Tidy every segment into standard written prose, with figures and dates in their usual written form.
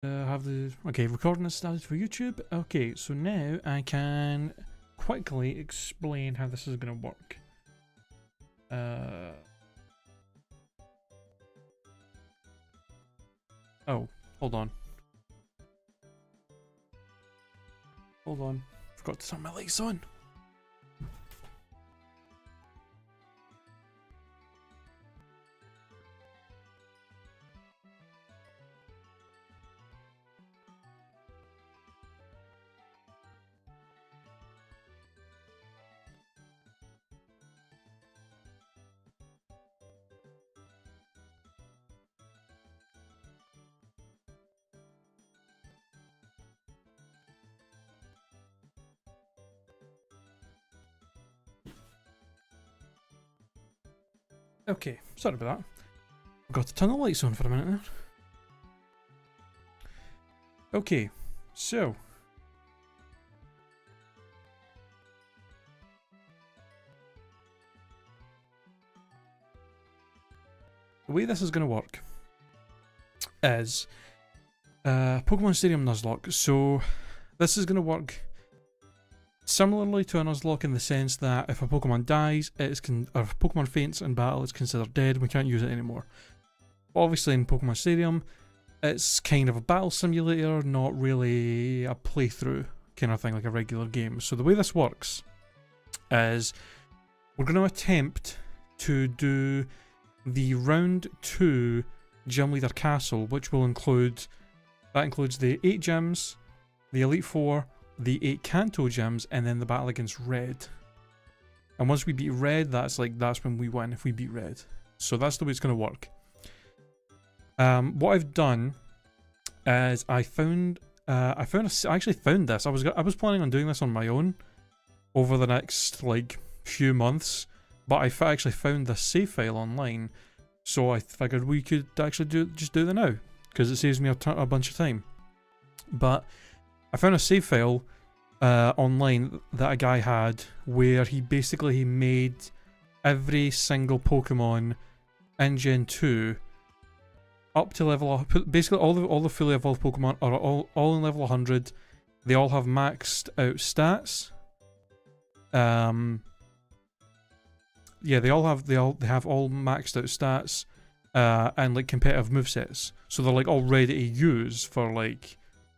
Have the okay recording is started for YouTube. Okay, so now I can quickly explain how this is gonna work. Oh, hold on. Hold on. Forgot to turn my lights on. Okay, sorry about that. Forgot to turn the lights on for a minute there. Okay, so the way this is going to work is Pokemon Stadium Nuzlocke. So this is going to work similarly to a Nuzlocke in the sense that if a Pokemon dies, or if a Pokemon faints in battle, it's considered dead. We can't use it anymore. Obviously, in Pokemon Stadium, it's kind of a battle simulator, not really a playthrough kind of thing like a regular game. So the way this works is we're going to attempt to do the round 2 Gym Leader Castle, which will includes the 8 gyms, the Elite 4, the 8 Kanto gyms, and then the battle against Red. And once we beat Red, that's when we win, if we beat Red. So that's the way it's going to work. What I've done is I actually found this. I was planning on doing this on my own over the next few months, but I actually found this save file online, so I figured we could actually just do it now because it saves me a bunch of time. But I found a save file online that a guy had where he made every single Pokemon in Gen 2 up to level. Basically, all the fully evolved Pokemon are all in level 100. They all have maxed out stats. Yeah, they have all maxed out stats, and competitive movesets. So they're all ready to use for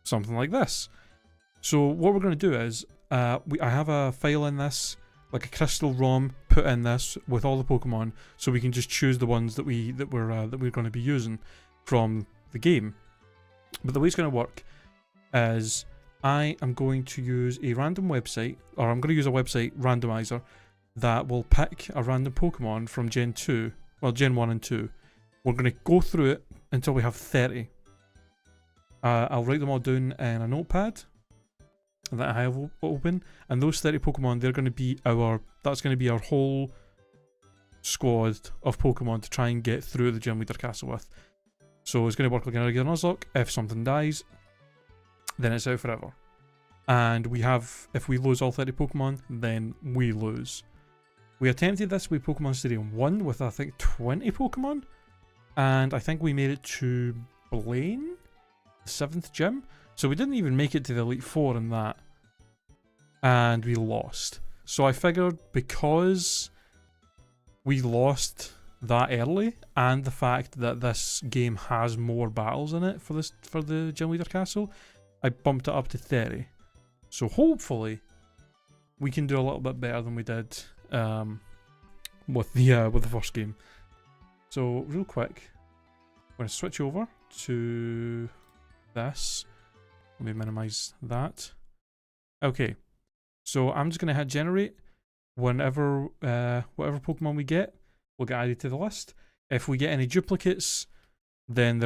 something like this. So what we're going to do is, I have a file in this, like a crystal ROM put in this with all the Pokemon, so we can just choose the ones that we're going to be using from the game. But the way it's going to work is I am going to use a random website, or I'm going to use a website randomizer that will pick a random Pokemon from Gen 2, well Gen 1 and 2. We're going to go through it until we have 30. I'll write them all down in a notepad that I have open, and those 30 Pokemon, that's going to be our whole squad of Pokemon to try and get through the Gym Leader Castle with. So it's going to work like a regular Nuzlocke. If something dies, then it's out forever. And if we lose all 30 Pokemon, then we lose. We attempted this with Pokemon Stadium 1 with I think 20 Pokemon, and I think we made it to Blaine, the 7th gym. So we didn't even make it to the Elite 4 in that, and we lost. So I figured because we lost that early, and the fact that this game has more battles in it for the Gym Leader Castle, I bumped it up to 30. So hopefully we can do a little bit better than we did with the first game. So real quick, I'm going to switch over to this. Let me minimize that. Okay, so I'm just going to hit generate. Whenever whatever Pokemon we get will get added to the list. If we get any duplicates, then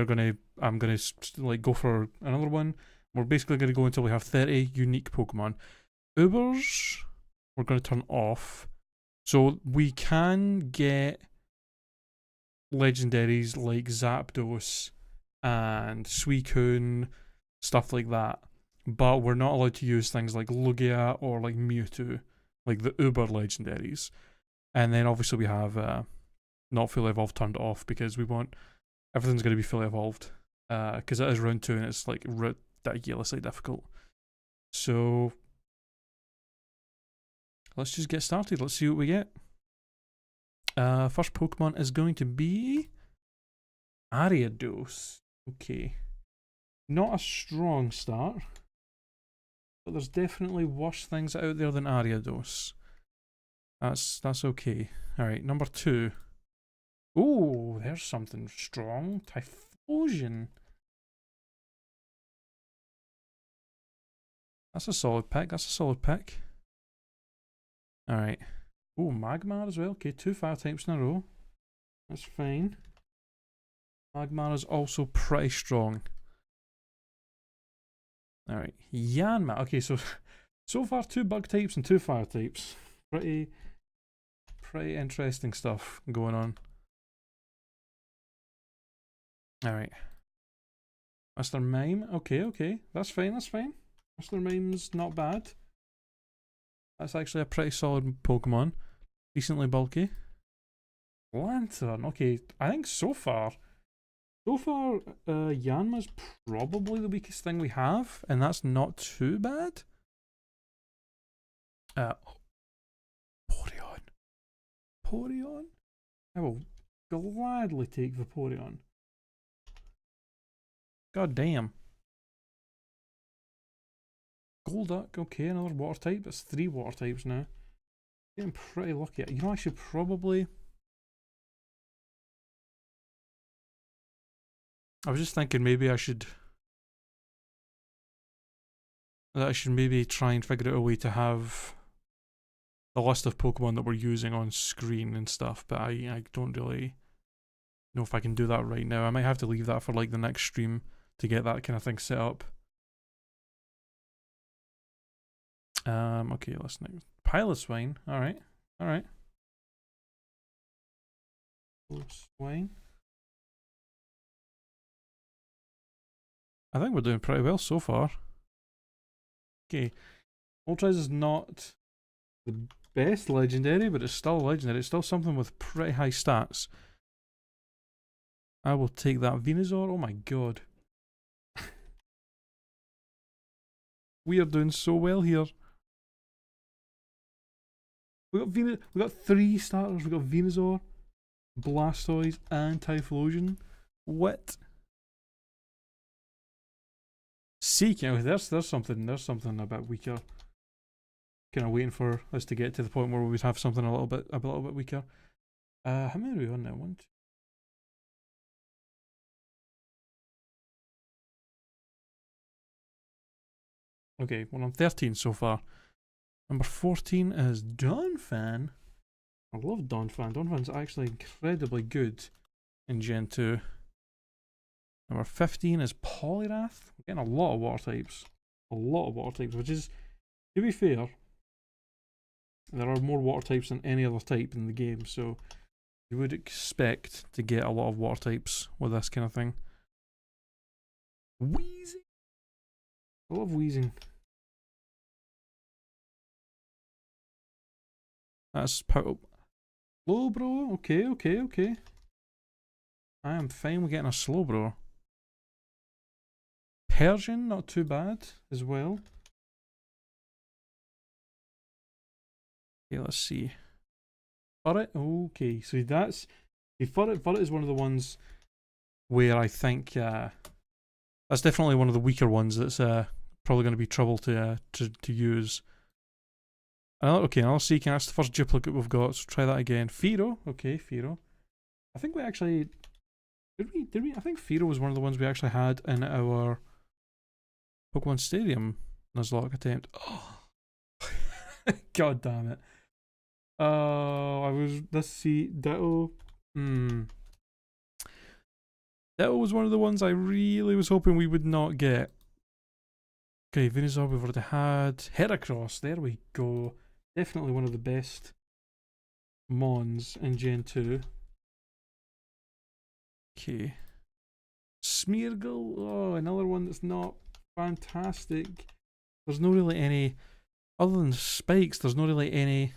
I'm gonna go for another one. We're basically going to go until we have 30 unique Pokemon. Ubers, we're going to turn off. So we can get legendaries like Zapdos and Suicune, stuff like that. But we're not allowed to use things like Lugia or like Mewtwo, like the Uber legendaries. And then obviously we have not fully evolved turned off because we want everything's going to be fully evolved. Because it is round 2 and it's like ridiculously difficult. So let's just get started. Let's see what we get. First Pokemon is going to be Ariados. Okay. Not a strong start, but there's definitely worse things out there than Ariados. That's okay. Alright, number 2. Ooh, there's something strong. Typhlosion. That's a solid pick. That's a solid pick. Alright. Ooh, Magmar as well. Okay, 2 fire types in a row. That's fine. Magmar is also pretty strong. Alright, Yanma. Okay, so far 2 bug types and 2 fire types. Pretty interesting stuff going on. Alright. Mr. Mime. Okay. That's fine. Mr. Mime's not bad. That's actually a pretty solid Pokemon. Decently bulky. Lantern. Okay, I think so far, Yanma's probably the weakest thing we have, and that's not too bad. Porygon. I will gladly take the Porygon. God damn. Golduck, okay, another water type. That's 3 water types now. Getting pretty lucky. You know, I should probably... I was just thinking maybe I should maybe try and figure out a way to have the list of Pokemon that we're using on screen and stuff, but I don't really know if I can do that right now. I might have to leave that for like the next stream to get that kind of thing set up. Okay, let's next. Piloswine. Alright. Piloswine. I think we're doing pretty well so far. Okay. Moltres is not the best legendary, but it's still legendary. It's still something with pretty high stats. I will take that. Venusaur. Oh my god. We are doing so well here. We got 3 starters. We got Venusaur, Blastoise, and Typhlosion. What? Seeking. There's something a bit weaker. Kind of waiting for us to get to the point where we would have something a little bit weaker. How many are we on now? 1, 2. Okay, we're on 13 so far. Number 14 is Donphan. I love Donphan. Donphan's actually incredibly good in Gen 2. Number 15 is Poliwrath. We're getting a lot of water types. Which is, to be fair, there are more water types than any other type in the game, so you would expect to get a lot of water types with this kind of thing. Wheezing. I love Wheezing. That's Slowbro. Okay. I am fine with getting a Slowbro. Persian, not too bad as well. Okay, let's see. Furret, okay, so that's... Furret is one of the ones where I think... that's definitely one of the weaker ones that's probably going to be trouble to use. Okay, I'll see. That's the first duplicate we've got, so try that again. Fearow, okay, Fearow. I think we actually... Did we? I think Fearow was one of the ones we actually had in our Pokemon Stadium Nuzlocke attempt. Oh. God damn it. Let's see, Ditto. Ditto was one of the ones I really was hoping we would not get. Okay, Venusaur we've already had. Heracross, there we go. Definitely one of the best Mons in Gen 2. Okay. Smeargle, oh, another one that's not fantastic. There's no really any, other than spikes, there's not really any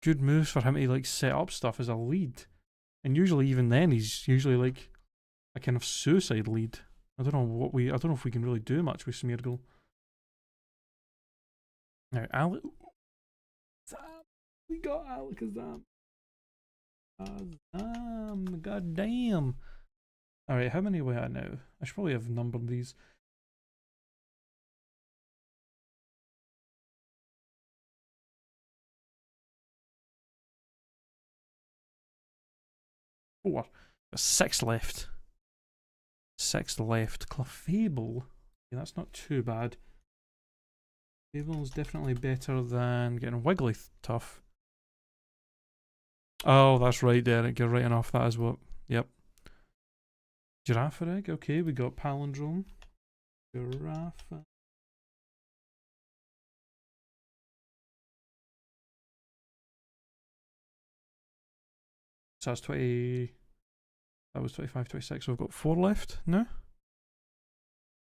good moves for him to like set up stuff as a lead. And usually even then he's usually like a kind of suicide lead. I don't know if we can really do much with Smeargle. Now, we got Alakazam. God damn. Alright, how many are we at now? I should probably have numbered these. 4. Got 6 left. 6 left. Clefable. Yeah, that's not too bad. Clefable's definitely better than getting Wigglytuff. Oh, that's right, Derek. You're writing off that as what? Yep. Girafarig. Okay, we got Palindrome. Giraffe. So that's 20. That was 25, 26. So we've got 4 left now.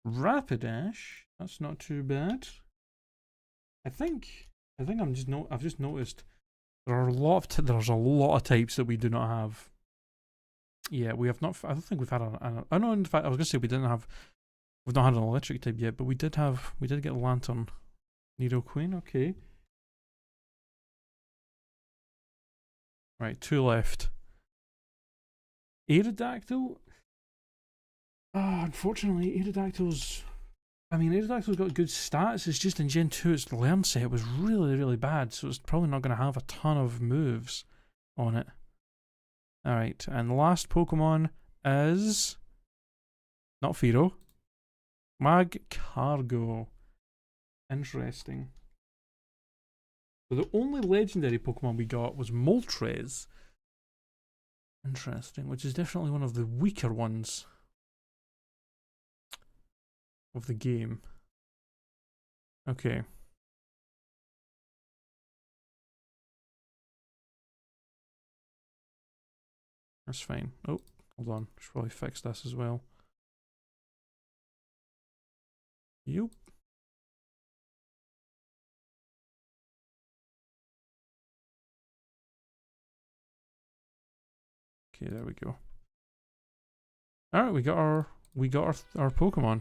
Rapidash. That's not too bad. I think I've just noticed there's a lot of types that we do not have. Yeah, we have not. I don't think we've had I know. In fact, I was gonna say we've not had an electric type yet, but we did get Lantern. Nidoqueen. Okay. Right, 2 left. Aerodactyl? Unfortunately, Aerodactyl's got good stats. It's just in Gen 2, its learn set was really, really bad, so it's probably not going to have a ton of moves on it. Alright, and the last Pokemon is... not Fearow. Magcargo. Interesting. So the only legendary Pokemon we got was Moltres. Interesting, which is definitely one of the weaker ones of the game. Okay. That's fine. Oh, hold on. Should probably fix this as well. Yup. Okay, there we go. Alright, we got our Pokemon.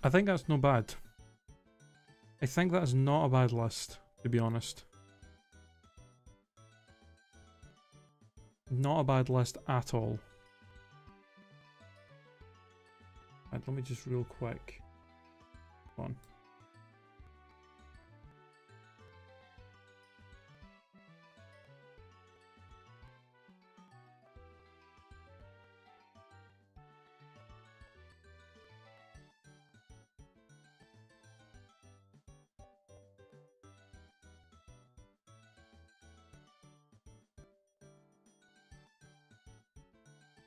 I think that's not bad. I think that's not a bad list, to be honest. Not a bad list at all. Right, let me just real quick. Come on.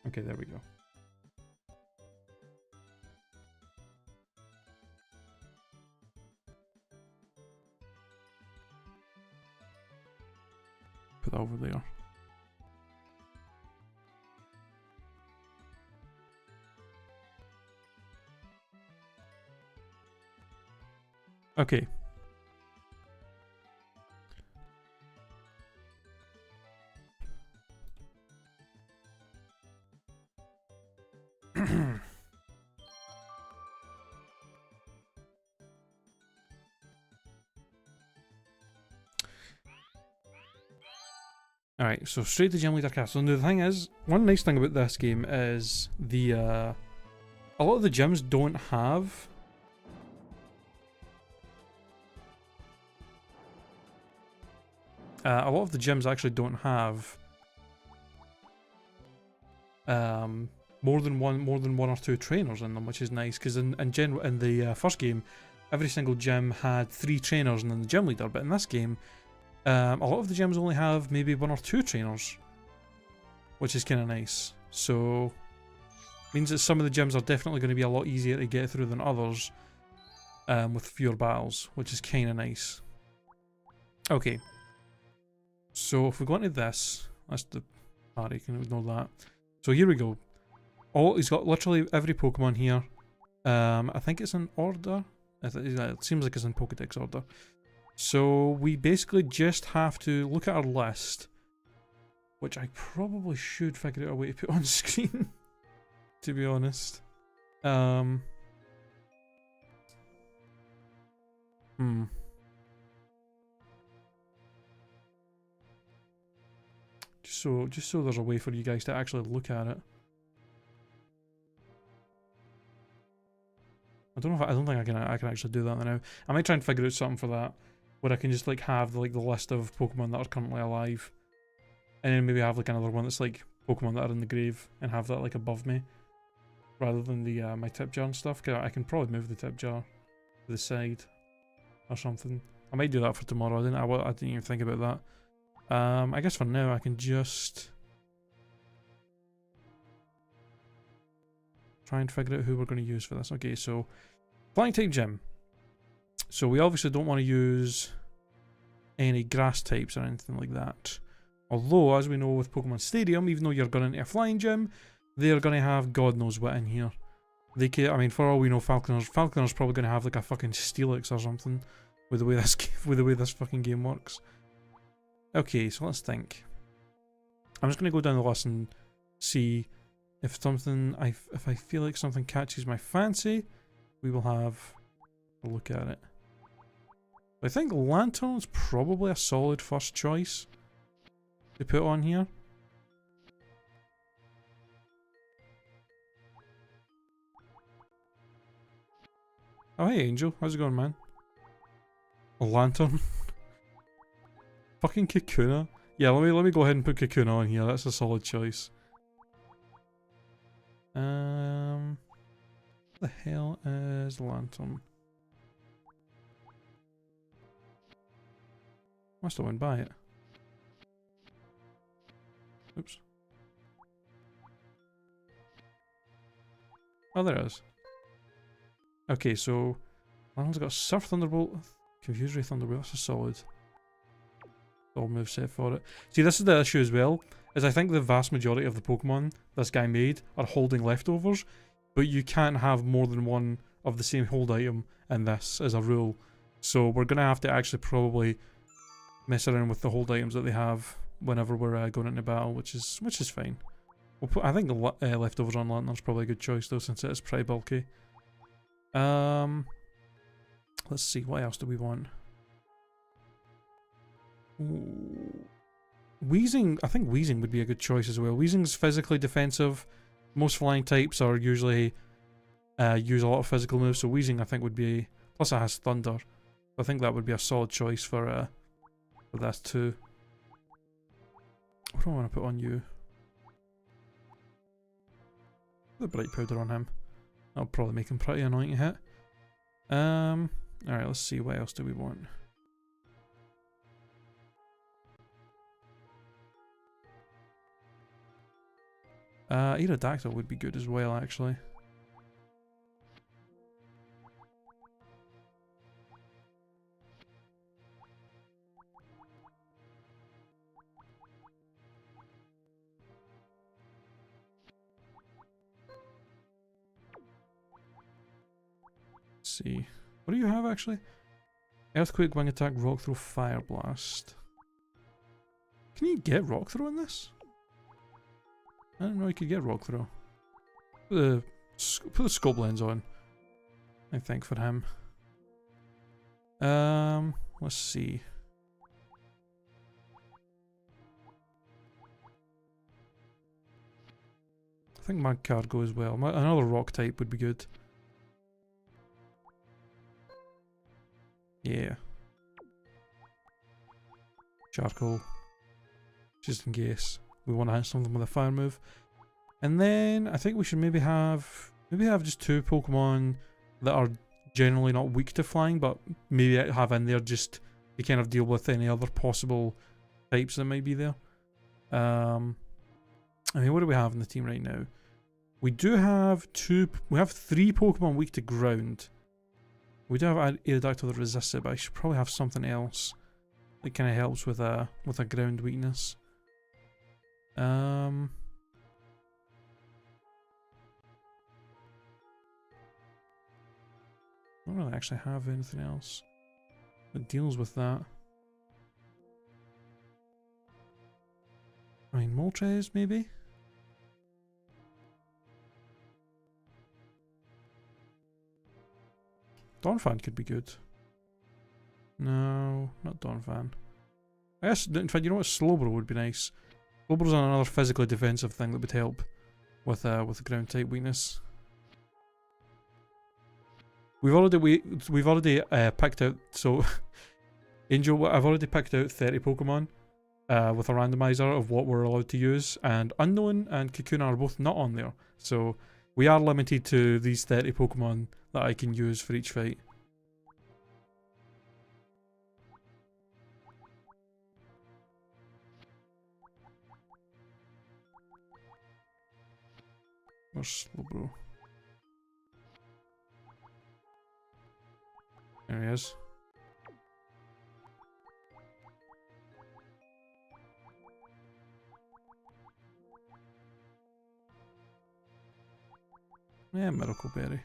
Okay, there we go. Put that over there. Okay. Alright, so straight to Gem Leader Castle. Now the thing is, one nice thing about this game is the a lot of the gyms don't have a lot of the gyms actually don't have more than one or two trainers in them, which is nice, because in the first game, every single gym had 3 trainers and then the gym leader, but in this game, a lot of the gyms only have maybe 1 or 2 trainers, which is kind of nice. So, means that some of the gyms are definitely going to be a lot easier to get through than others, with fewer battles, which is kind of nice. Okay. So if we go into this, that's the party, can ignore that. So here we go. He's got literally every Pokemon here. I think it's in order. It seems like it's in Pokedex order. So we basically just have to look at our list, which I probably should figure out a way to put on screen, to be honest. Just so there's a way for you guys to actually look at it. I don't think I can actually do that now. I might try and figure out something for that, where I can just like have like the list of Pokemon that are currently alive, and then maybe have like another one that's like Pokemon that are in the grave, and have that like above me, rather than the my tip jar and stuff. Cause I can probably move the tip jar to the side, or something. I might do that for tomorrow. I didn't even think about that. I guess for now I can just try and figure out who we're going to use for this. Okay, so flying type gym. So we obviously don't want to use any grass types or anything like that. Although, as we know with Pokemon Stadium, even though you're going into a flying gym, they're going to have God knows what in here. They can, I mean, for all we know, Falconer's probably going to have like a fucking Steelix or something with the way this fucking game works. Okay, so let's think. I'm just going to go down the list and see if if I feel like something catches my fancy, we will have a look at it. I think Lantern's probably a solid first choice to put on here. Oh hey Angel, how's it going, man? A Lantern. Fucking Kakuna. Yeah, let me go ahead and put Kakuna on here. That's a solid choice. What the hell is Lantern? Must have went by it. Oops. Oh, there it is. Okay, so Lantern's got Surf Thunderbolt, Confuse Ray Thunderbolt. That's a solid moveset for it. See, this is the issue as well, is I think the vast majority of the Pokemon this guy made are holding leftovers, but you can't have more than one of the same hold item in this as a rule. So we're going to have to actually probably mess around with the hold items that they have whenever we're going into battle, which is fine. I think the leftovers on Lantern's probably a good choice though, since it is pretty bulky. Let's see, what else do we want? Ooh. Weezing, I think Weezing would be a good choice as well. Weezing's physically defensive. Most flying types are usually use a lot of physical moves, so Weezing I think would be, plus it has Thunder. I think that would be a solid choice for this too. What do I want to put on you? The Bright Powder on him. That'll probably make him pretty annoying to hit. Alright, let's see, what else do we want? Aerodactyl would be good as well, actually. Let's see. What do you have, actually? Earthquake, Wing Attack, Rock Throw, Fire Blast. Can you get Rock Throw in this? I didn't know you could get Rock Throw. Put the scope lens on, I think, for him. Let's see. I think Magcargo as well. Another rock type would be good. Yeah. Charcoal. Just in case we want to hit something with a fire move. And then I think we should maybe have just two Pokemon that are generally not weak to flying, but maybe have in there just to kind of deal with any other possible types that might be there. I mean, what do we have in the team right now? We do have we have 3 Pokemon weak to ground. We do have Aerodactyl that resists it, but I should probably have something else that kind of helps with a ground weakness. don't really actually have anything else that deals with that. I mean, Moltres, maybe? Donphan could be good. No, not Donphan. I guess, in fact, you know what? Slowbro would be nice. Slowbro's another physically defensive thing that would help with the ground type weakness. We've already picked out, so Angel, I've already picked out 30 Pokemon with a randomizer of what we're allowed to use, and Unknown and Kakuna are both not on there. So we are limited to these 30 Pokemon that I can use for each fight. Where's Slowbro? There he is. Yeah, Miracle Berry.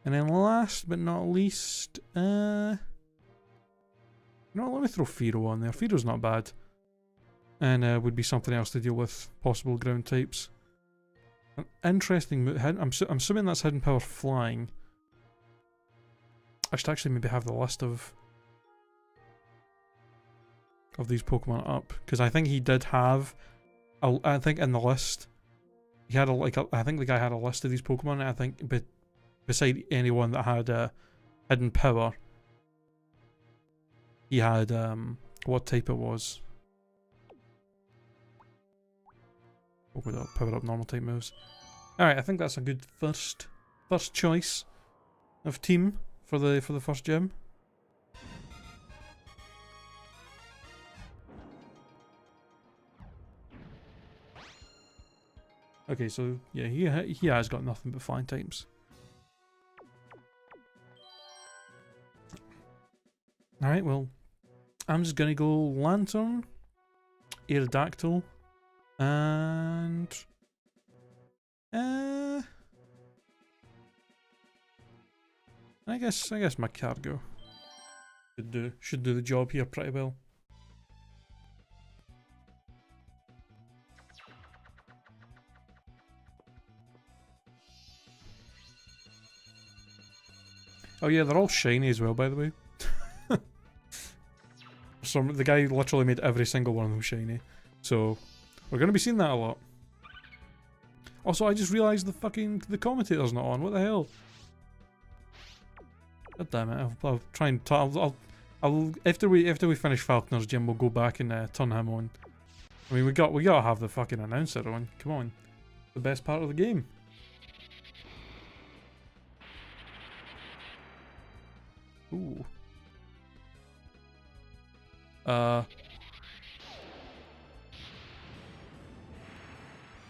And then last but not least, no, let me throw Fearow on there. Fearow's not bad. And would be something else to deal with possible ground types. An interesting move. I'm assuming that's Hidden Power Flying. I should actually maybe have the list of these Pokemon up, because I think he did have I think in the list he had I think the guy had a list of these Pokemon, and I think beside anyone that had Hidden Power, he had what type it was. With power up normal type moves. Alright, I think that's a good first choice of team for the first gym. Okay, so yeah, he has got nothing but flying types. Alright, well, I'm just gonna go Lantern, Aerodactyl, and I guess my cargo should do the job here pretty well. Oh yeah, they're all shiny as well, by the way. The guy literally made every single one of them shiny, so we're gonna be seeing that a lot. Also, I just realised the commentator's not on. What the hell? God damn it! I'll try and I'll after we finish Falconer's gym, we'll go back and turn him on. I mean, we gotta have the fucking announcer on. Come on, the best part of the game. Ooh.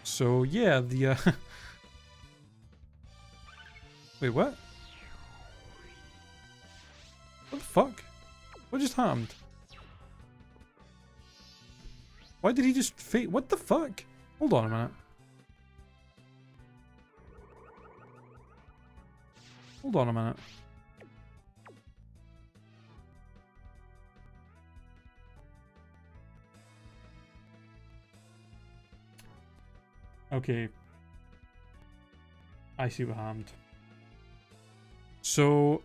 So yeah, the wait, what? What the fuck? What just happened? Why did he just fade? What the fuck? Hold on a minute. Hold on a minute. Okay. I see what happened. So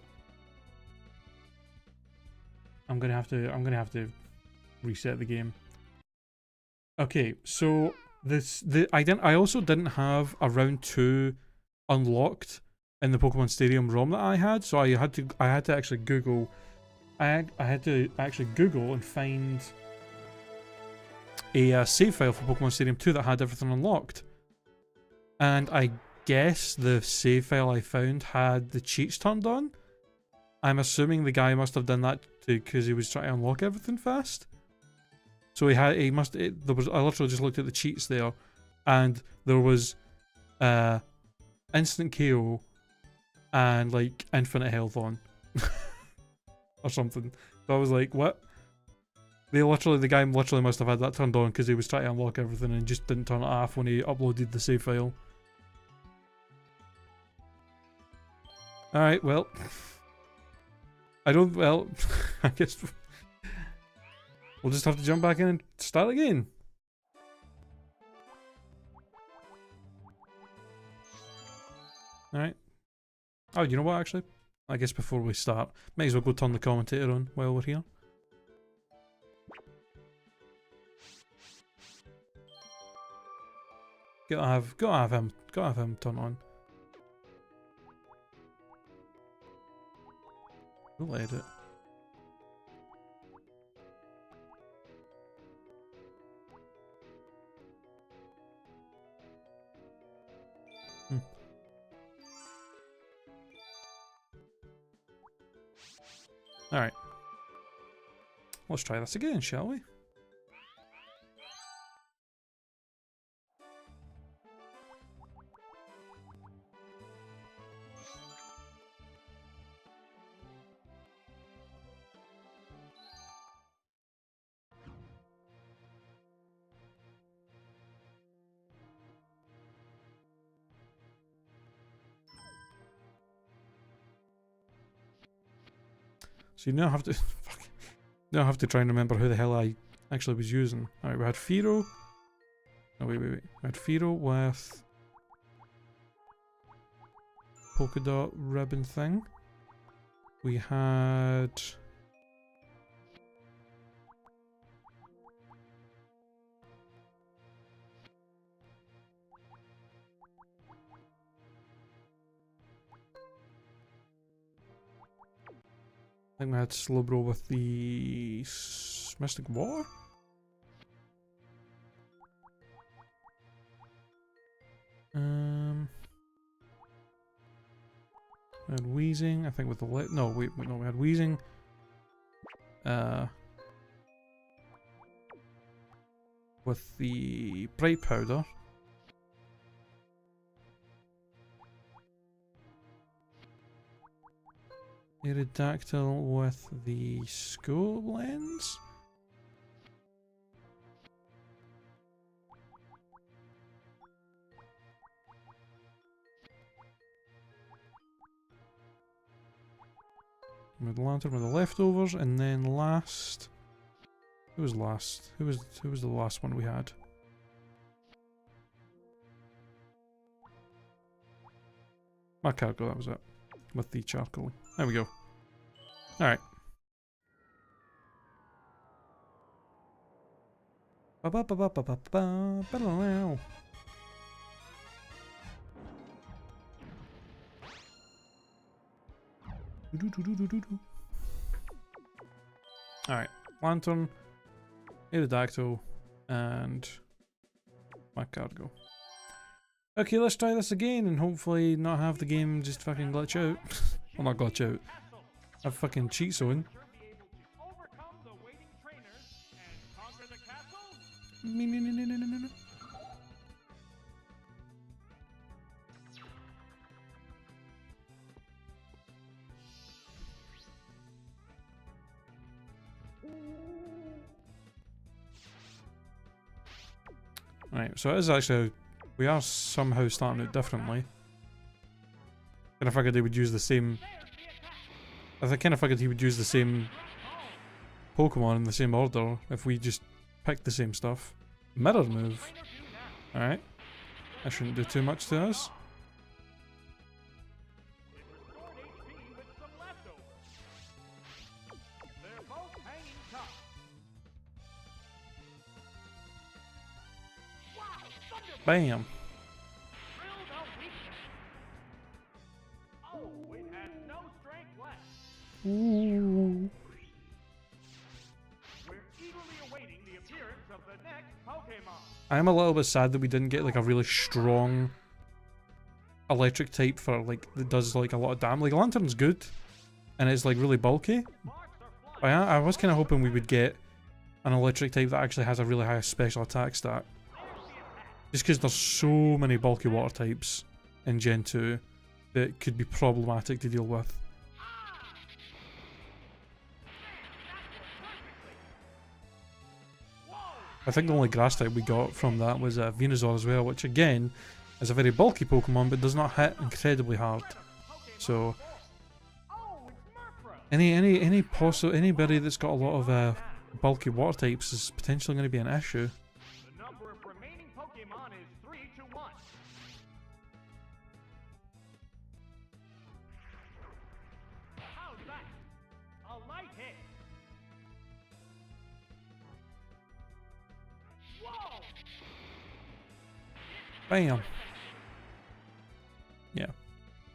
I'm gonna have to reset the game. Okay, so I also didn't have a round 2 unlocked in the Pokemon Stadium ROM that I had, so I had to actually Google I had to actually Google and find a save file for Pokemon Stadium 2 that had everything unlocked. And I guess the save file I found had the cheats turned on. I'm assuming the guy must have done that because he was trying to unlock everything fast. So I literally just looked at the cheats there, and there was instant KO and like infinite health on or something. So I was like, what? The guy literally must have had that turned on because he was trying to unlock everything and just didn't turn it off when he uploaded the save file. Alright, well. I don't, well, I guess we'll just have to jump back in and start again. Alright. Oh, you know what, actually? I guess before we start, might as well go turn the commentator on while we're here. Gotta have him turn on. We'll edit. Alright. Let's try this again, shall we? So you now have to now I have to try and remember who the hell I actually was using. Alright, we had Firo. No, wait. We had Firo with polka dot ribbon thing. We had I think we had Slowbro with the Mystic Water? We had Wheezing, I think with the no, wait, no, we had Wheezing. With the Bright Powder. Aerodactyl with the Scope Lens. With Lantern with the leftovers, and then last. Who was last? Who was the last one we had? My cargo, that was it. With the charcoal. There we go. Alright. Alright. Lantern, Aerodactyl, and my cargo. Okay, let's try this again and hopefully not have the game just fucking glitch out. Well, not glitch out. Have fucking cheat zone. No. Right, so it is actually, we are somehow starting it differently. Kinda figured they would use the same, I kinda figured he would use the same Pokemon in the same order if we just picked the same stuff. Mirror move. Alright. That shouldn't do too much to us. Bam. Ooh. I am a little bit sad that we didn't get like a really strong electric type for like that does like a lot of damage. Like Lantern's good and it's like really bulky. I was kind of hoping we would get an electric type that actually has a really high special attack stat. Just because there's so many bulky water types in Gen 2 that could be problematic to deal with. I think the only grass type we got from that was Venusaur as well, which again is a very bulky Pokemon but does not hit incredibly hard. So Anybody that's got a lot of bulky water types is potentially going to be an issue. The number of remaining Pokemon is 3 to 1. How's that? A light hit. Whoa! Bam. Yeah.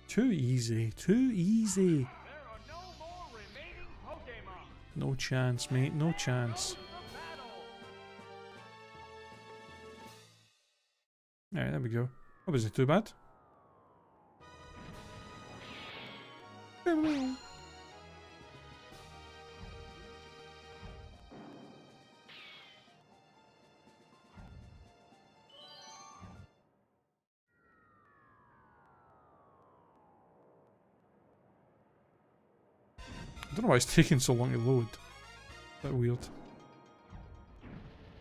Too easy. Too easy. There are no more remaining Pokemon. No chance, mate. No chance. Alright, there we go. That wasn't too bad. I don't know why it's taking so long to load. Bit weird.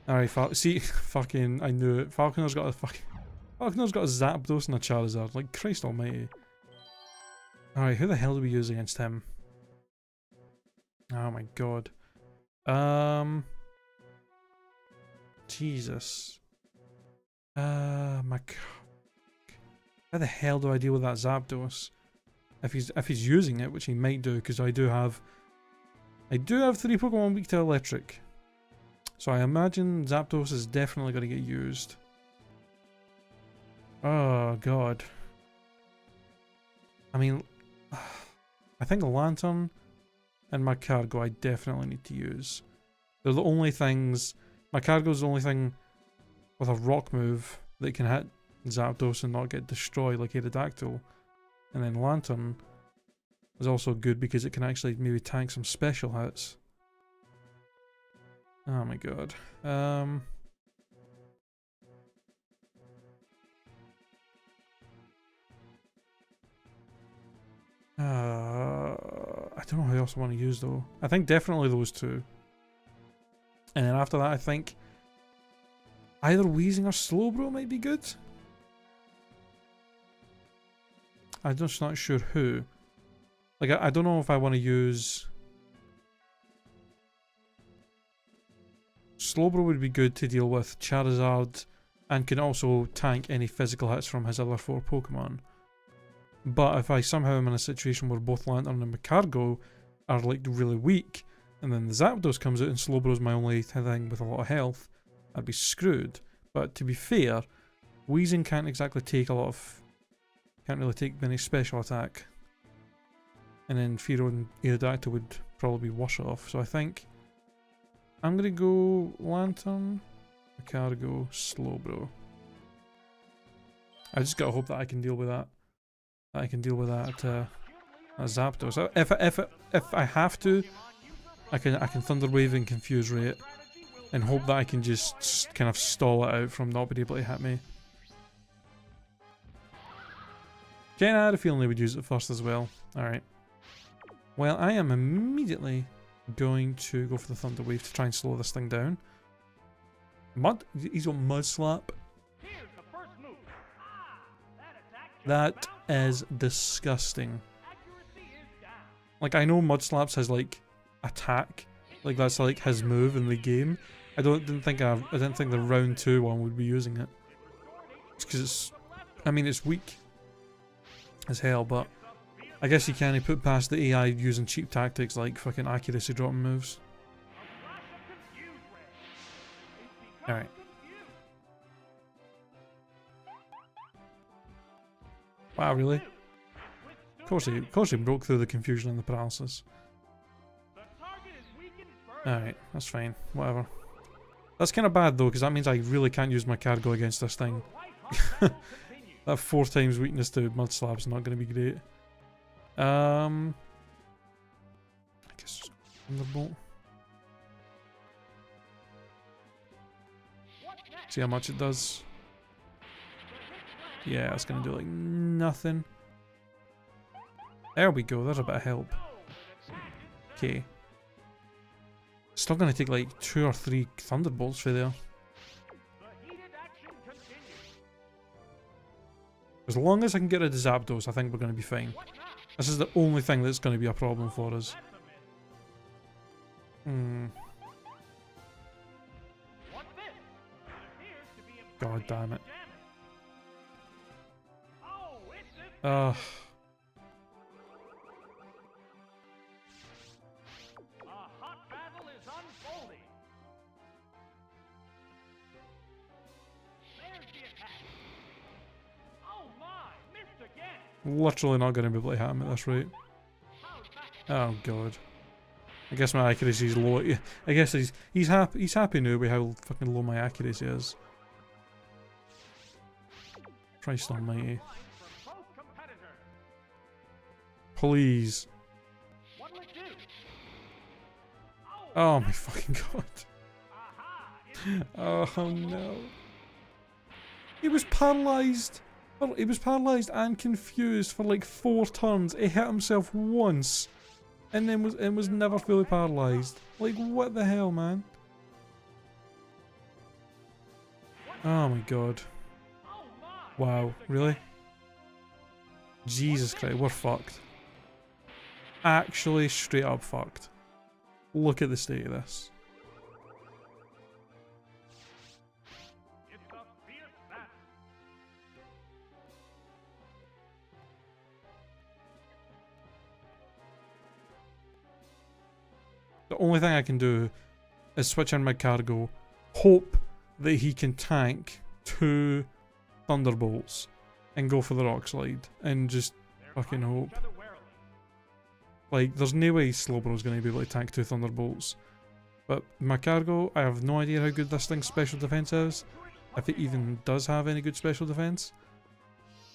Alright, see, fucking, I knew it. Falconer's got a Zapdos and a Charizard. Like, Christ almighty. Alright, who the hell do we use against him? Oh my god. Jesus. How the hell do I deal with that Zapdos? If he's using it, which he might do, because I do have 3 Pokemon weak to electric. So I imagine Zapdos is definitely going to get used. Oh god. I mean, I think Lantern and my Cargo I definitely need to use. They're the only things. My Cargo's the only thing with a rock move that can hit Zapdos and not get destroyed like Aerodactyl. And then Lantern is also good because it can actually maybe tank some special hits. Oh my god. I don't know who else I want to use though. I think definitely those two. And then after that I think either Weezing or Slowbro might be good. I'm just not sure who. Like, I don't know if I want to use... Slowbro would be good to deal with Charizard and can also tank any physical hits from his other 4 Pokemon. But if I somehow am in a situation where both Lantern and Cargo are like really weak, and then the Zapdos comes out and Slowbro's my only thing with a lot of health, I'd be screwed. But to be fair, Weezing can't exactly take a lot of... Can't really take many special attack. And then Fearow and Aerodactyl would probably be worse off. So I think I'm going to go Lantern, Cargo, Slowbro. I just got to hope that I can deal with that. That I can deal with that Zapdos. So if I have to, I can Thunder Wave and Confuse Ray and hope that I can just kind of stall it out from not being able to hit me. Kinda had a feeling they would use it first as well. Alright. Well, I am immediately going to go for the Thunder Wave to try and slow this thing down. He's got Mud Slap. That is disgusting. Like, I know Mud Slaps has like attack, like that's like his move in the game. I didn't think the round 2 one would be using it. It's because it's, I mean, it's weak as hell, but I guess you can't put past the AI using cheap tactics like fucking accuracy dropping moves. Alright. Wow, really? Of course he broke through the confusion and the paralysis. Alright, that's fine. Whatever. That's kind of bad though, because that means I really can't use my Cargo against this thing. That 4 times weakness to Mud Slap's not going to be great. I guess Thunderbolt. See how much it does. Yeah, it's going to do like nothing. There we go, there's a bit of help. Okay. Still going to take like 2 or 3 Thunderbolts for there. As long as I can get rid of Zapdos, I think we're going to be fine. This is the only thing that's going to be a problem for us. Hmm. What's this? It appears to be God damn it. damage. Oh, it's this. Ugh. A hot battle is unfolding. There's the attack. Oh my, missed again. Literally not going to be able to hit him at this rate. How's that? Oh god. I guess my accuracy is low. I guess he's happy now with how fucking low my accuracy is. Christ almighty. From both competitors. Please. What'll it do? Oh my fucking god. Aha! Oh no. He was paralysed. Well, he was paralysed and confused for like 4 turns. He hit himself once. And then was never fully paralysed. Like, what the hell, man? Oh my god. Oh my! Wow, really? Jesus Christ, we're fucked. Actually, straight up fucked. Look at the state of this. It's a fierce battle. The only thing I can do is switch in my cargo, hope that he can tank 2 thunderbolts, and go for the rock slide, and just fucking hope. Each other warily. Like, there's no way Slowbro's going to be able to tank 2 thunderbolts. But my cargo, I have no idea how good this thing's special defense is. If it even does have any good special defense.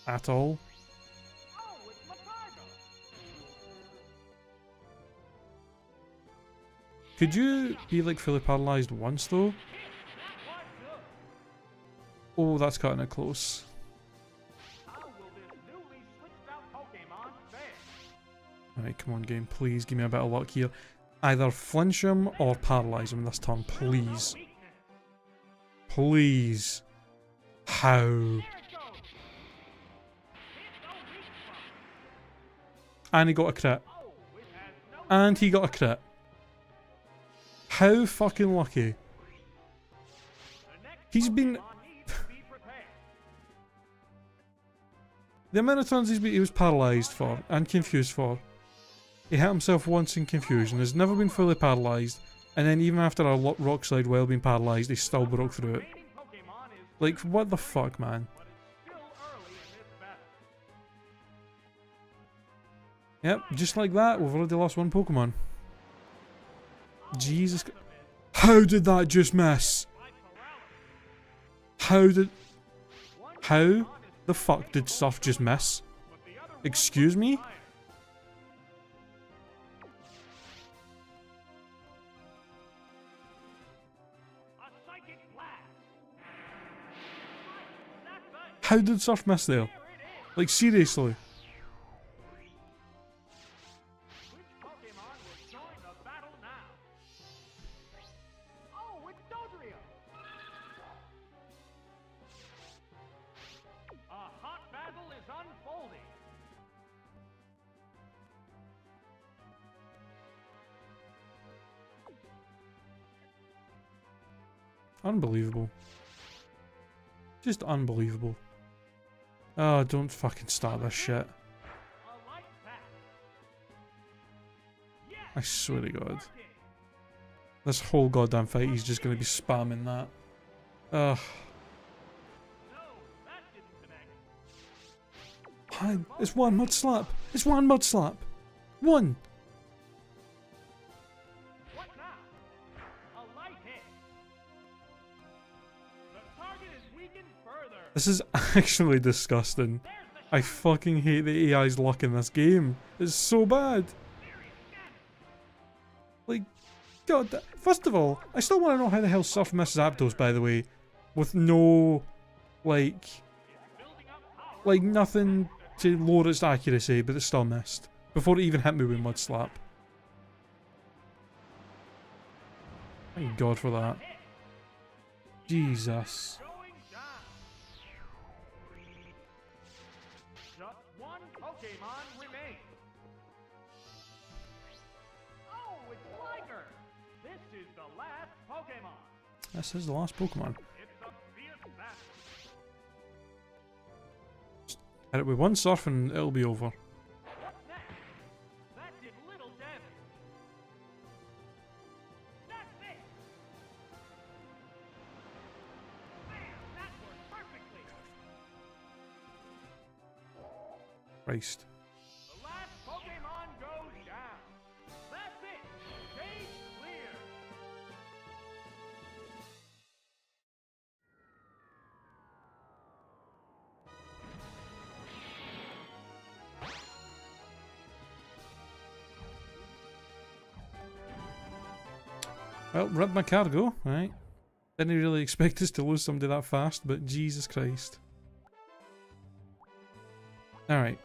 At all. Oh, it's my cargo. Could you be like fully paralysed once though? That was good. Oh, that's cutting it close. How will this newly switched out Pokemon fare? Alright, come on game, please give me a bit of luck here. Either flinch him or paralyse him this turn, please. Weakness. Please. How? There it goes. It's no weak spot. And he got a crit. Oh, it has no. And he got a crit. How fucking lucky. The next He's been... Pokemon needs to be prepared. The amount of turns he was paralysed for, and confused for. He hit himself once in confusion, has never been fully paralysed, and then even after a rock slide while being paralysed, he still broke through it. Remaining Pokemon is Like, what the fuck, man? but it's still early in this battle. Yep, just like that, we've already lost 1 Pokemon. Jesus. How did that just miss? Like paralysis. How did... One How Pokemon is the fuck did Surf just miss? but the other one Excuse me? fire. A psychic blast. That's it. How did Surf miss there? There it is. Like, seriously. Which Pokemon will join the battle now? Oh, it's Dodrio. A hot battle is unfolding. Unbelievable. Just unbelievable. Oh, don't fucking start this shit. A light pack. Yes, I swear to God. working. This whole goddamn fight, he's just gonna be spamming that. Ugh. No, that didn't connect. It's 1 mud slap. It's 1 mud slap. 1. What now? A light hit. The target is weakened further. This is actually disgusting. There's the I fucking hate the AI's luck in this game. It's so bad. serious damage. Like, God, first of all, I still want to know how the hell Surf misses Zapdos, by the way, with no, like, Building up power. like nothing to lower its accuracy, but it still missed. Before it even hit me with Mud Slap. Thank God for that. Jesus. Going down. Just 1 Pokemon remains. Oh, it's Liger. This is the last Pokemon. This is the last Pokemon. It's a fierce battle. Hit it with one surf and it'll be over. What's next? That did little damage. That's it. Man, that worked perfectly. Christ. The last Pokemon goes down. That's it. Stage clear. Well, rip my cargo, right? Didn't really expect us to lose somebody that fast, but Jesus Christ. Alright.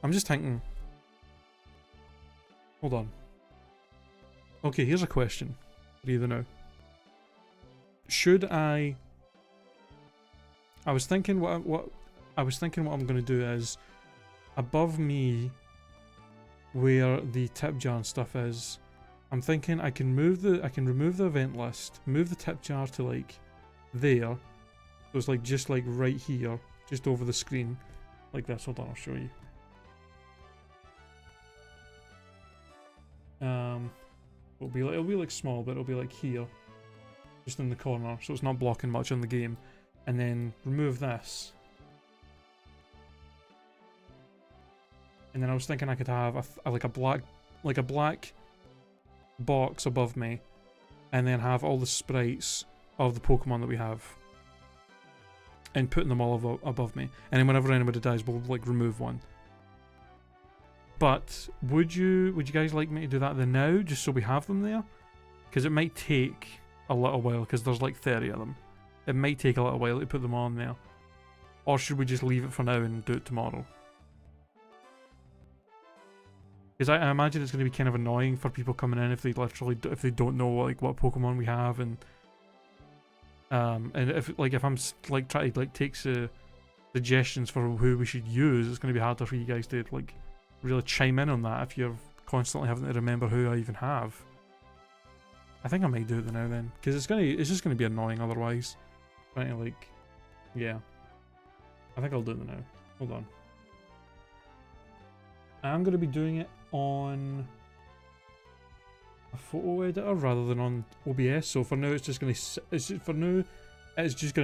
I'm just thinking. Hold on. Okay, here's a question for you now. Should I was thinking what I'm gonna do is above me where the tip jar and stuff is, I'm thinking I can remove the event list, move the tip jar to like there. So it's like just like right here, just over the screen. Like this. Hold on, I'll show you. It'll be like small, but it'll be like here. Just in the corner, so it's not blocking much on the game. And then remove this. And then I was thinking I could have like a black box above me, and then have all the sprites of the Pokemon that we have, and putting them all above me. And then whenever anybody dies, we'll like remove one. But would you guys like me to do that then now, just so we have them there? Because it might take a little while, because there's like 30 of them. It might take a little while to put them on there. Or should we just leave it for now and do it tomorrow? Because I imagine it's going to be kind of annoying for people coming in if they don't know like what Pokemon we have, and if I'm like trying to like take suggestions for who we should use, it's going to be harder for you guys to like really chime in on that if you're constantly having to remember who I even have. I think I might do it now then, because it's just gonna be annoying otherwise. Trying to like, yeah. I think I'll do it now. Hold on. I'm gonna be doing it on a photo editor rather than on OBS. So for now, it's just gonna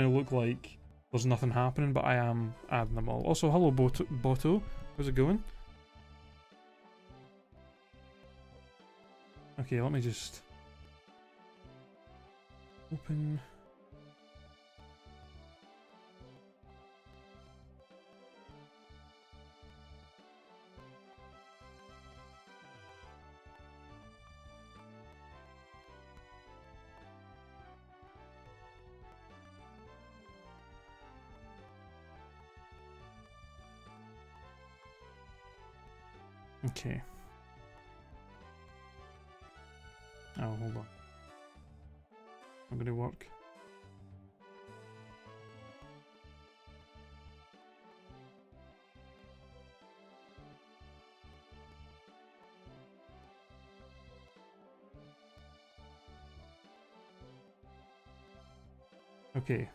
look like there's nothing happening, but I am adding them all. Also, hello Boto, how's it going? Okay, let me just open. Okay. Oh, hold on. I'm gonna work. Okay.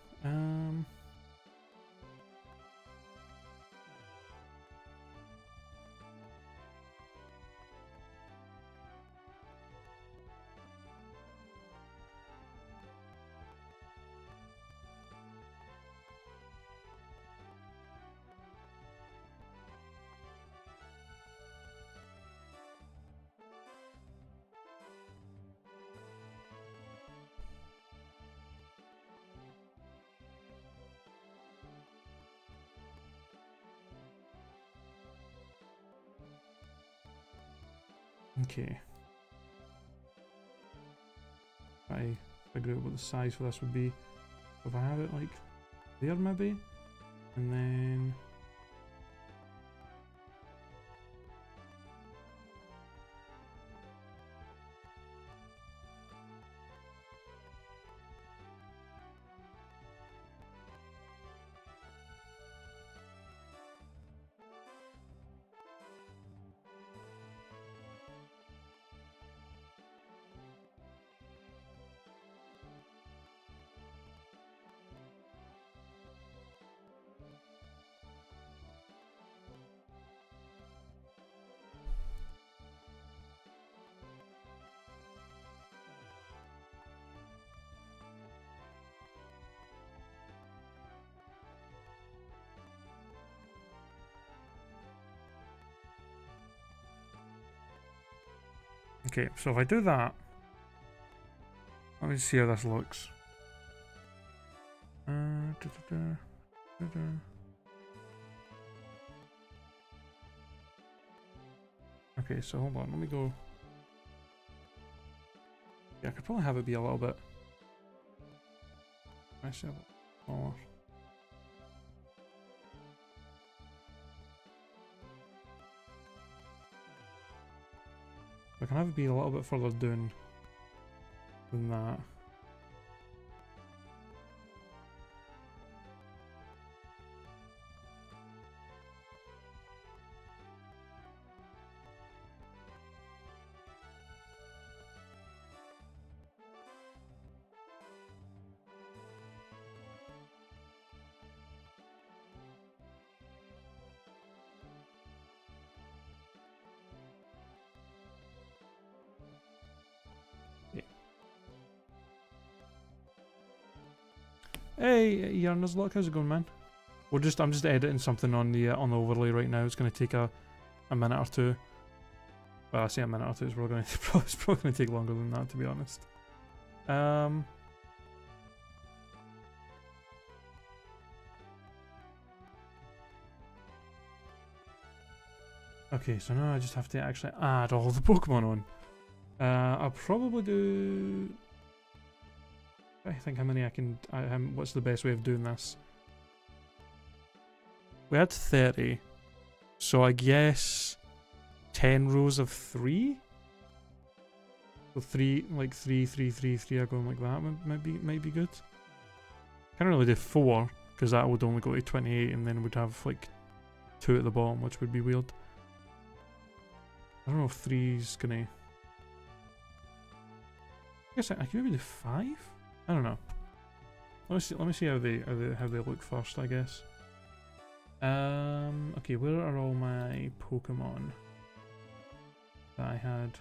Okay. I figure out what the size for this would be. If I have it like there maybe, and then Okay, so if I do that, let me see how this looks. Okay, so hold on, let me go. Yeah, I could probably have it be a little bit. I see a little smaller. I can have it be a little bit further down than that. Hey, yeah, Nuzlocke, how's it going, man? I'm just editing something on the overlay right now. It's gonna take a minute or two. Well, I say a minute or two. It's probably gonna take longer than that, to be honest. Okay, so now I just have to actually add all the Pokemon on. I'll probably do. I think how many I can. What's the best way of doing this? We had 30, so I guess 10 rows of 3. So 3, like 3, 3, 3, 3 are going like that. Might be good. Can't really do 4 because that would only go to 28, and then we'd have like 2 at the bottom, which would be weird. I don't know if 3's gonna. I guess I can maybe do 5. I don't know. Let me see how they look first, I guess. Okay, where are all my Pokemon that I had?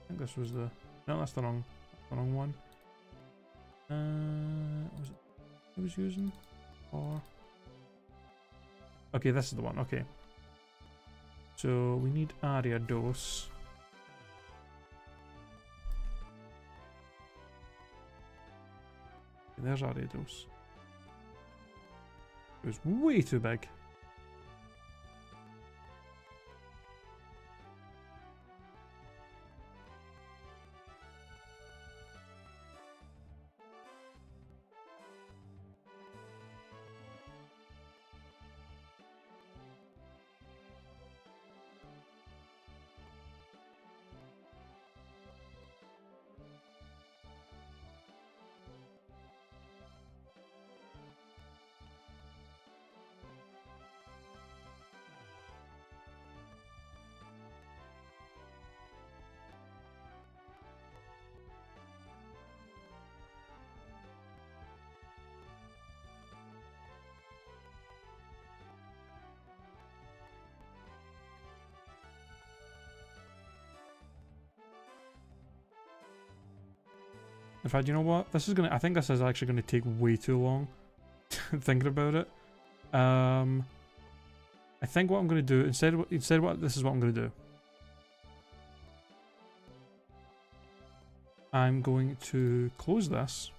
I think this was the. No, that's the wrong one. Was it I was using? Or okay, this is the one. Okay. So we need Ariados. There's Ariados. It was way too big. In fact, you know what? I think this is actually gonna take way too long. Thinking about it. I think what I'm gonna do this is what I'm gonna do. I'm going to close this.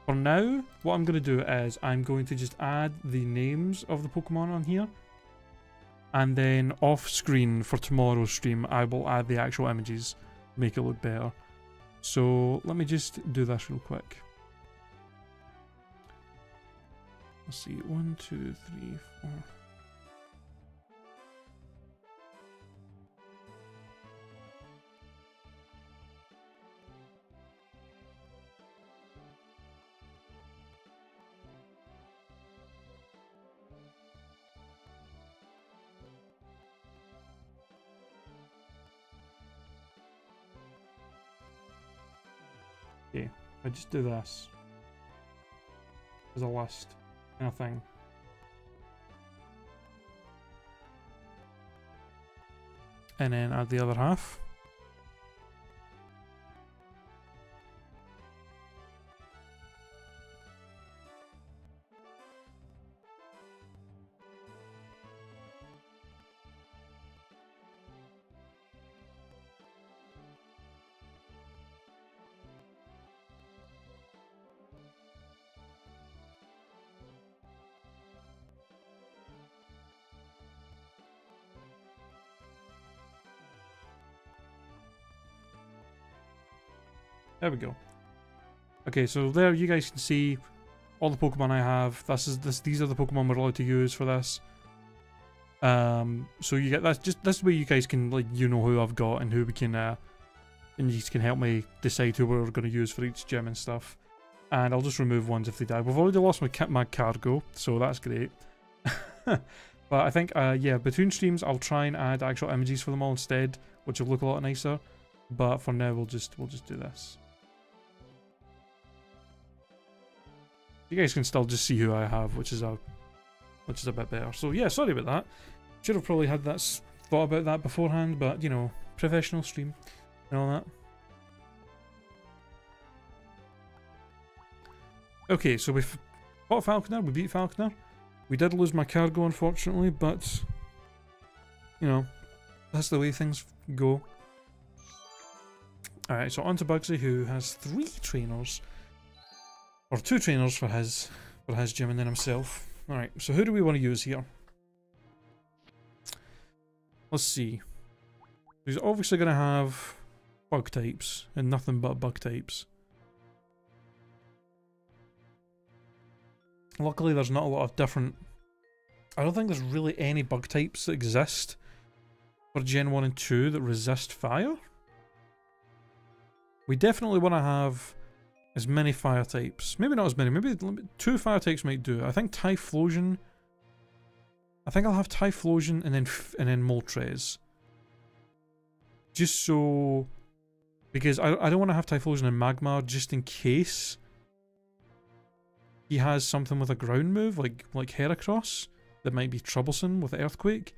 For now, what I'm gonna do is I'm going to just add the names of the Pokemon on here. And then off screen for tomorrow's stream, I will add the actual images, make it look better. So let me just do this real quick. Let's see, 1, 2, 3, 4. Okay, I just do this as a list kind of thing. And then add the other half. There we go. Okay, so there you guys can see all the Pokemon I have. These are the Pokemon we're allowed to use for this. So you get that's just this way you guys can like who I've got and who we can and you can help me decide who we're going to use for each gym and stuff. And I'll just remove ones if they die. We've already lost my cargo, so that's great. But I think yeah, between streams I'll try and add actual images for them all instead, which will look a lot nicer. But for now we'll just do this. You guys can still just see who I have, which is a bit better. So yeah, sorry about that. Should have probably had that thought about that beforehand, but professional stream and all that. Okay, so we've fought Falconer, we beat Falconer. We did lose my cargo unfortunately, but that's the way things go. Alright, so on to Bugsy, who has 3 trainers. Or 2 trainers for his gym and then himself. Alright, so who do we want to use here? Let's see. He's obviously going to have bug types, and nothing but bug types. Luckily there's not a lot of different... I don't think there's really any bug types that exist for Gen 1 and 2 that resist fire. We definitely want to have as many fire types. Maybe not as many, maybe 2 fire types might do. I think Typhlosion... I think I'll have Typhlosion and then Moltres. Just so... Because I don't want to have Typhlosion and Magmar just in case he has something with a ground move, like Heracross, that might be troublesome with Earthquake.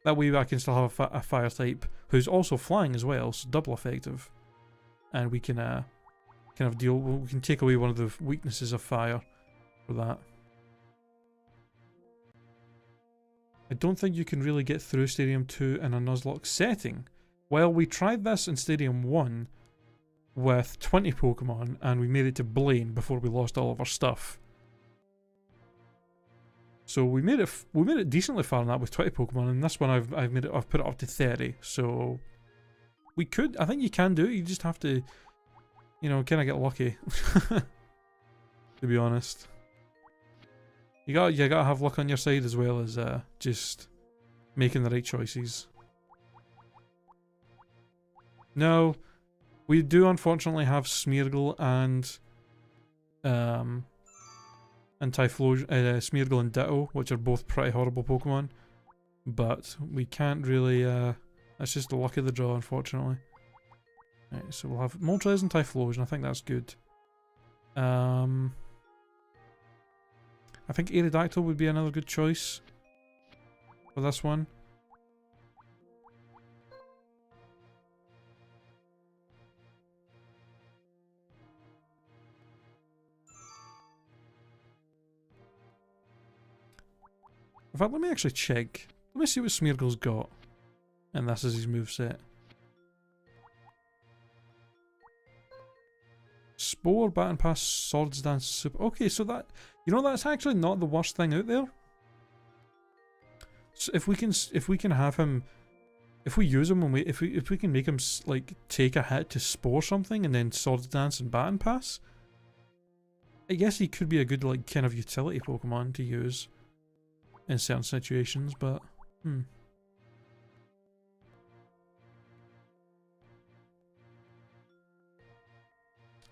That way I can still have a fire type who's also flying as well, so double effective. And we can kind of we can take away one of the weaknesses of fire for that. I don't think you can really get through Stadium 2 in a Nuzlocke setting. Well, we tried this in Stadium 1 with 20 Pokemon and we made it to Blaine before we lost all of our stuff. So we made it decently far in that with 20 Pokemon, and this one I've put it up to 30. So we could, I think you can do it. You just have to, kind of get lucky. To be honest, you gotta have luck on your side as well as just making the right choices. No, we do unfortunately have Smeargle and Typhlosion, Smeargle and Ditto, which are both pretty horrible Pokemon. But we can't really, that's just the luck of the draw, unfortunately. Right, so we'll have Moltres and Typhlosion, I think that's good. I think Aerodactyl would be another good choice for this one. In fact, let me actually check. Let me see what Smeargle's got. And this is his moveset. Spore, Baton Pass, Swords Dance, Super... Okay, so that... that's actually not the worst thing out there. So if we can have him... If we use him, if we can make him, like, take a hit to Spore something and then Swords Dance and Baton Pass, I guess he could be a good, like, kind of utility Pokemon to use in certain situations, but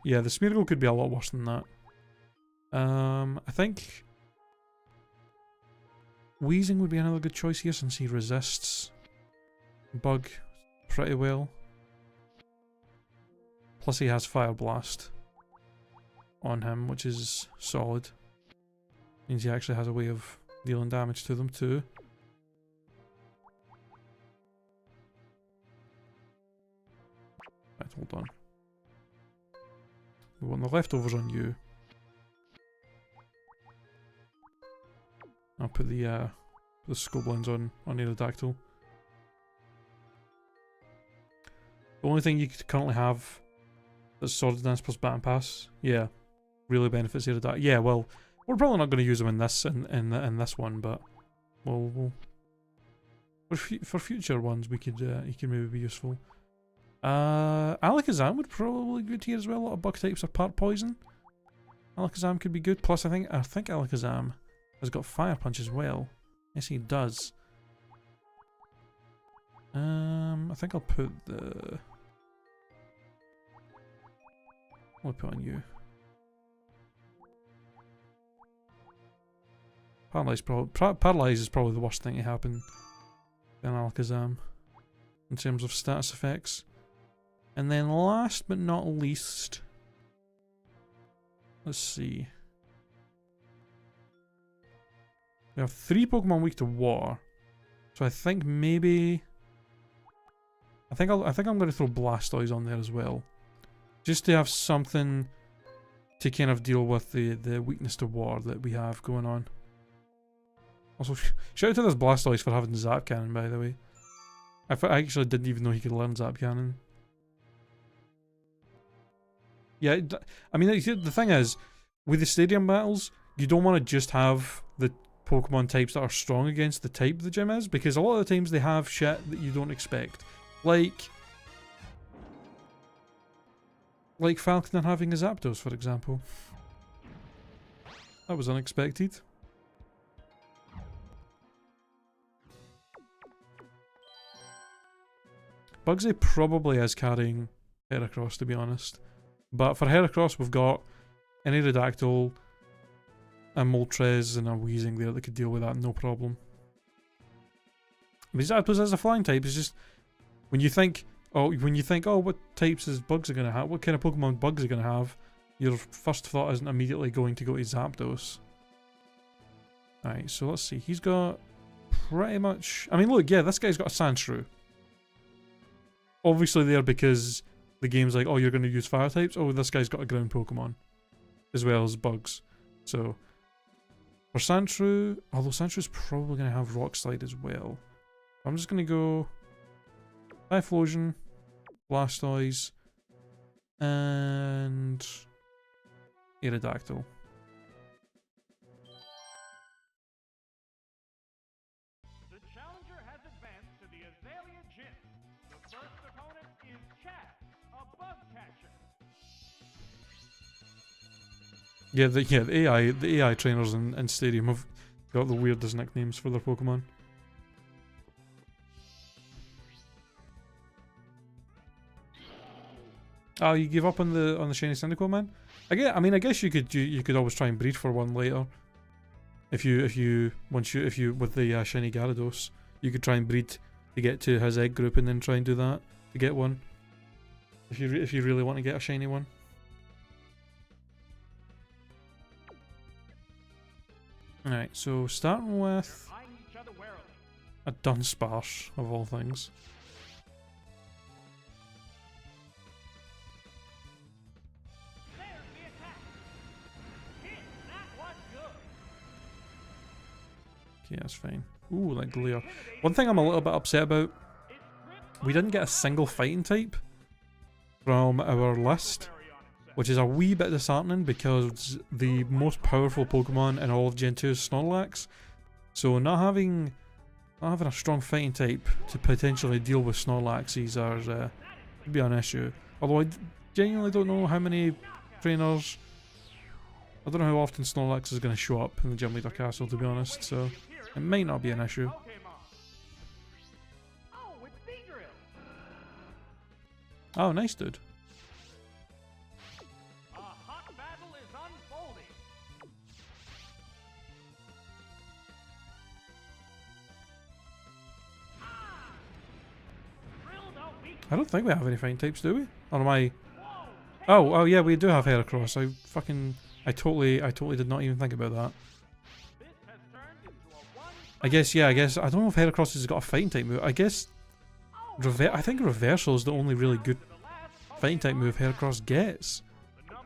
yeah, the Smeargle could be a lot worse than that. I think Weezing would be another good choice here since he resists Bug pretty well. Plus he has Fire Blast on him, which is solid. Means he actually has a way of dealing damage to them too. Right, hold on. We want the leftovers on you. I'll put the Scoblins on Aerodactyl. The only thing you could currently have that's Swords Dance plus Baton Pass, yeah, really benefits Aerodactyl. Yeah, well, we're probably not going to use them in this this one, but we'll for future ones we could he could maybe be useful. Alakazam would probably be good here as well. A lot of bug types are part poison. Alakazam could be good. Plus, I think Alakazam has got Fire Punch as well. Yes, he does. I think I'll put the. I'll put on you. Paralyze is probably the worst thing to happen in Alakazam in terms of status effects. And then last but not least, let's see. We have 3 Pokemon weak to water, so I think maybe I think I'm going to throw Blastoise on there as well, just to have something to kind of deal with the weakness to water that we have going on. Also, shout out to this Blastoise for having Zap Cannon, by the way. I actually didn't even know he could learn Zap Cannon. Yeah, I mean, the thing is, with the stadium battles, you don't want to just have the Pokemon types that are strong against the type the gym is, because a lot of the times they have shit that you don't expect. Like Falconer having a Zapdos, for example. That was unexpected. Bugsy probably is carrying Heracross, to be honest. But for Heracross, we've got an Aerodactyl, a Moltres, and a Weezing there that could deal with that, no problem. But Zapdos as a flying type is just when you think, oh, what types is Bugsy gonna have? What kind of Pokemon Bugsy gonna have? Your first thought isn't immediately going to go to Zapdos. Alright, so let's see. He's got pretty much. I mean, look, yeah, this guy's got a Sandshrew. Obviously there because the game's like, oh, you're going to use fire types. Oh, this guy's got a ground Pokemon, as well as bugs. So for Sandshrew, although Sandshrew's probably going to have Rock Slide as well. I'm just going to go Typhlosion, Blastoise, and Aerodactyl. The challenger has advanced to the Azalea Gym. The first opponent is Chad, a bug catcher. Yeah, the AI trainers in Stadium have got the weirdest nicknames for their Pokemon. Oh, you gave up on the shiny Cyndaquil, man? I mean, I guess you could always try and breed for one later. If you with the shiny Gyarados, you could try and breed to get to his egg group and then try and do that to get one. If you really want to get a shiny one. Alright, so starting with a Dunsparce of all things. Okay, that's fine. Ooh, like Glare. One thing I'm a little bit upset about, we didn't get a single fighting type from our list, which is a wee bit disheartening because the most powerful Pokemon in all of Gen 2 is Snorlax. So not having a strong fighting type to potentially deal with Snorlaxes could be an issue. Although I genuinely don't know how many trainers. I don't know how often Snorlax is going to show up in the Gym Leader Castle, to be honest, so it might not be an issue. Oh, nice, dude. A hot battle is unfolding. I don't think we have any fighting types, do we? Or am I? Oh yeah, we do have Heracross. I totally did not even think about that. I guess I don't know if Heracross has got a fighting type move. I guess I think Reversal is the only really good fighting type move Heracross gets.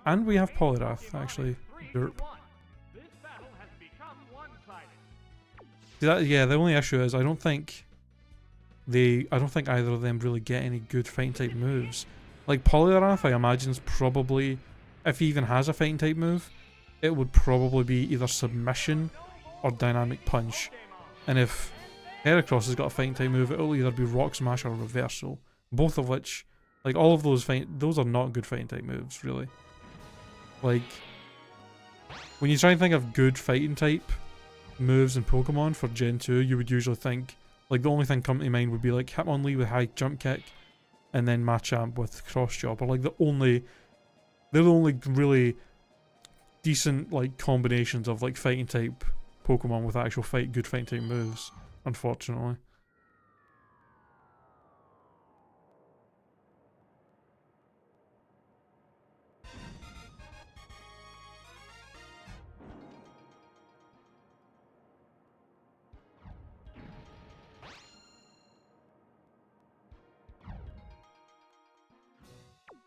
And we have Poliwrath, actually. Derp. Yeah, the only issue is I don't think either of them really get any good fighting type moves. Like Poliwrath, I imagine is probably, if he even has a fighting type move, it would probably be either Submission or Dynamic Punch. And if Heracross has got a fighting type move, it'll either be Rock Smash or Reversal. Both of which Like all of those are not good fighting type moves, really. Like when you try and think of good fighting type moves in Pokemon for Gen 2, you would usually think, like the only thing coming to mind would be like Hitmonlee with high jump kick, and then Machamp with cross chop, or like they're the only really decent like combinations of like fighting type Pokemon with actual good fighting type moves, unfortunately.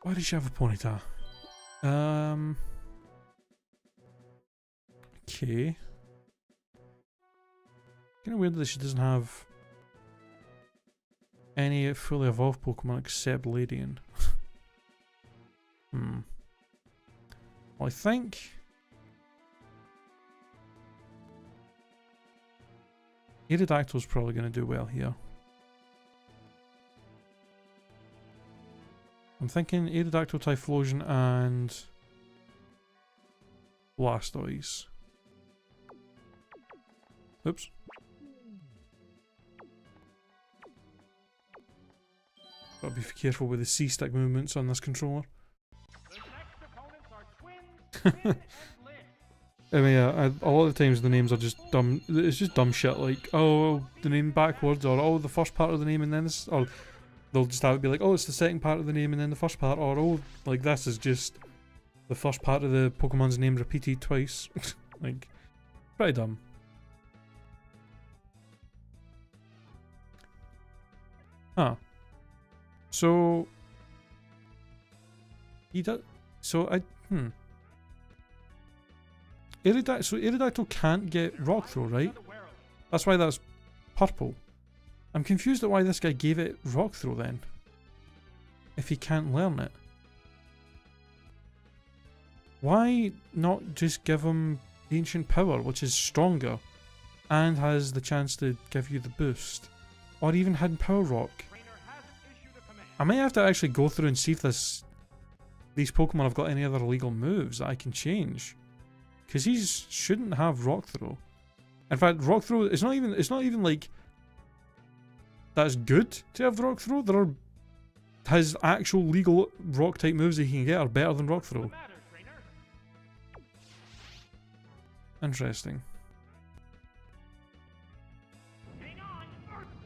Why does she have a Ponyta? Okay. Kind of weird that she doesn't have any fully evolved Pokemon except Ladian. Well, I think Aerodactyl's probably going to do well here. I'm thinking Aerodactyl, Typhlosion, and Blastoise. Oops. Gotta be careful with the C-stick movements on this controller. I mean, yeah, a lot of the times the names are just dumb. It's just dumb shit like, oh, the name backwards, or oh, the first part of the name and then this, or they'll just have it be like, oh, it's the second part of the name and then the first part, or oh, like this is just the first part of the Pokemon's name repeated twice. Like, pretty dumb. Huh. So he does. So Aerodactyl can't get Rock Throw, right? That's why that's purple. I'm confused at why this guy gave it Rock Throw then, if he can't learn it. Why not just give him Ancient Power, which is stronger and has the chance to give you the boost, or even Hidden Power Rock? I might have to actually go through and see if these Pokemon have got any other illegal moves that I can change, because he shouldn't have Rock Throw. In fact, Rock Throw is not even like that's good to have Rock Throw. There are his actual legal Rock type moves that he can get are better than Rock Throw. Interesting.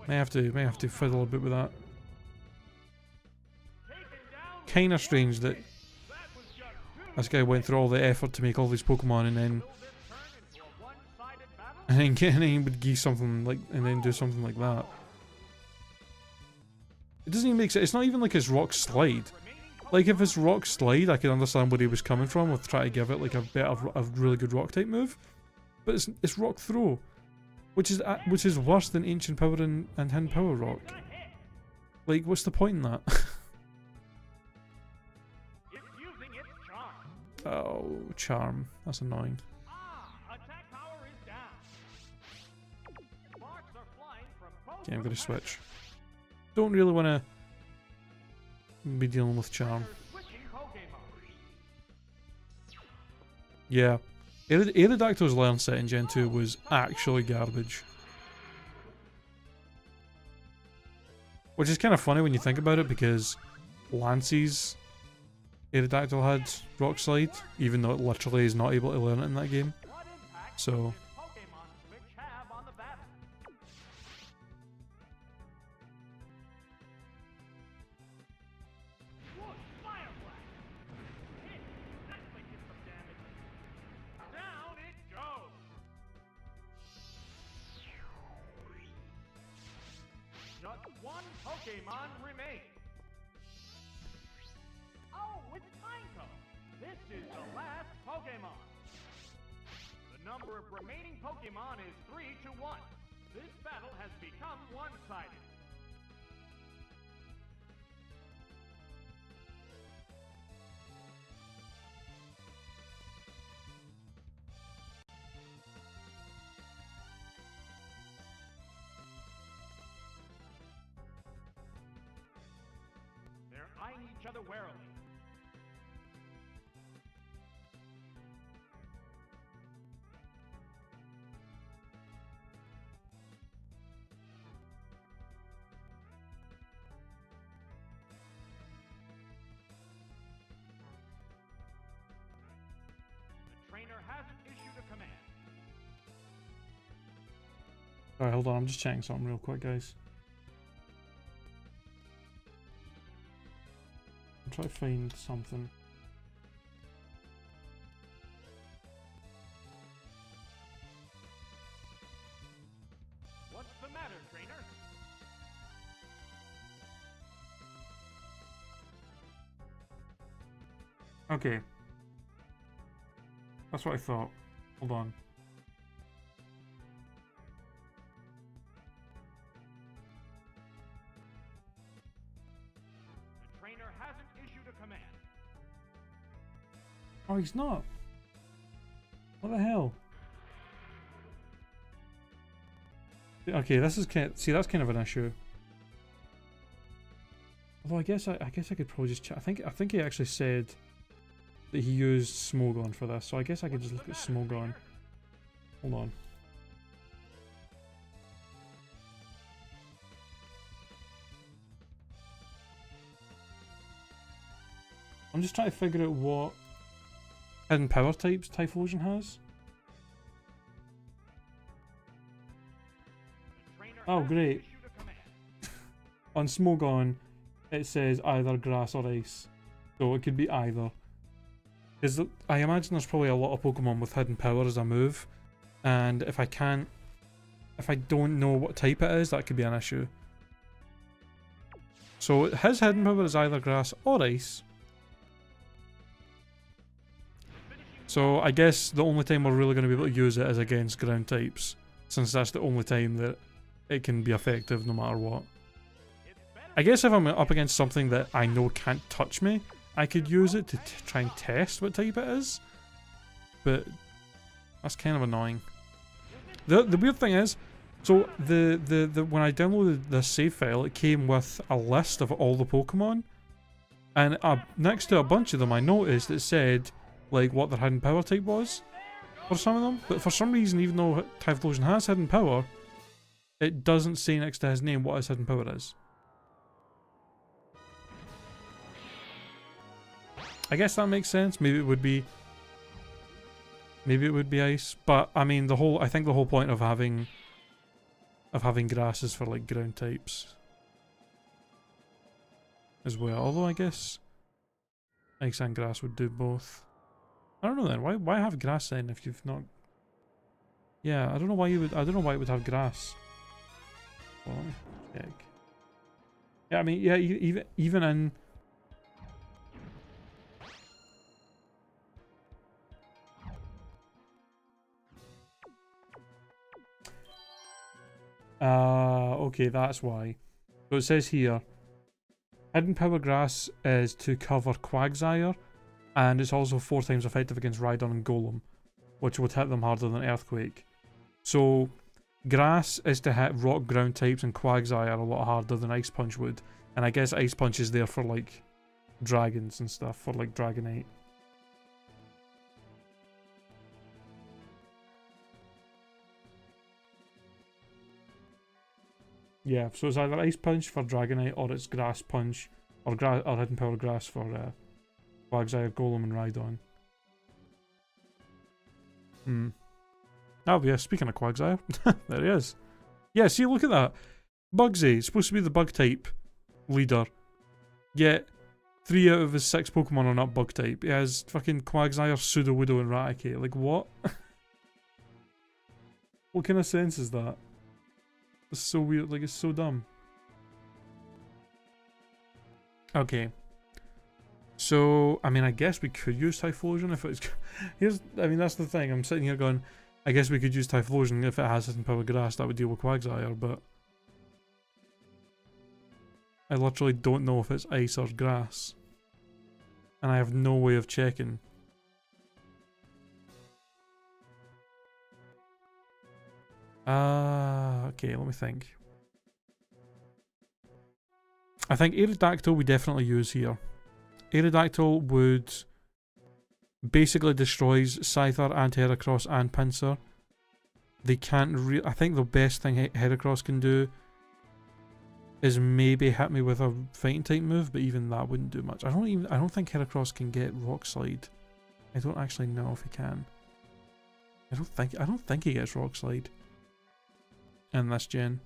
May have to fiddle a bit with that. Kinda strange that this guy went through all the effort to make all these Pokemon and then he would give something like, and then do something like that. It doesn't even make sense. It's not even like his Rock Slide. Like if it's Rock Slide, I can understand where he was coming from with trying to give it like a really good Rock type move. But it's Rock Throw, which is worse than Ancient Power and Hidden Power Rock. Like, what's the point in that? Oh, Charm. That's annoying. Okay, I'm gonna switch. Don't really want to be dealing with Charm. Yeah. Aerodactyl's learn set in Gen 2 was actually garbage. Which is kind of funny when you think about it, because Lancey's Aerodactyl had Rock Slide, even though it literally is not able to learn it in that game. So just one Pokemon remains. Oh, it's Pineco. This is the last Pokemon. The number of remaining Pokemon is 3-1. This battle has become one-sided. Their ID each other warily. The trainer hasn't issued a command. Alright, hold on, I'm just checking something real quick, guys. I'm trying to find something. What's the matter, trainer? Okay. That's what I thought. Hold on. The trainer hasn't issued a command. Oh, he's not. What the hell? Okay, this is kind of, see, that's kind of an issue. Although I guess I could probably just check. I think he actually said that he used Smogon for this, so I guess I could just look at Smogon. Hold on. I'm just trying to figure out what hidden power types Typhlosion has. Oh, great. On Smogon, it says either grass or ice. So it could be either. I imagine there's probably a lot of Pokemon with hidden power as a move. And if I don't know what type it is, that could be an issue. So his hidden power is either grass or ice. So I guess the only time we're really going to be able to use it is against ground types. Since that's the only time that it can be effective no matter what. I guess if I'm up against something that I know can't touch me, I could use it to try and test what type it is. But that's kind of annoying. The weird thing is, so the when I downloaded the save file, it came with a list of all the Pokemon, and next to a bunch of them, I noticed it said like what their hidden power type was for some of them. But for some reason, even though Typhlosion has hidden power, it doesn't say next to his name what his hidden power is. I guess that makes sense. Maybe it would be ice, but I mean I think the whole point of having grass is for like ground types as well. Although I guess ice and grass would do both. I don't know then. Why have grass then if you've not? Yeah, I don't know why it would have grass. Well, let me check. Yeah, I mean, yeah, even in. Okay, that's why. So it says here, hidden power grass is to cover Quagsire, and it's also 4 times effective against Rhydon and Golem, which would hit them harder than Earthquake. So, grass is to hit rock ground types and Quagsire a lot harder than Ice Punch would, and I guess Ice Punch is there for like dragons and stuff, for like Dragonite. Yeah, so it's either Ice Punch for Dragonite, or it's Grass Punch, or Hidden Power Grass for Quagsire, Golem, and Rhydon. Oh yeah, speaking of Quagsire, there he is. Yeah, see, look at that. Bugsy, it's supposed to be the bug type leader. Yet, 3 out of his 6 Pokemon are not bug type. He has fucking Quagsire, Sudowoodo, and Raticate. Like, what? What kind of sense is that? It's so weird, like, it's so dumb. Okay. So, I mean, I guess we could use Typhlosion if it's... I mean, that's the thing. I'm sitting here going, I guess we could use Typhlosion if it has Hidden Power Grass. That would deal with Quagsire, but... I literally don't know if it's Ice or Grass. And I have no way of checking. Okay, let me think. I think Aerodactyl we definitely use here. Aerodactyl would basically destroys Scyther and Heracross and Pinsir. They can't I think the best thing Heracross can do is maybe hit me with a fighting type move, but even that wouldn't do much. I don't think Heracross can get Rock Slide. I don't actually know if he can. I don't think he gets Rock Slide in this gen.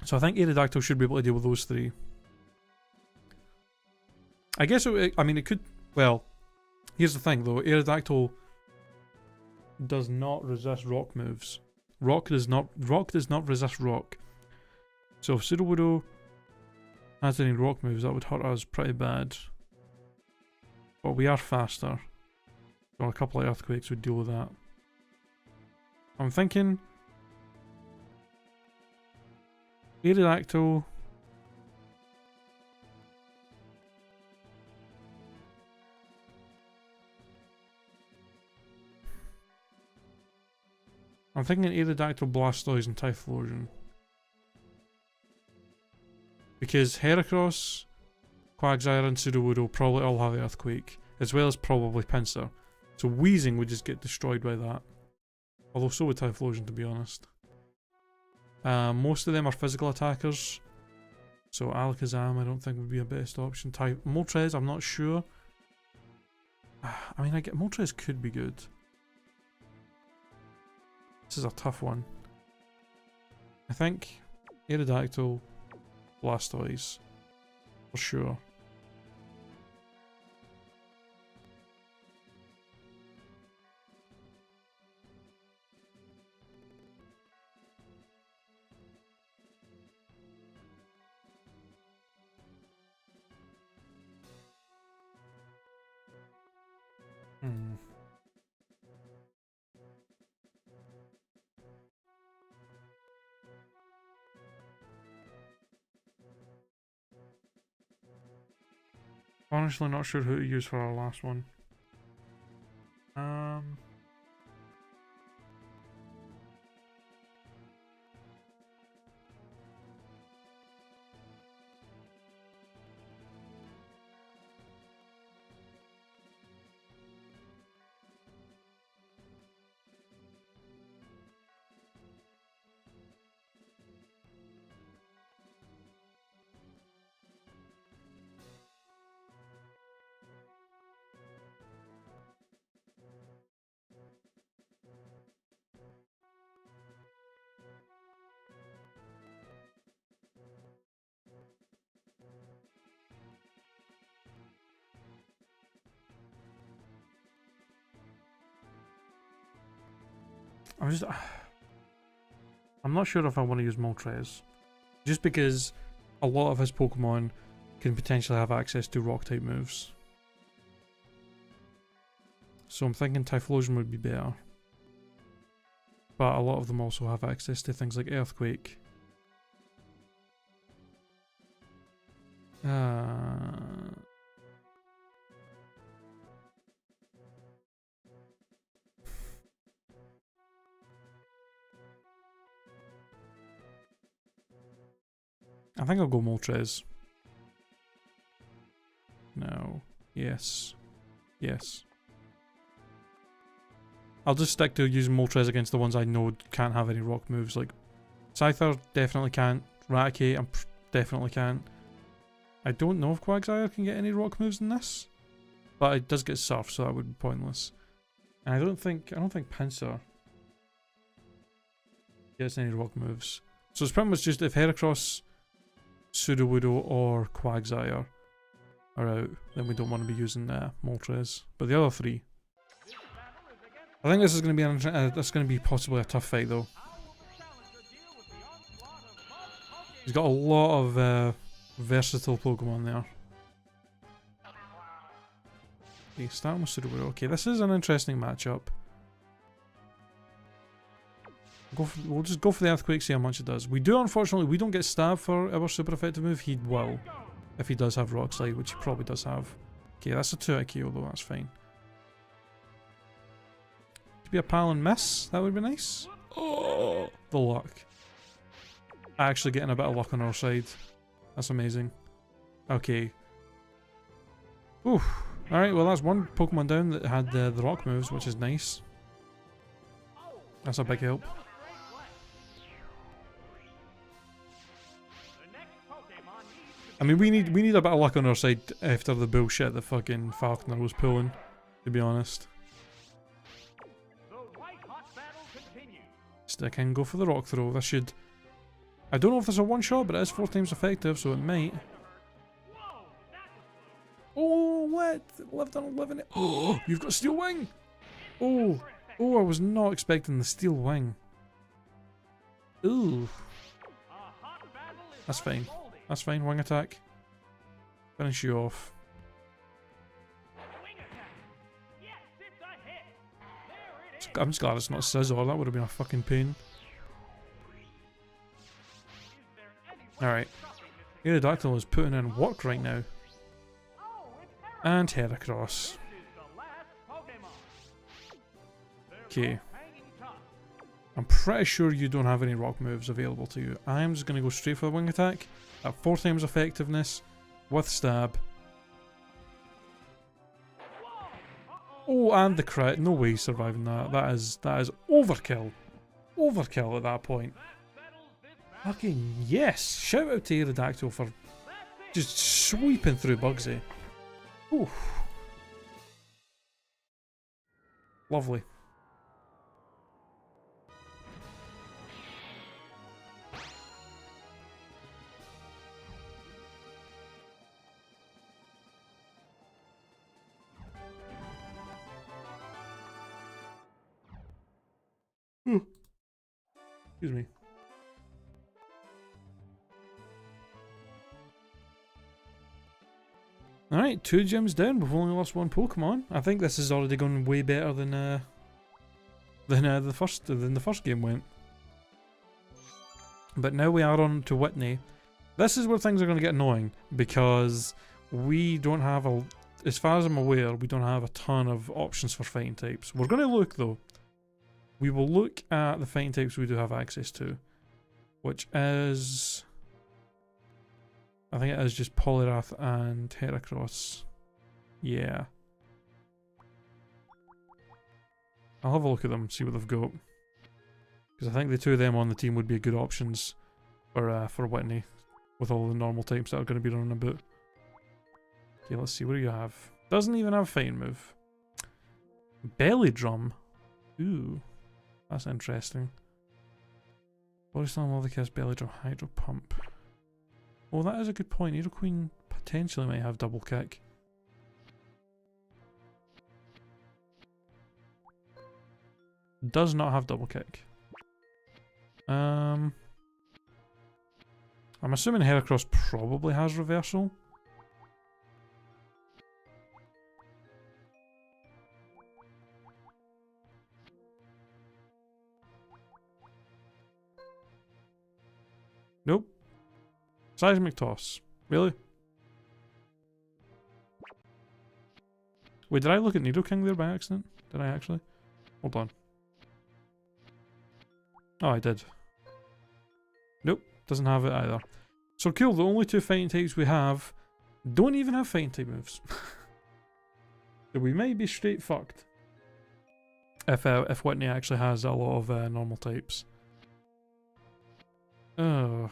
So I think Aerodactyl should be able to deal with those three. I guess it could. Well, here's the thing though. Aerodactyl does not resist rock moves. Rock does not resist rock. So if Sudowoodo has any rock moves, that would hurt us pretty bad. But we are faster. So a couple of earthquakes would deal with that. I'm thinking Aerodactyl. I'm thinking Aerodactyl, Blastoise and Typhlosion. Because Heracross, Quagsire and Sudowoodo probably all have Earthquake, as well as probably Pinsir. So Weezing would just get destroyed by that. Although so would Typhlosion, to be honest. Most of them are physical attackers. So Alakazam I don't think would be a best option. Moltres I'm not sure. I mean, Moltres could be good. This is a tough one. I think Aerodactyl, Blastoise, for sure. Honestly not sure who to use for our last one. I'm not sure if I want to use Moltres. Just because a lot of his Pokemon can potentially have access to rock type moves. So I'm thinking Typhlosion would be better. But a lot of them also have access to things like Earthquake. I think I'll go Moltres. No. Yes. Yes. I'll just stick to using Moltres against the ones I know can't have any rock moves. Like Scyther definitely can't. Raticate definitely can't. I don't know if Quagsire can get any rock moves in this, but it does get Surf, so that would be pointless. And I don't think Pinsir gets any rock moves. So it's pretty much just if Heracross, Sudowoodo or Quagsire are out, then we don't want to be using Moltres. But the other three, I think this is going to be possibly a tough fight though. He's got a lot of versatile Pokemon there. Okay, starting with Sudowoodo. Okay, this is an interesting matchup. We'll just go for the Earthquake, see how much it does. We don't get stabbed for our super effective move. He will, if he does have Rock Slide, which he probably does have. Okay, that's a 2-hit KO though, that's fine. Could be a pal and miss, that would be nice. Oh, the luck. Actually getting a bit of luck on our side. That's amazing. Okay. Oof. Alright, well that's one Pokemon down that had the rock moves, which is nice. That's a big help. I mean, we need a bit of luck on our side after the bullshit that fucking Falconer was pulling, to be honest. Stick in, go for the rock throw. This should... I don't know if there's a one shot, but it is 4 times effective, so it might. Oh, what? Lived on 11. Oh, you've got Steel Wing! Oh, oh, I was not expecting the Steel Wing. Ooh. That's fine. That's fine, wing attack. Finish you off. I'm just glad it's not Scizor, that would have been a fucking pain. Alright. Aerodactyl is putting in work right now. And Heracross. Okay. I'm pretty sure you don't have any rock moves available to you. I'm just going to go straight for the wing attack at 4 times effectiveness with stab. Oh, and the crit. No way he's surviving that. That is overkill. Overkill at that point. Fucking yes! Shout out to Aerodactyl for just sweeping through Bugsy. Oof. Lovely. Excuse me. Alright, 2 gyms down. We've only lost 1 Pokemon. I think this is already going way better than the first game went. But now we are on to Whitney. This is where things are going to get annoying because we don't have as far as I'm aware, we don't have a ton of options for fighting types. We're going to look though. We will look at the fighting types we do have access to, which is, I think it is just Poliwrath and Heracross. Yeah. I'll have a look at them, see what they've got. Because I think the 2 of them on the team would be good options for Whitney, with all the normal types that are going to be running about. Okay, let's see, what do you have? Doesn't even have a fighting move. Belly Drum. Ooh. That's interesting. Body Slam, Lava Kiss, Belly Drum, Hydro Pump. Oh, that is a good point. Hero Queen potentially might have double kick. Does not have double kick. I'm assuming Heracross probably has reversal. Nope. Seismic Toss. Really? Wait, did I look at Nidoking there by accident? Did I actually? Hold on. Oh, I did. Nope, doesn't have it either. So cool, the only 2 fighting types we have don't even have fighting type moves. So we might be straight fucked. If Whitney actually has a lot of normal types. Oh.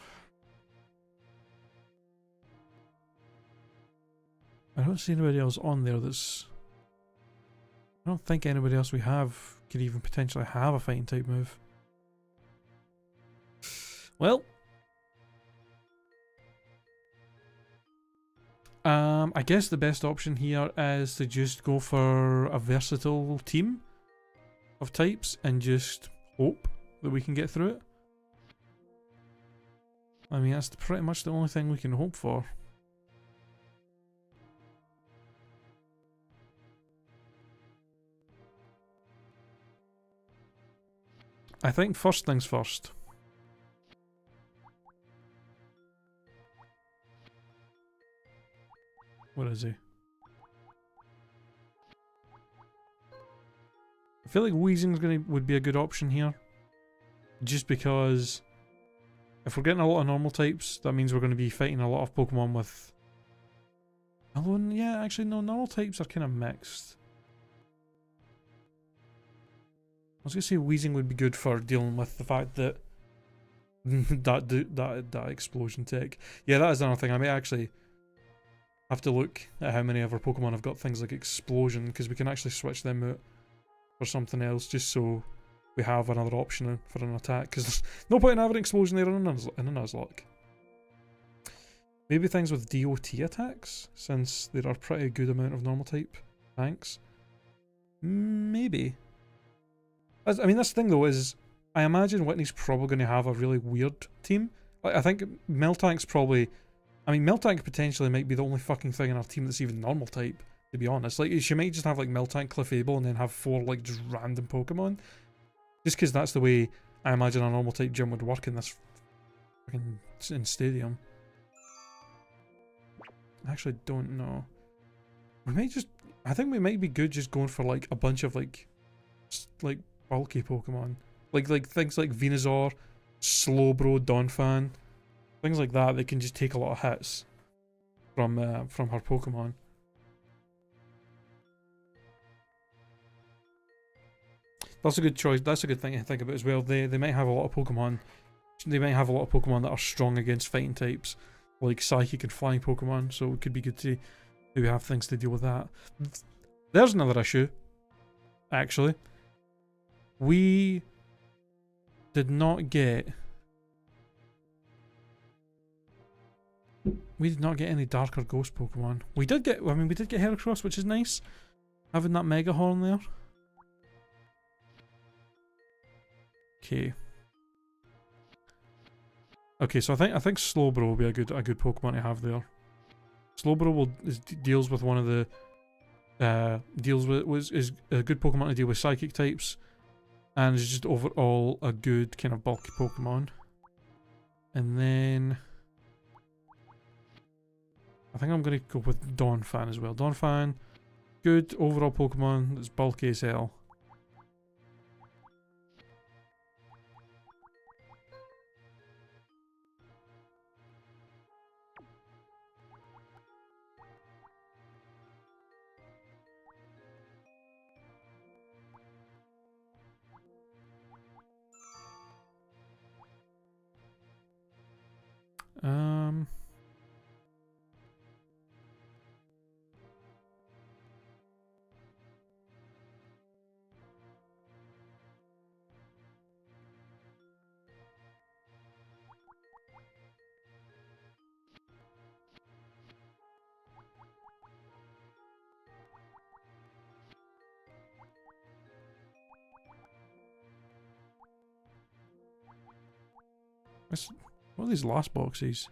I don't see anybody else on there that's... I don't think anybody else we have could even potentially have a fighting type move. Well. I guess the best option here is to just go for a versatile team of types and just hope that we can get through it. I mean, that's pretty much the only thing we can hope for. I think first things first. Where is he? I feel like Weezing's would be a good option here. Just because if we're getting a lot of normal types, that means we're going to be fighting a lot of Pokemon with Although, yeah, actually, no, normal types are kind of mixed. I was gonna say Wheezing would be good for dealing with the fact that that explosion tech. Yeah, that is another thing. I may actually have to look at how many of our Pokemon have got things like explosion, because we can actually switch them out for something else, just so we have another option for an attack. Because there's no point in having an explosion there in a Nuzlocke. Maybe things with DOT attacks, since there are pretty good amount of normal type tanks. Maybe. I mean, this thing though is, I imagine Whitney's probably going to have a really weird team. Like, I think Miltank's probably... I mean, Miltank potentially might be the only fucking thing in our team that's even normal type, to be honest. Like, she might just have, like, Miltank, Clefable, and then have 4, like, just random Pokemon. Just because that's the way I imagine a normal type gym would work in this fucking stadium. I actually don't know. We might just... I think we might be good just going for, like, a bunch of, like bulky Pokemon. Like things like Venusaur, Slowbro, Donphan. Things like that can just take a lot of hits from her Pokemon. That's a good choice. That's a good thing to think about as well. They might have a lot of Pokemon. They might have a lot of Pokemon that are strong against fighting types, like Psychic and Flying Pokemon. So it could be good to maybe have things to deal with that. There's another issue, actually. We did not get... We did not get any Dark or Ghost Pokemon. We did get... I mean, we did get Heracross, which is nice. Having that Mega Horn there. Okay. Okay, so I think Slowbro will be a good Pokemon to have there. Slowbro deals with one of the... is a good Pokemon to deal with Psychic types. And is just overall a good kind of bulky Pokemon. And then... I think I'm going to go with Donphan as well. Donphan, good overall Pokemon that's bulky as hell. What are these last boxes?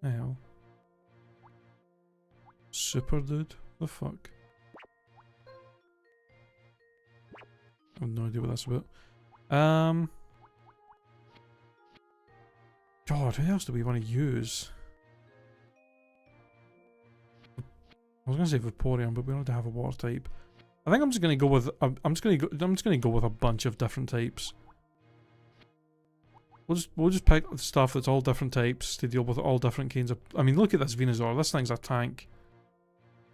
The hell? Super dude? The fuck? I have no idea what that's about. God, who else do we want to use? I was gonna say Vaporeon, but we don't have a water type. I think I'm just gonna go with I'm just gonna go with a bunch of different types. We'll just pick stuff that's all different types to deal with all different kinds of... I mean, look at this Venusaur. This thing's a tank.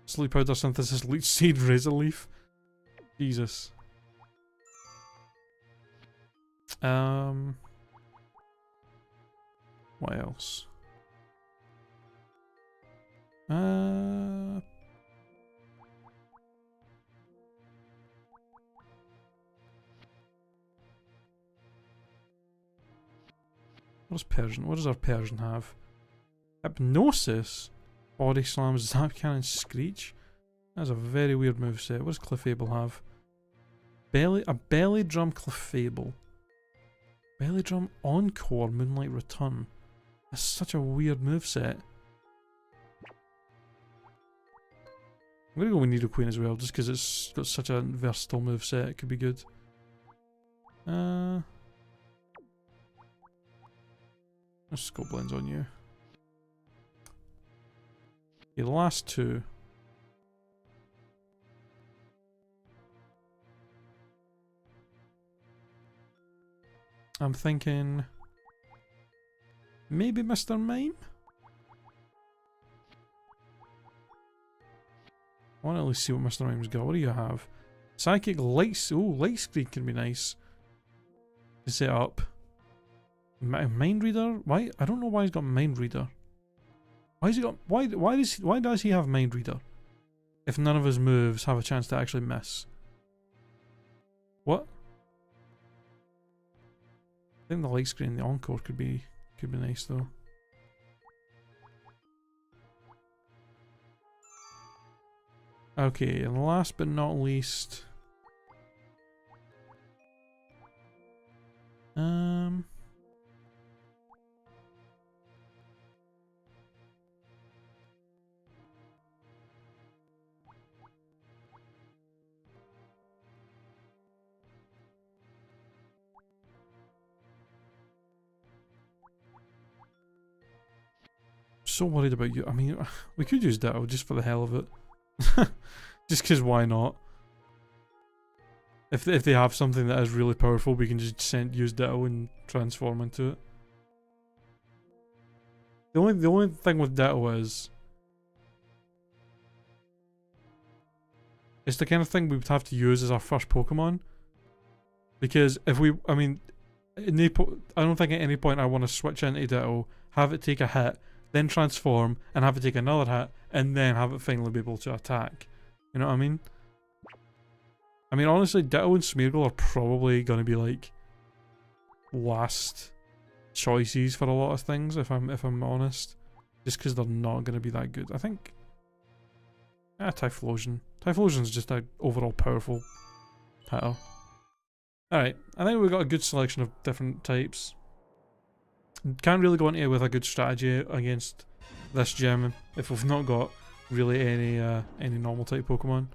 Sleep Powder Synthesis, Leech Seed, Razor Leaf. Jesus. What else? What does our Persian have? Hypnosis? Body Slam, Zap Cannon, Screech? That's a very weird moveset. What does Clefable have? A Belly Drum Clefable. Belly Drum Encore, Moonlight Return. That's such a weird moveset. I'm gonna go with Nidoqueen as well, just because it's got such a versatile moveset. It could be good. Let's Scope Lens on you. Okay, the last two. I'm thinking maybe Mr. Mime? I want to at least see what Mr. Mime's got. What do you have? Psychic lights. Oh, light screen can be nice to set up. Mind reader? Why? I don't know why he's got mind reader. Why has he got? Why does he have mind reader? If none of his moves have a chance to actually miss. What? I think the light screen, the encore could be nice though. Okay, and last but not least, so worried about you. I mean, we could use Ditto just for the hell of it. Just because why not? If they have something that is really powerful, we can just use Ditto and transform into it. The only thing with Ditto is it's the kind of thing we would have to use as our first Pokemon. Because if we, I mean, I don't think at any point I want to switch into Ditto, have it take a hit, then transform, and have it take another hit, and then have it finally be able to attack. You know what I mean? I mean, honestly, Ditto and Smeargle are probably going to be like last choices for a lot of things, if I'm honest. Just because they're not going to be that good. I think Typhlosion. Typhlosion's just an overall powerful hitter. Alright, I think we've got a good selection of different types. Can't really go into it with a good strategy against this gym if we've not got really any normal type Pokemon.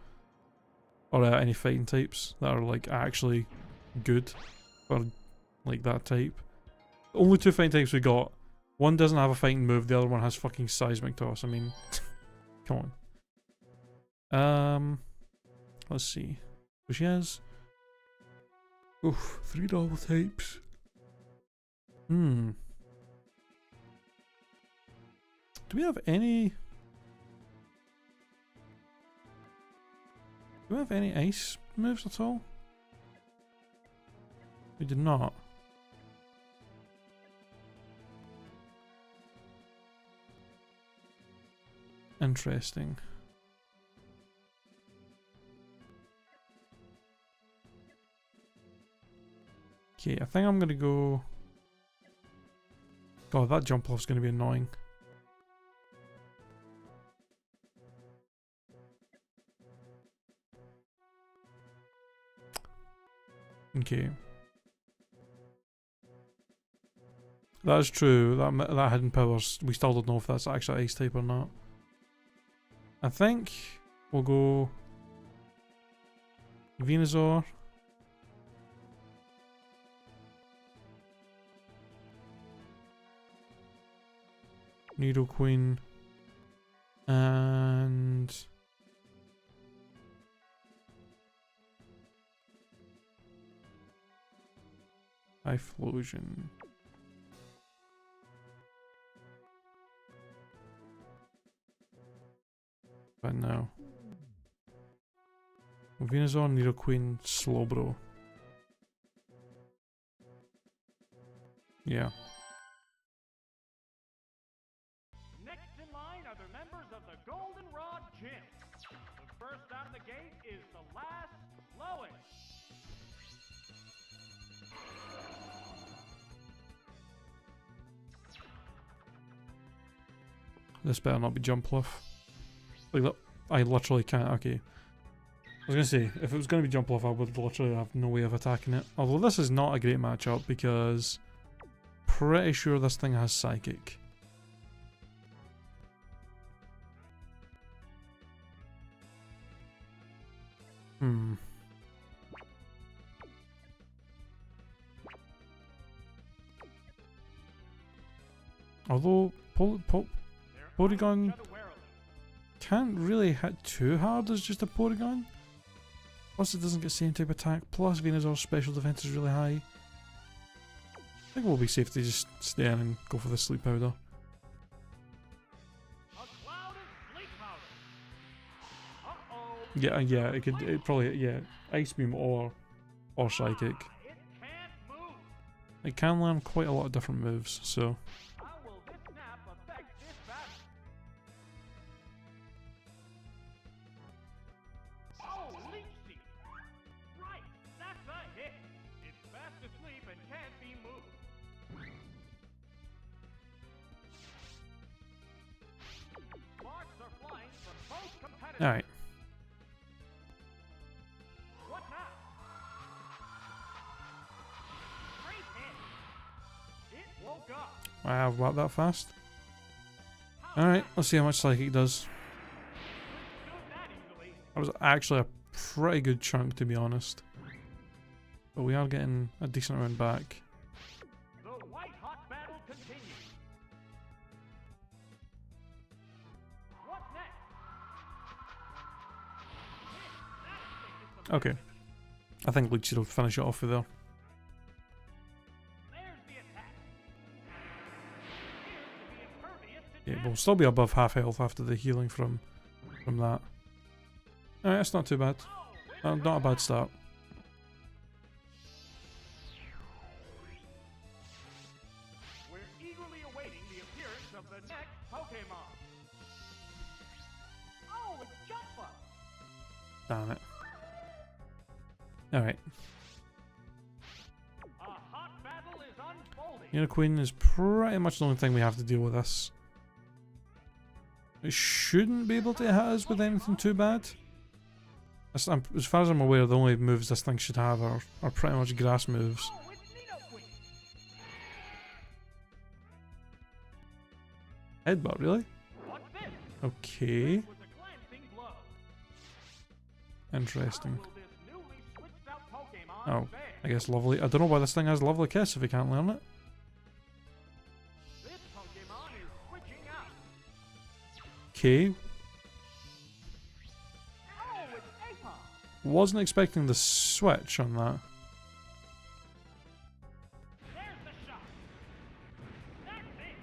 Or any fighting types that are like actually good for like that type. The only two fighting types we got, one doesn't have a fighting move, the other one has fucking Seismic Toss. I mean, come on. Let's see. So she has, oof, 3 double types. Do we have any? Do we have any ice moves at all? We did not. Interesting. Okay, I think I'm gonna go. God, that jump off's gonna be annoying. Okay. That is true. That hidden powers, we still don't know if that's actually ice type or not. I think we'll go Venusaur. Nidoqueen. And Typhlosion. But no. Venusaur, Nidoqueen, Slowbro. Yeah. Next in line are the members of the Goldenrod Gym. The first out of the gate is the last, Lois. This better not be Jumpluff. Like that, I literally can't. Okay. I was gonna say, if it was gonna be Jumpluff, I would literally have no way of attacking it. Although this is not a great matchup because pretty sure this thing has Psychic. Although Porygon can't really hit too hard as just a Porygon. Plus it doesn't get same type attack, plus Venusaur's special defense is really high. I think we'll be safe to just stay in and go for the sleep powder. A cloud of sleep powder. Uh-oh. Yeah, yeah, it probably, yeah, Ice Beam or Psychic. It can't move. It can learn quite a lot of different moves, so. How will this snap affect this battle? Oh, leech seed. Right, that's a hit. It's fast asleep and can't be moved. Sparks are flying from both competitors. Alright. What now? Great hit. It woke up. Wow, what, that fast? Alright, let's see how much Psychic does. Withstood that easily. That was actually a pretty good chunk, to be honest. But we are getting a decent amount back. The white-hot battle continues. What's next? Okay. I think Leech will finish it off with there. There's the attack. Appears to be impervious to Yeah, damage. we'll still be above half health after the healing from that. Alright, that's not too bad. Not a bad start. We're eagerly awaiting the appearance of the next Pokemon. Oh, it's Jumpa! Damn it. Alright. A hot battle is unfolding. Unicorn is pretty much the only thing we have to deal with this. It shouldn't be able to hit us with anything too bad. As far as I'm aware, the only moves this thing should have are pretty much grass moves. Oh, it's Nidoqueen. Headbutt, really? What's this? Okay. With a glancing blow. Interesting. How will this newly switched out Pokemon Oh, fare? I guess Lovely. I don't know why this thing has Lovely Kiss if we can't learn it. This Pokemon is switching out. Okay. Oh, it's Apom. Wasn't expecting the switch on that. There's the shot. That's it.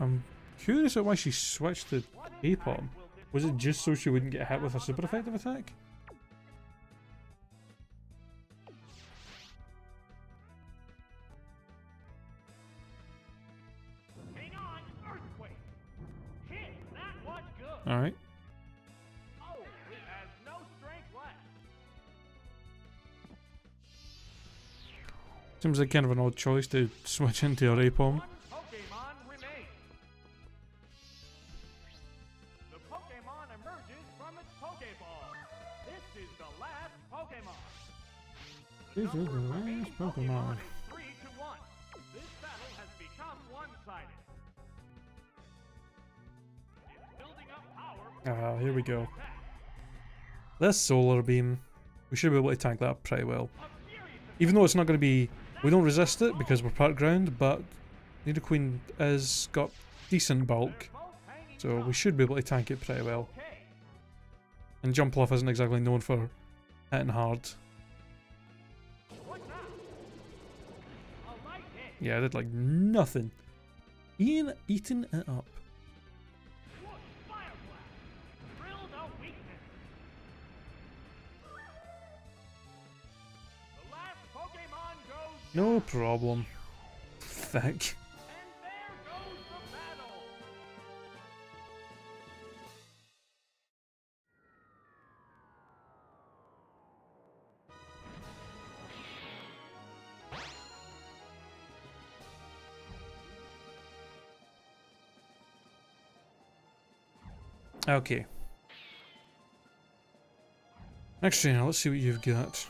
I'm curious at why she switched to What Apom. impact will this Was it just so Pokemon she wouldn't get hit have with a on the super battle? effective attack? Hang on, Earthquake. Hit. That was good. Alright. Oh, it has no strength left. Seems like kind of an odd choice to switch into your Apom. One Pokemon remains. The Pokemon emerges from its Pokeball. This is the last Pokemon. This is number the of remaining last Pokemon. is 3-1. This battle has become one-sided. It's building up power. Here we go. Attack. This Solar Beam, we should be able to tank that pretty well. A furious Even though it's not going to be... We don't resist it because we're part ground, but Nidoqueen has got decent bulk, both hanging so we should be able to tank it pretty well. okay. And Jumpluff isn't exactly known for hitting hard. What now? A light hit. Yeah, I did like nothing. Eating it up. Whoa, Fire Blast. Drilled a weakness. The last Pokemon goes No problem. Thick. and there goes the battle. Okay. Next trainer, let's see what you've got.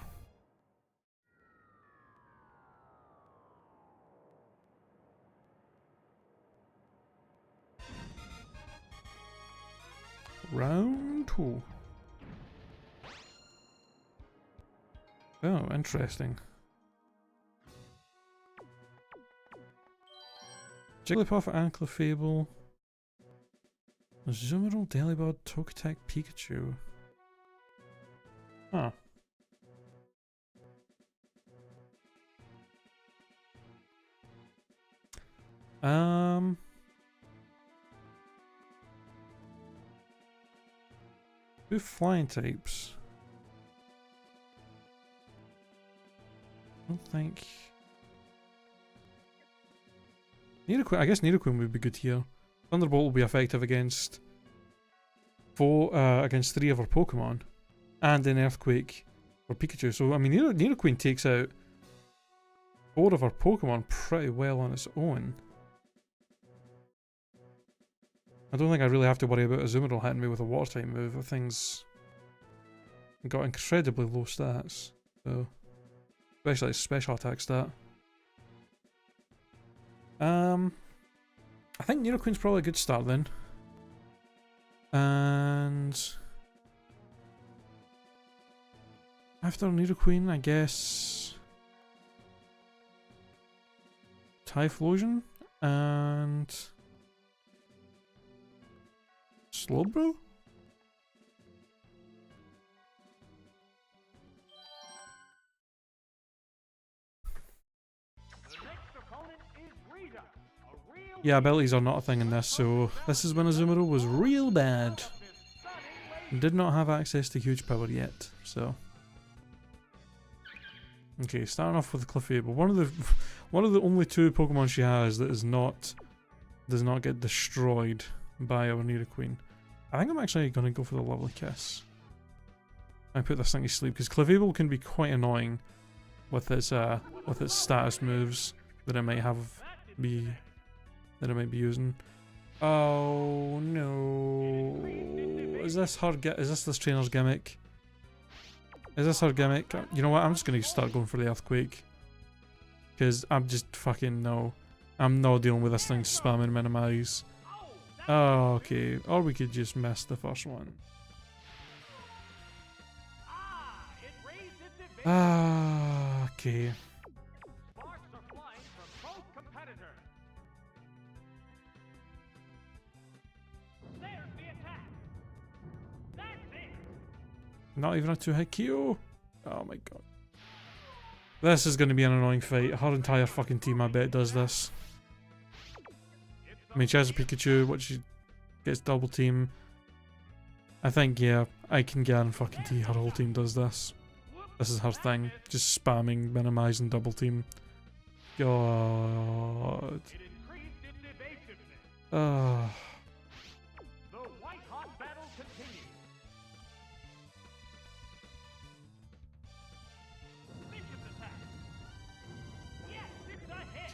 Round 2. Oh, interesting. Jigglypuff, Ankylfable, Azumarill, Delibird, Togetic, Pikachu. Huh. Two flying types. I don't think. Nidoqueen, I guess Nidoqueen would be good here. Thunderbolt will be effective against against 3 of our Pokemon, and an Earthquake for Pikachu. So I mean, Nidoqueen takes out 4 of our Pokemon pretty well on its own. I don't think I really have to worry about Azumarill hitting me with a Water type move. That thing's got incredibly low stats, so especially its special attack stat. I think Nidoqueen's probably a good start then. And after Nidoqueen, I guess Typhlosion and Slowbro? Yeah, abilities are not a thing in this, so this is when Azumarill was real bad. Did not have access to huge power yet, so. Okay, starting off with Clefable. One of the only 2 Pokemon she has that does not get destroyed by our Nidoqueen. I think I'm actually gonna go for the Lovely Kiss. I put this thing to sleep because Clefable can be quite annoying with its status moves that it might be using. Oh no! Is this this trainer's gimmick? Is this her gimmick? You know what? I'm just gonna start going for the Earthquake because I'm just fucking no. I'm not dealing with this thing spamming minimize. Oh, okay. Or we could just miss the first one. Ah, okay. Not even a 2-hit KO. Oh my god. This is going to be an annoying fight. Her entire fucking team, I bet, does this. I mean, she has a Pikachu, which gets double team. I think, yeah, I can guarantee her whole team does this. This is her thing. Just spamming, minimizing double team. God. Ugh.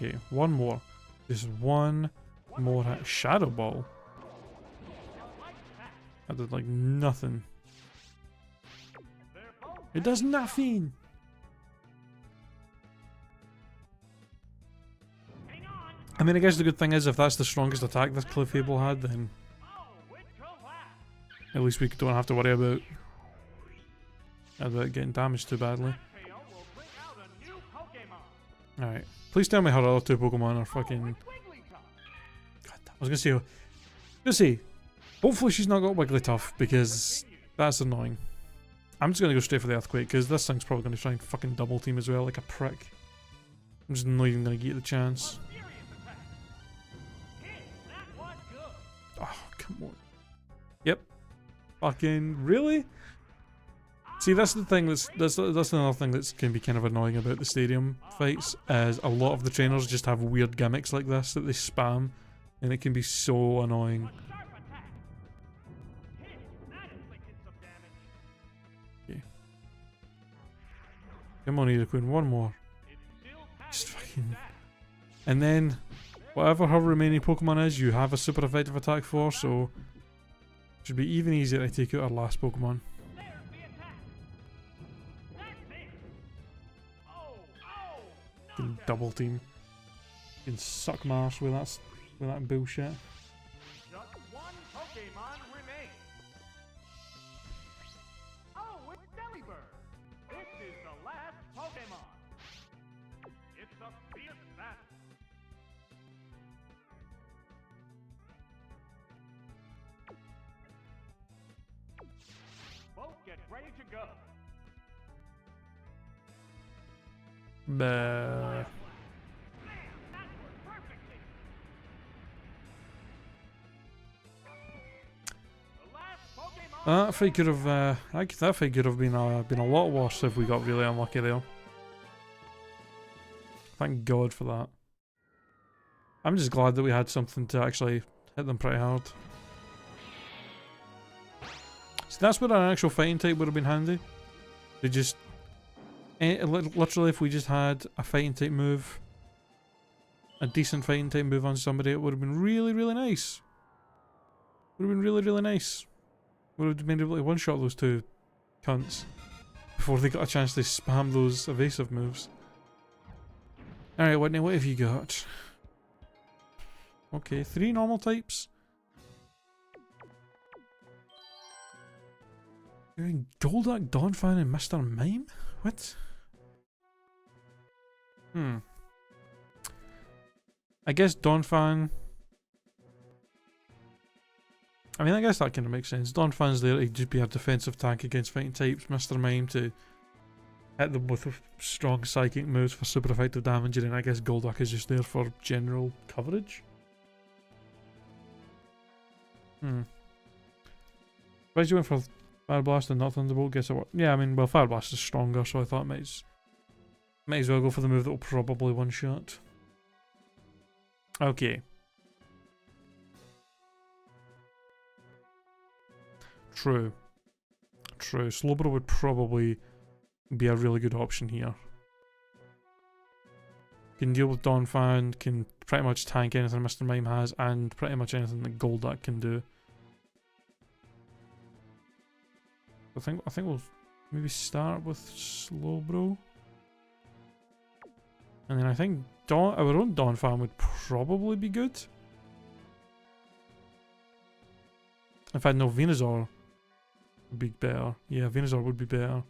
Okay, one more. Just one more hit. Shadow Ball. I did like nothing. It does nothing. I mean, I guess the good thing is if that's the strongest attack this Clefable had, then at least we don't have to worry about getting damaged too badly. Alright. Please tell me her other 2 Pokemon are fucking... God, I was gonna say, hopefully she's not got Wigglytuff, because that's annoying. I'm just gonna go straight for the Earthquake, because this thing's probably gonna try and fucking double team as well, like a prick. I'm just not even gonna get the chance. Oh, come on. Yep. Fucking, really? See, that's the thing that's another thing that can be kind of annoying about the stadium fights, is a lot of the trainers just have weird gimmicks like this that they spam, and it can be so annoying. Okay. Come on, Nidoqueen, one more. Just fucking... And then, whatever her remaining Pokemon is, you have a super effective attack for, so... It should be even easier to take out our last Pokemon. Double team. You can suck my arse with that bullshit. Just one Pokemon remains. Oh, it's Delibird. This is the last Pokemon. It's a fierce battle. Both get ready to go. That fight could have that fight could have been a lot worse if we got really unlucky there. Thank God for that. I'm just glad that we had something to actually hit them pretty hard. So that's where an actual fighting type would have been handy. They just literally, if we just had a fighting type move, a decent fighting type move on somebody, it would have been really, really nice. Would have been really, really nice. Would have been able to one-shot those two cunts before they got a chance to spam those evasive moves. Alright, Whitney, what have you got? Okay, 3 normal types. You're in Golduck, Donphan, and Mr. Mime? What? I guess Donphan... I mean, I guess that kind of makes sense. Donphan's there to just be a defensive tank against fighting types. Mr. Mime to hit them with strong psychic moves for super effective damage, and I guess Golduck is just there for general coverage. Why'd you went for Fire Blast and not Thunderbolt? Guess what? Yeah, I mean, well, Fire Blast is stronger, so I thought might as well go for the move that will probably one-shot. Okay. True. Slowbro would probably be a really good option here. Can deal with Donphan, can pretty much tank anything Mr. Mime has, and pretty much anything that Golduck can do. I think we'll maybe start with Slowbro. And then I think our own Donphan would probably be good. In fact, no, Venusaur would be better. Yeah, Venusaur would be better.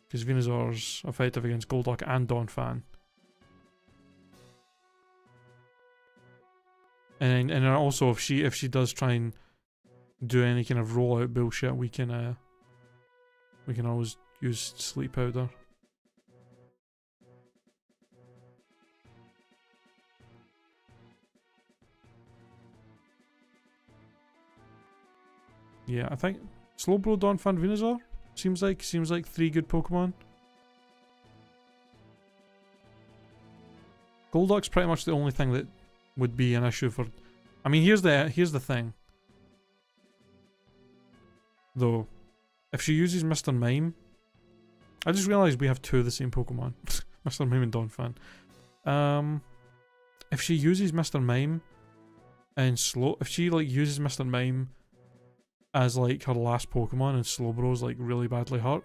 Because Venusaur's effective against Golduck and Donphan. And also if she does try and do any kind of rollout bullshit, we can always use Sleep Powder. Yeah, I think Slowbro, Donphan, Venusaur seems like 3 good Pokemon. Golduck's pretty much the only thing that would be an issue for. I mean, here's the thing. Though, if she uses Mr. Mime, I just realized we have 2 of the same Pokemon, Mr. Mime and Donphan. If she uses Mr. Mime and if she like uses Mr. Mime as like her last Pokemon and Slowbro's like really badly hurt,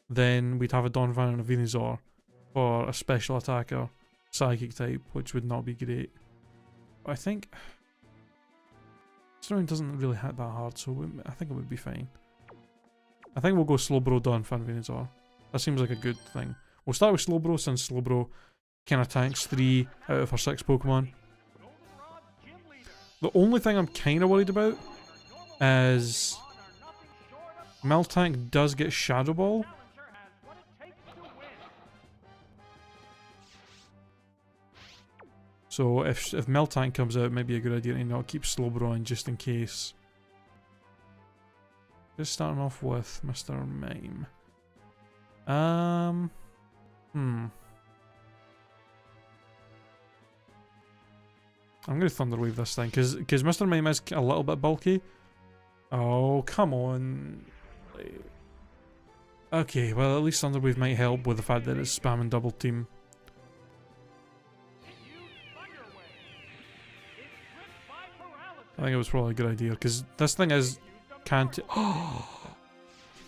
then we'd have a Donphan and a Venusaur for a special attacker, psychic type, which would not be great. But I think Snowing doesn't really hit that hard, so I think it would be fine. I think we'll go Slowbro, Donphan, Venusaur. That seems like a good thing. We'll start with Slowbro, since Slowbro kind of tanks 3 out of her 6 Pokemon. The only thing I'm kind of worried about is Miltank does get Shadow Ball. So if Miltank comes out, it might be a good idea to not keep Slowbro on just in case. Just starting off with Mr. Mime. I'm gonna Thunder Wave this thing because Mr. Mime is a little bit bulky. Oh, come on. Okay, well, at least Thunder Wave might help with the fact that it's spamming double team. I think it was probably a good idea because this thing is can't. Oh,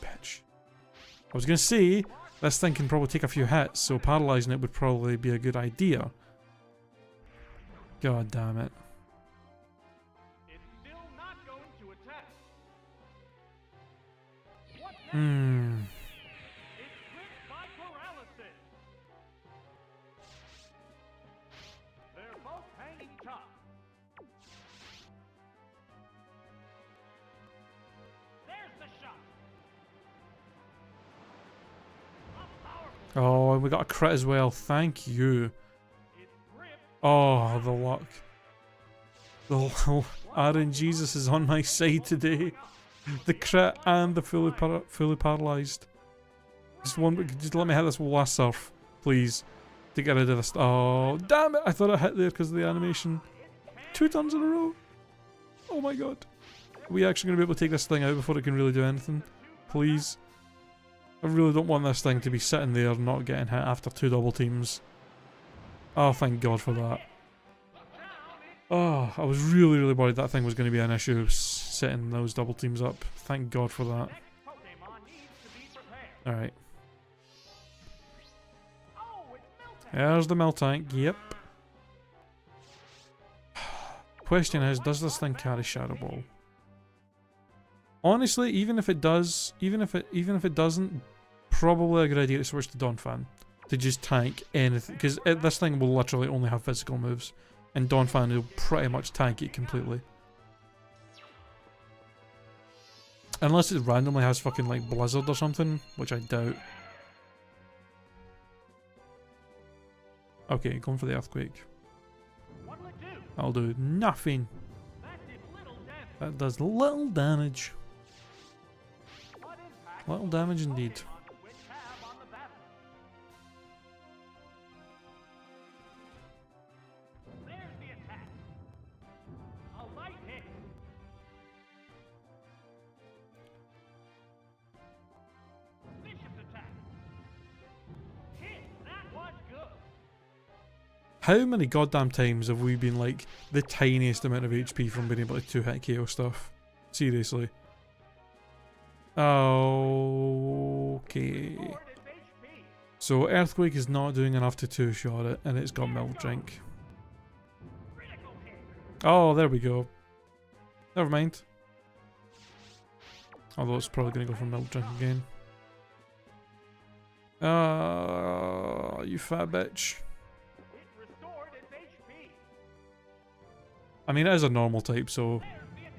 bitch! I was gonna say this thing can probably take a few hits, so paralyzing it would probably be a good idea. God damn it! Oh, and we got a crit as well. Thank you. Oh, the luck. The RNGesus is on my side today. The crit and the fully paralyzed. Just let me hit this last surf, please, to get rid of this. Oh, damn it! I thought I hit there because of the animation. 2 turns in a row. Oh my god. Are we actually going to be able to take this thing out before it can really do anything? Please. I really don't want this thing to be sitting there not getting hit after 2 double teams. Oh, thank god for that. Oh, I was really, really worried that thing was going to be an issue setting those double teams up. Thank god for that. Alright. There's the mill tank, yep. Question is, does this thing carry Shadow Ball? Honestly, even if it does, even if it doesn't, probably a good idea to switch to Donphan to just tank anything, because this thing will literally only have physical moves, and Donphan will pretty much tank it completely. Unless it randomly has fucking like Blizzard or something, which I doubt. Okay, going for the Earthquake. I'll do nothing. That does little damage. Little damage indeed. How many goddamn times have we been like the tiniest amount of HP from being able to 2-hit KO stuff? Seriously. Okay. So Earthquake is not doing enough to 2-shot it, and it's got Milk Drink. Oh, there we go. Never mind. Although it's probably going to go for Milk Drink again. You fat bitch. I mean, it is a normal type, so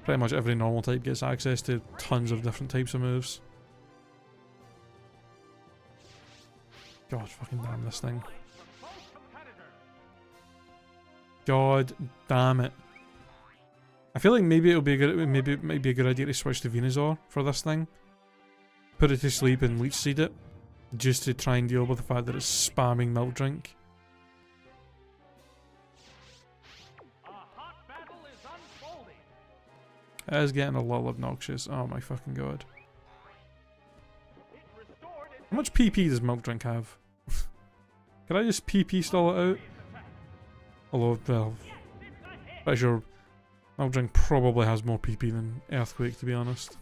pretty much every normal type gets access to tons of different types of moves. God fucking damn this thing. God damn it. I feel like maybe it'll be a good, maybe it might be a good idea to switch to Venusaur for this thing. Put it to sleep and Leech Seed it, just to try and deal with the fact that it's spamming Milk Drink. It is getting a little obnoxious. Oh my fucking god. How much PP does Milk Drink have? Can I just PP stall it out? Although, well, pretty sure Milk Drink probably has more PP than Earthquake, to be honest.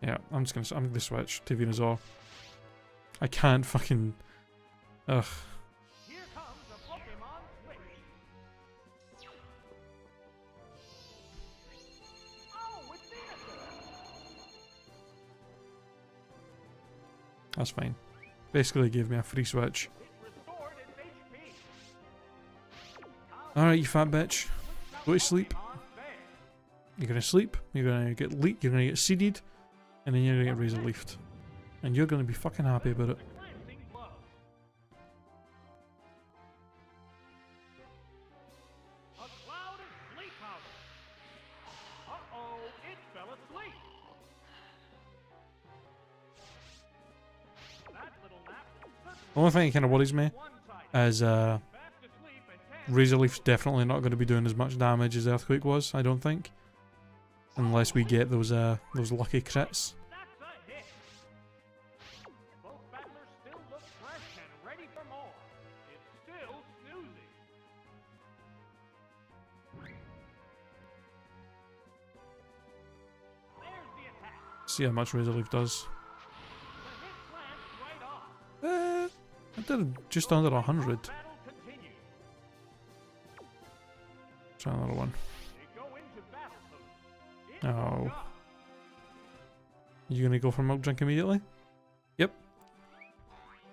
Yeah, I'm gonna switch to Venusaur. I can't fucking... Ugh. That's fine. Basically gave me a free switch. Alright, you fat bitch. Go to sleep. You're gonna sleep, you're gonna get seeded, and then you're gonna get Razor Leafed. And you're gonna be fucking happy about it. The only thing that kind of worries me is Razor Leaf's definitely not going to be doing as much damage as Earthquake was, I don't think. Unless we get those lucky crits. See how much Razor Leaf does. I did just under 100. Try another one. Oh. You gonna go for Milk Drink immediately? Yep.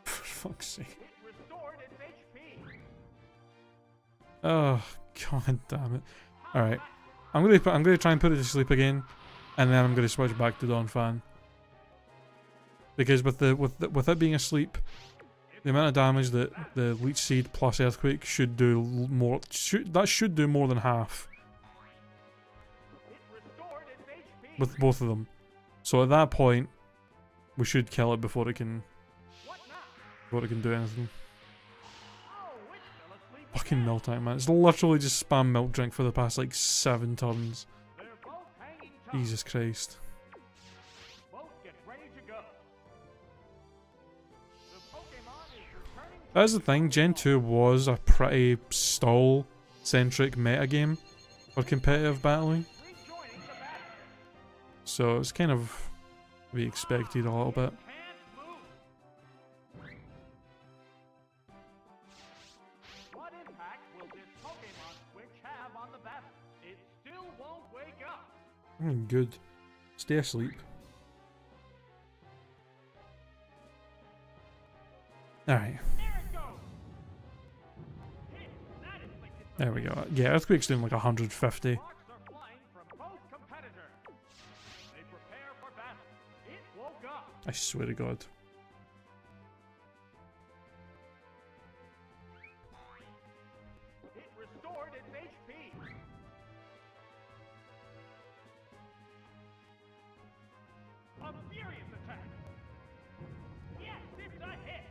For fuck's sake. Oh, god damn it. Alright. I'm gonna try and put it to sleep again, and then I'm gonna switch back to Donphan. Because with it being asleep, The amount of damage that the Leech Seed plus Earthquake should do more. That should do more than half with both of them. So at that point, we should kill it before it can do anything. Fucking Miltank, man. It's literally just spam Milk Drink for the past like 7 turns. Jesus Christ. That's the thing, Gen 2 was a pretty stall-centric metagame for competitive battling. So it's kind of to be expected a little bit. What impact will this Pokemon switch have on the battle? It still won't wake up. Good. Stay asleep. Alright. There we go. Yeah, Earthquake's doing like 150. I swear to God. It restored its HP. A furious attack. Yes, it's a hit.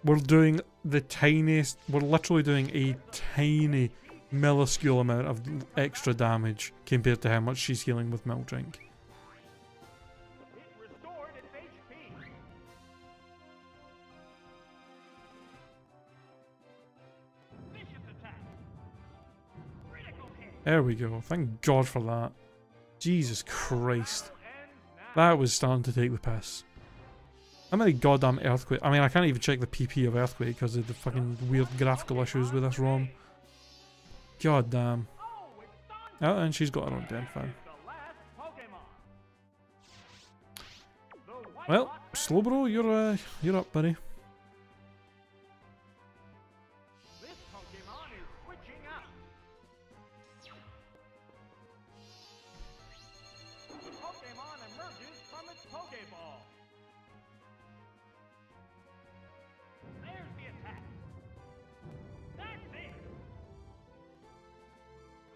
We're doing the tiniest, we're literally doing a tiny, minuscule amount of extra damage compared to how much she's healing with Milk Drink. It restored its HP. Vicious attack. Critical hit. There we go. Thank God for that. Jesus Christ. That was starting to take the piss. How many goddamn Earthquake? I mean, I can't even check the PP of Earthquake because of the fucking weird graphical issues with this ROM. God damn. Oh, and she's got her own den fan. Well, Slowbro, you're up, buddy. This Pokemon is switching out. The Pokemon emerges from its Pokeball. There's the attack. That's it.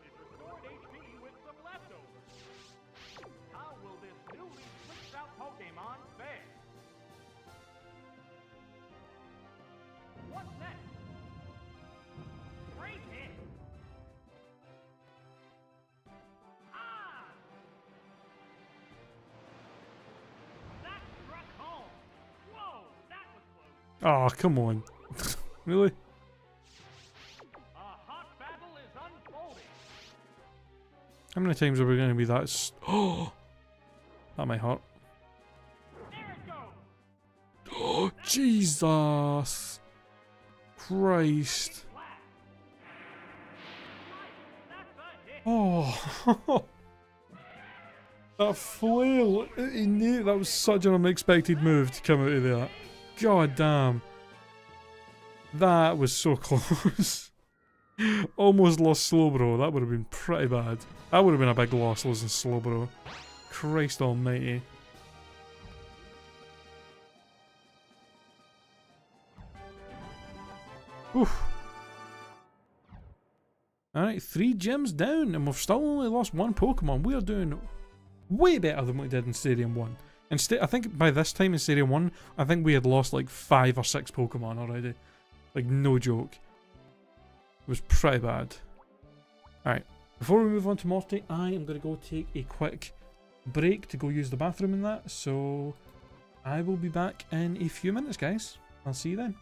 It restored HP with some leftovers. How will this newly switched out Pokemon fare? What's next? Great hit. Ah! That struck home. Whoa, that was close. Oh, come on. Really? A hot battle is unfolding. How many times are we going to be that Oh! That might hurt. There it goes. Oh, Jesus! Christ. Flat. That's a hit. Oh! That flail! He knew that was such an unexpected move to come out of that. God damn. That was so close. Almost lost Slowbro. That would have been pretty bad. That would have been a big loss losing Slowbro. Christ almighty. Oof. Alright, 3 gyms down, and we've still only lost 1 Pokemon. We are doing way better than what we did in Stadium 1. I think by this time in Stadium 1, I think we had lost like 5 or 6 Pokemon already. Like, no joke. It was pretty bad. Alright, before we move on to Morty, I am going to go take a quick break to go use the bathroom and that, so I will be back in a few minutes, guys. I'll see you then.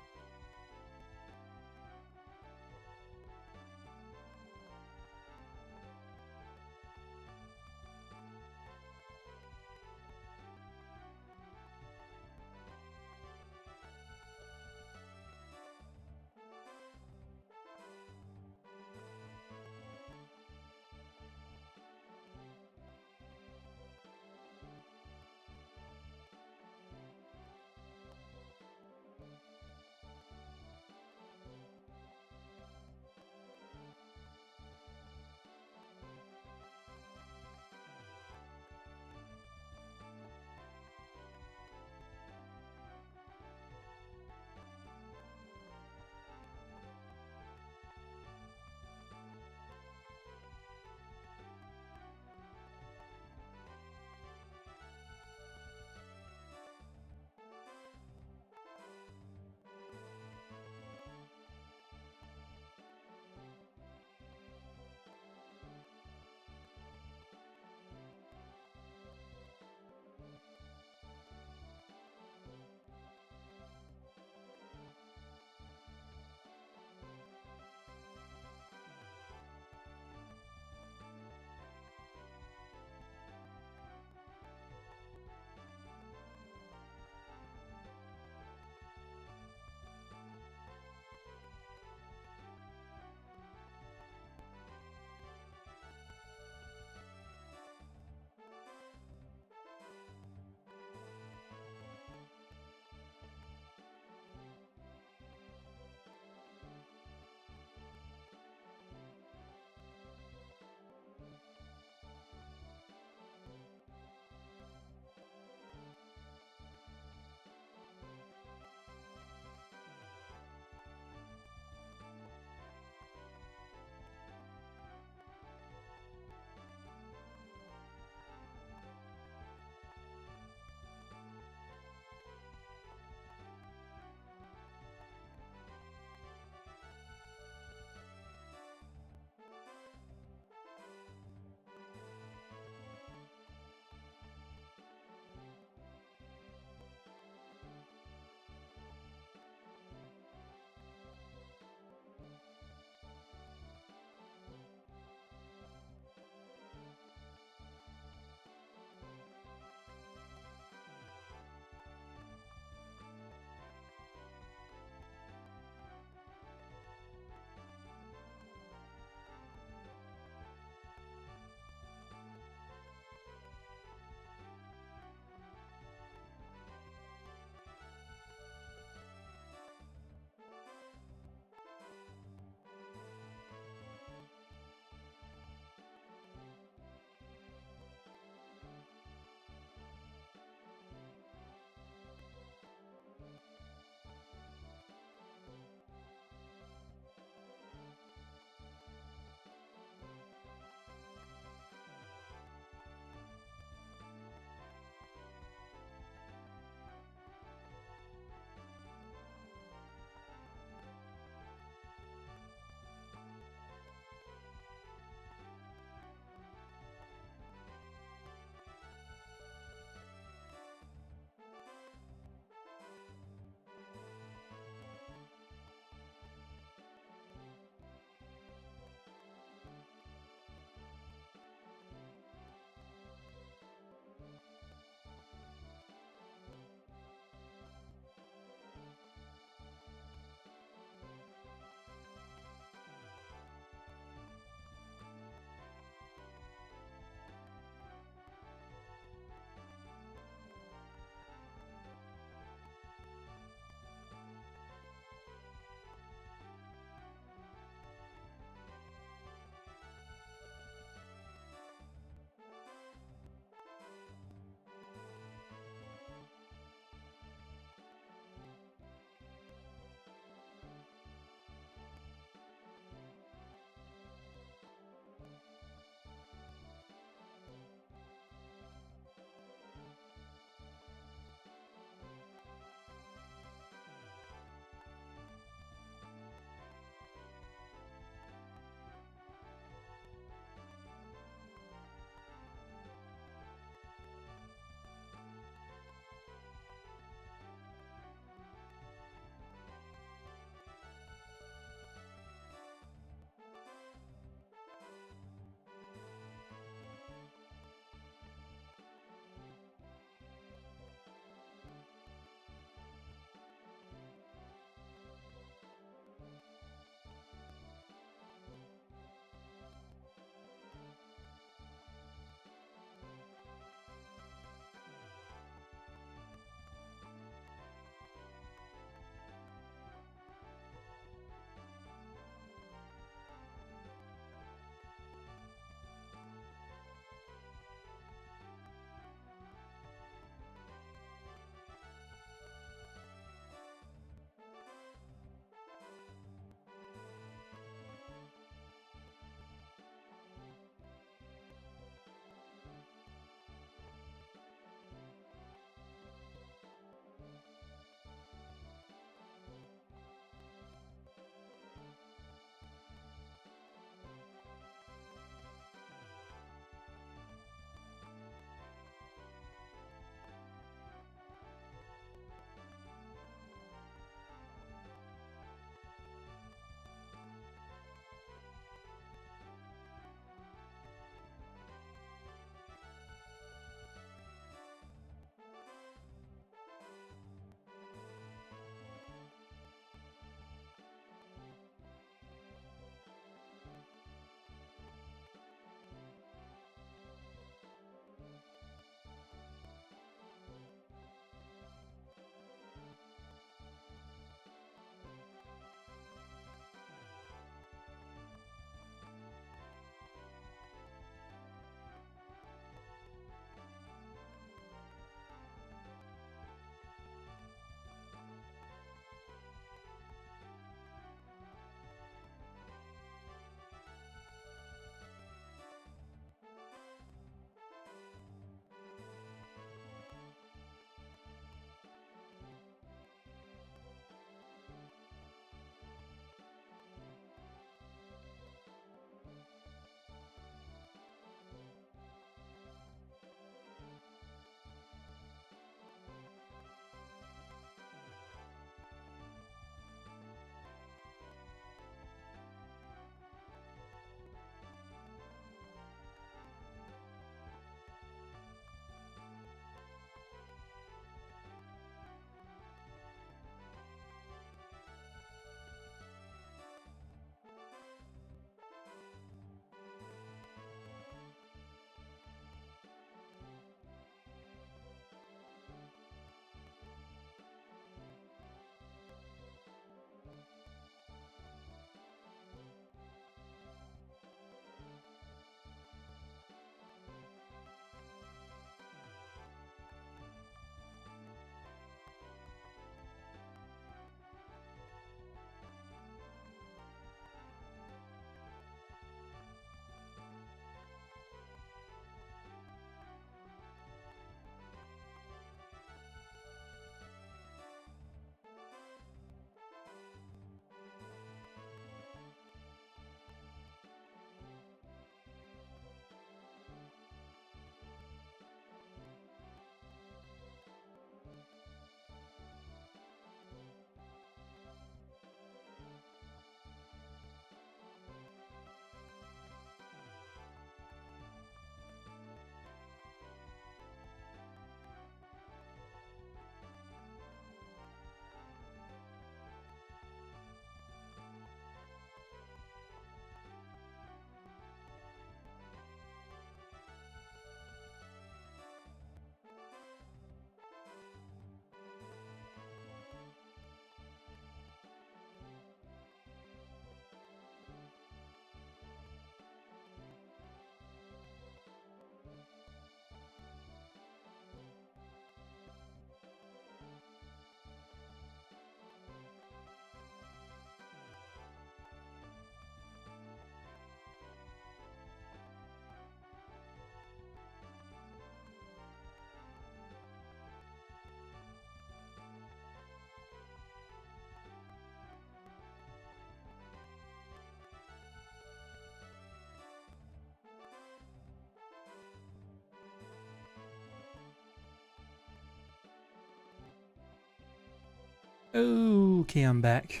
Okay, I'm back.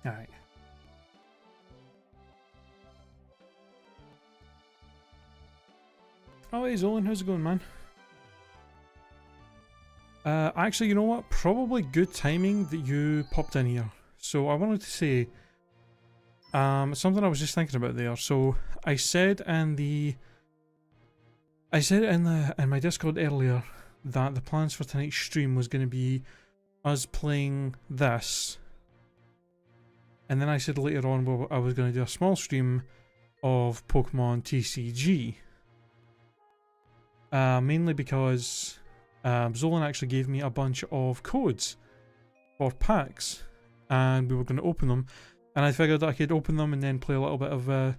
Alright. Oh, hey Zolan, how's it going, man? Actually, you know what? Probably good timing that you popped in here. So I wanted to say, something I was just thinking about there. So I said in my Discord earlier that the plans for tonight's stream was going to be us playing this, and then I said later on, well, I was going to do a small stream of Pokemon TCG. Mainly because Zolan actually gave me a bunch of codes for packs, and we were going to open them, and I figured that I could open them and then play a little bit of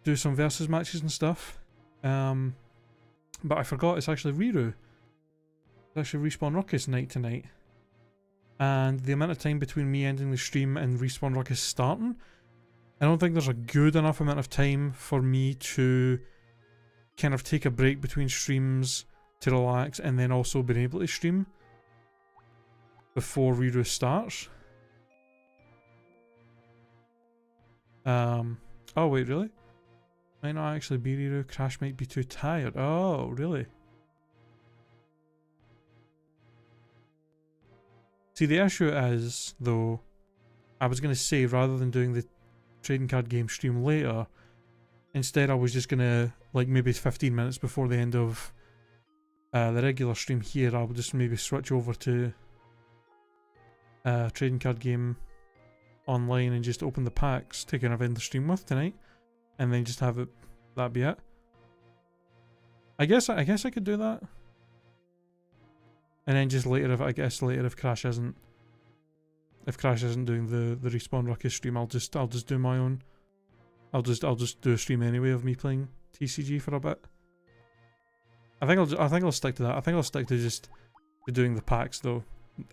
do some versus matches and stuff. But I forgot it's actually Riru. It's actually Respawn Ruckus night tonight, and the amount of time between me ending the stream and Respawn Ruckus starting, I don't think there's a good enough amount of time for me to kind of take a break between streams to relax and then also being able to stream before Riru starts. Oh wait, really? Might not actually be Riru. Crash might be too tired. Oh, really? See, the issue is, though, I was going to say, rather than doing the trading card game stream later, instead I was just going to, like, maybe 15 minutes before the end of the regular stream here, I would just maybe switch over to trading card game online and just open the packs to kind of end the stream with tonight, and then just have it, that be it. I guess I could do that. And then just later, if Crash isn't doing the Respawn Ruckus stream, I'll just do my own. I'll just do a stream anyway of me playing TCG for a bit. I think I'll stick to that. I think I'll stick to just doing the packs though.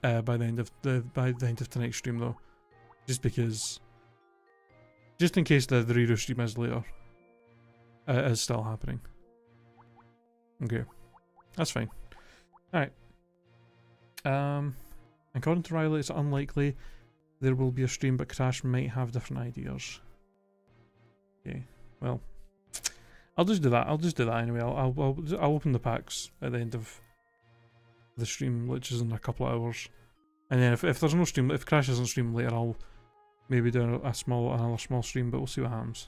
By the end of tonight's stream though, just in case the Riru stream is later, is still happening. Okay, that's fine. All right. According to Riley, it's unlikely there will be a stream, but Crash might have different ideas. Okay, well, I'll just do that. I'll just do that anyway. I'll open the packs at the end of the stream, which is in a couple of hours, and then if there's no stream, if Crash doesn't stream later, I'll maybe do another small stream, but we'll see what happens.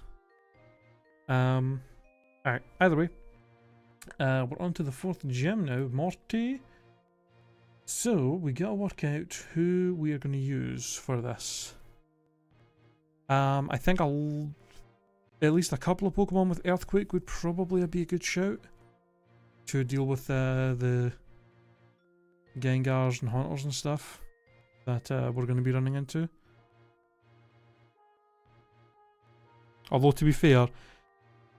Alright. Either way, we're on to the 4th gem now, Morty. So we gotta work out who we are going to use for this. I think at least a couple of Pokemon with Earthquake would probably be a good shout to deal with the Gengars and Haunters and stuff that we're going to be running into. Although to be fair,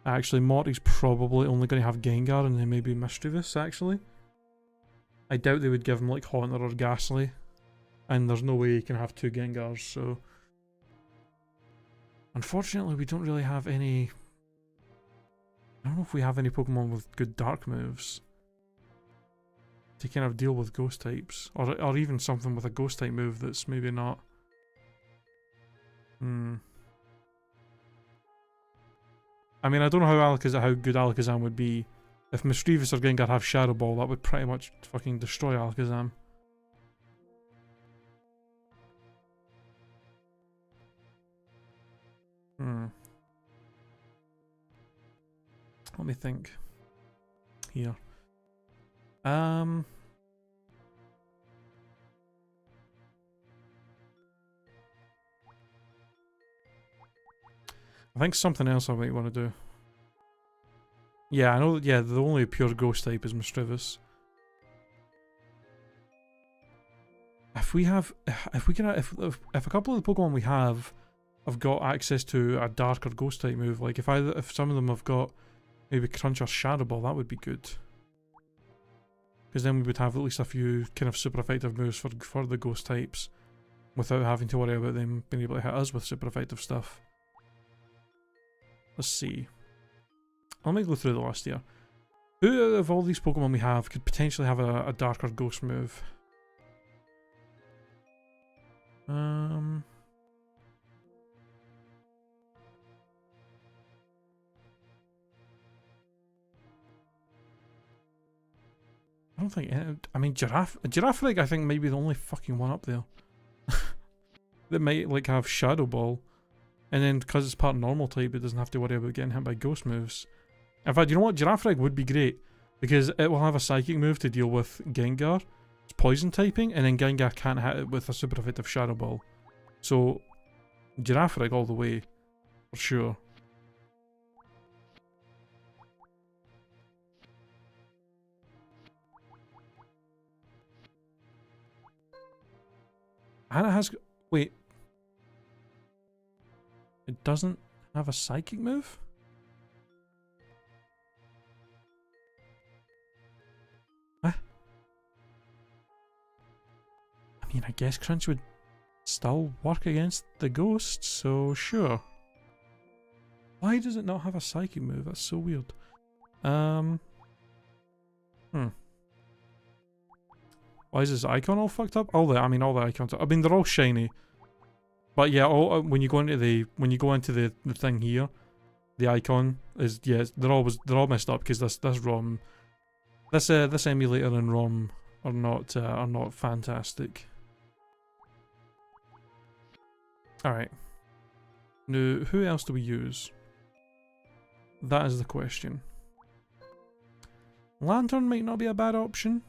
actually Morty's probably only going to have Gengar and then maybe Mischievous actually. I doubt they would give him like Haunter or Ghastly, and there's no way he can have 2 Gengars, so unfortunately we don't really have any. I don't know if we have any Pokemon with good dark moves to kind of deal with ghost types, or even something with a ghost type move that's maybe not. I mean, I don't know how good Alakazam would be. If Mischievous or Gengar have Shadow Ball, that would pretty much fucking destroy Alakazam. Let me think. Here. I think something else I might want to do. Yeah, I know. Yeah, the only pure ghost type is Mischievous. If a couple of the Pokemon we have got access to a dark or ghost type move, like if some of them have got maybe Crunch or Shadow Ball, that would be good. Because then we would have at least a few kind of super effective moves for the ghost types, without having to worry about them being able to hit us with super effective stuff. Let's see. Let me go through the list here. Who of all these Pokemon we have could potentially have a darker ghost move? I don't think. I mean, Girafarig, I think, might be the only fucking one up there that might like have Shadow Ball, and then because it's part normal type, it doesn't have to worry about getting hit by ghost moves. In fact, you know what? Girafarig would be great because it will have a psychic move to deal with Gengar. It's poison typing, and then Gengar can't hit it with a super effective Shadow Ball. So, Girafarig all the way, for sure. And it has... Wait. It doesn't have a psychic move? Huh? I mean, I guess Crunch would still work against the ghosts, so sure. Why does it not have a psychic move? That's so weird. Why is this icon all fucked up? All the icons. I mean, they're all shiny. But yeah, when you go into the thing here, the icon is they're all messed up because this ROM, this emulator and ROM are not fantastic. All right. Now, who else do we use? That is the question. Lantern might not be a bad option.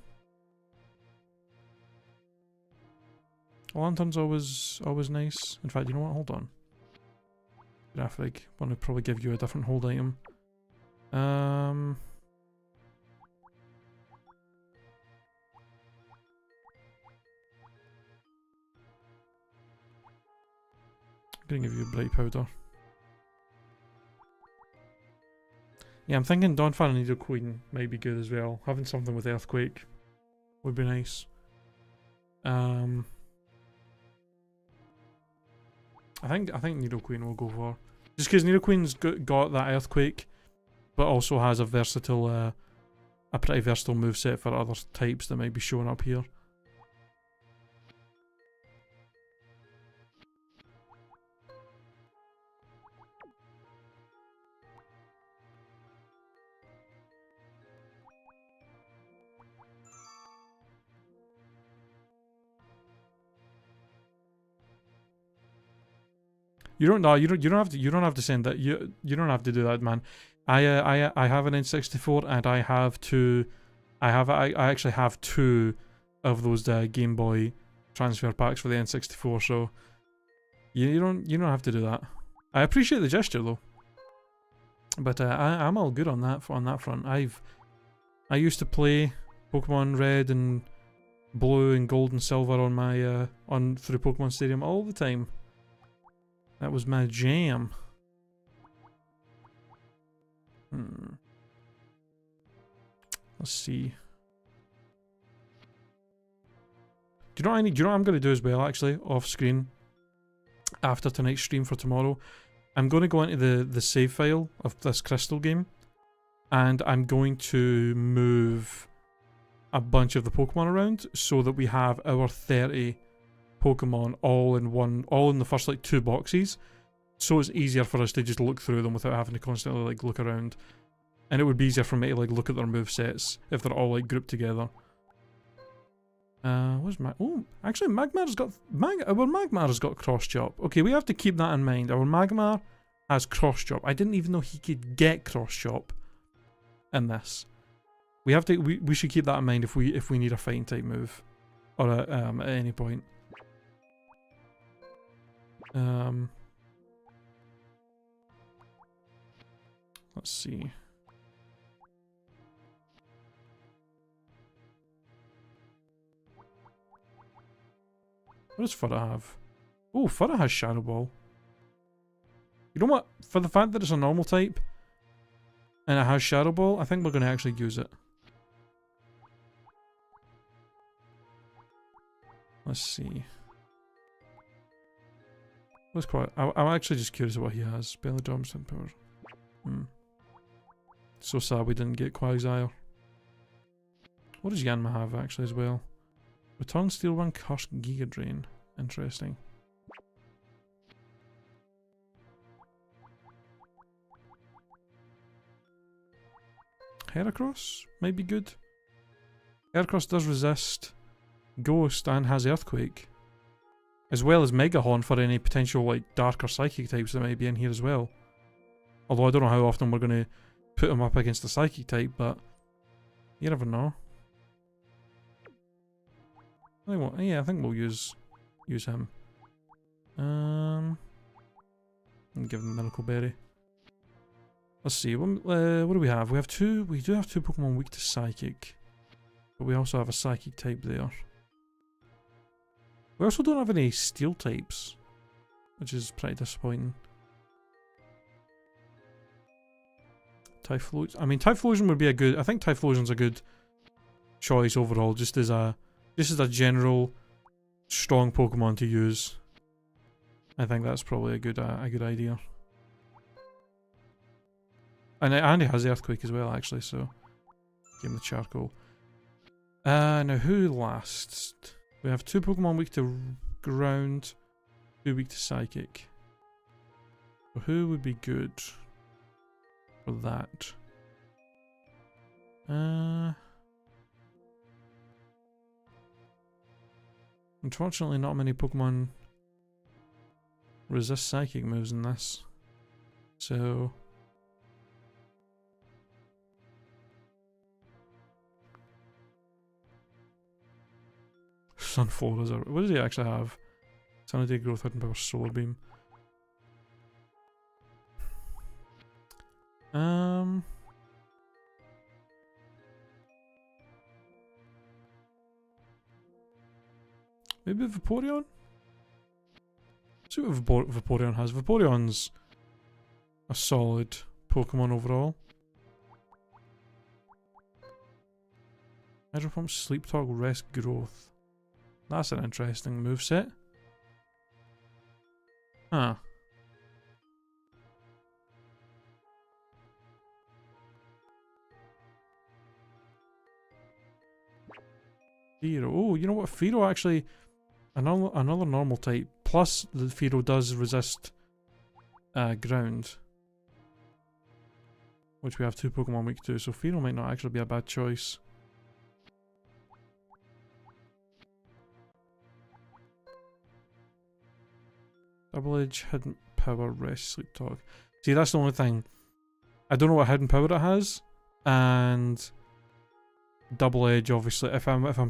Lantern's always nice. In fact, you know what? Hold on. Graphic. Want to probably give you a different hold item. I'm gonna give you a bright powder. Yeah, I'm thinking Donphan and Nidoqueen might be good as well. Having something with Earthquake would be nice. I think Nidoqueen will go for, just because Nidoqueen's got that Earthquake, but also has a versatile, a pretty versatile moveset for other types that might be showing up here. You don't have to send that. You don't have to do that, man. I have an N64 and I actually have two of those Game Boy transfer packs for the N64. So you don't have to do that. I appreciate the gesture though, but I'm all good on that front. I used to play Pokemon Red and Blue and Gold and Silver on my through Pokemon Stadium all the time. That was my jam. Let's see. Do you know what I need? Do you know what I'm going to do as well, actually, off screen? After tonight's stream for tomorrow, I'm going to go into the save file of this Crystal game, and I'm going to move a bunch of the Pokemon around so that we have our 30 Pokemon all in the first like 2 boxes, so it's easier for us to just look through them without having to constantly like look around, and it would be easier for me to like look at their movesets if they're all like grouped together. Where's my... Oh, actually Magmar's got... our Magmar's got Cross Chop. Okay, we have to keep that in mind. Our Magmar has Cross Chop. I didn't even know he could get Cross Chop in this. We have to... We should keep that in mind if we need a fighting type move. Or at any point. Let's see. What does Furra have? Oh, Furra has Shadow Ball. You know what? For the fact that it's a normal type and it has Shadow Ball, I think we're going to actually use it. Let's see. What's quite? I'm actually just curious what he has. Belly Drums and Power. So sad we didn't get Quagsire. What does Yanma have actually as well? Return Steel 1, Curse, Giga Drain. Interesting. Heracross might be good. Heracross does resist Ghost and has Earthquake. As well as Mega Horn for any potential like Dark or Psychic types that might be in here as well. Although I don't know how often we're going to put him up against a Psychic type, but you never know. I think we'll use him. And give him Miracle Berry. Let's see. What do we have? We do have two Pokemon weak to Psychic, but we also have a Psychic type there. We also don't have any Steel types, which is pretty disappointing. Typhlosion. I mean, Typhlosion would be a good. I think Typhlosion's a good choice overall, just as a general strong Pokemon to use. I think that's probably a good idea. And it has Earthquake as well, actually. So give him the Charcoal. Now who lasts? We have two Pokemon weak to Ground, two weak to Psychic. So who would be good for that? Unfortunately, not many Pokemon resist Psychic moves in this. So Sunflora, what does he actually have? Sanity, Growth, Hidden Power, Solar Beam. Maybe Vaporeon? Let's see what Vaporeon has. Vaporeon's a solid Pokemon overall. Hydro Pump, Sleep Talk, Rest, Growth. That's an interesting moveset. Huh. Fearow. Oh, you know what? Fearow actually... Another normal type. Plus, the Fearow does resist ground. Which we have two Pokemon weak to, so Fearow might not actually be a bad choice. Double Edge, Hidden Power, Rest, Sleep Talk. See, that's the only thing. I don't know what Hidden Power it has, and Double Edge. Obviously, if I'm ever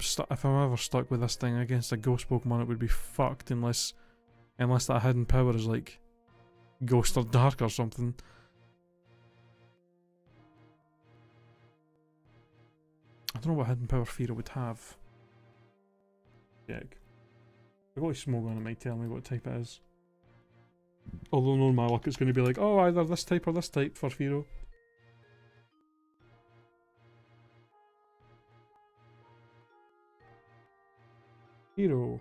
stuck with this thing against a Ghost Pokemon, it would be fucked unless that Hidden Power is like Ghost or Dark or something. I don't know what Hidden Power Fearow would have. Check. I've got Smogon, it might tell me what type it is. Although knowing my luck, it's going to be like, oh, either this type or this type for Fearow. Fearow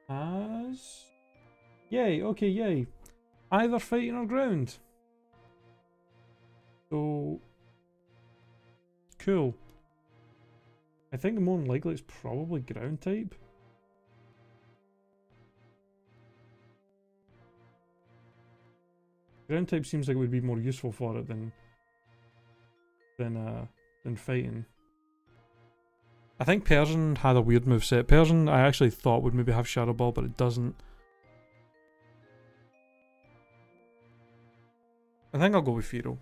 has... Yay, okay, yay. Either fighting or ground. So... Cool. I think more than likely it's probably ground type. Ground type seems like it would be more useful for it than fighting. I think Persian had a weird moveset. Persian I actually thought would maybe have Shadow Ball, but it doesn't. I think I'll go with Fearow.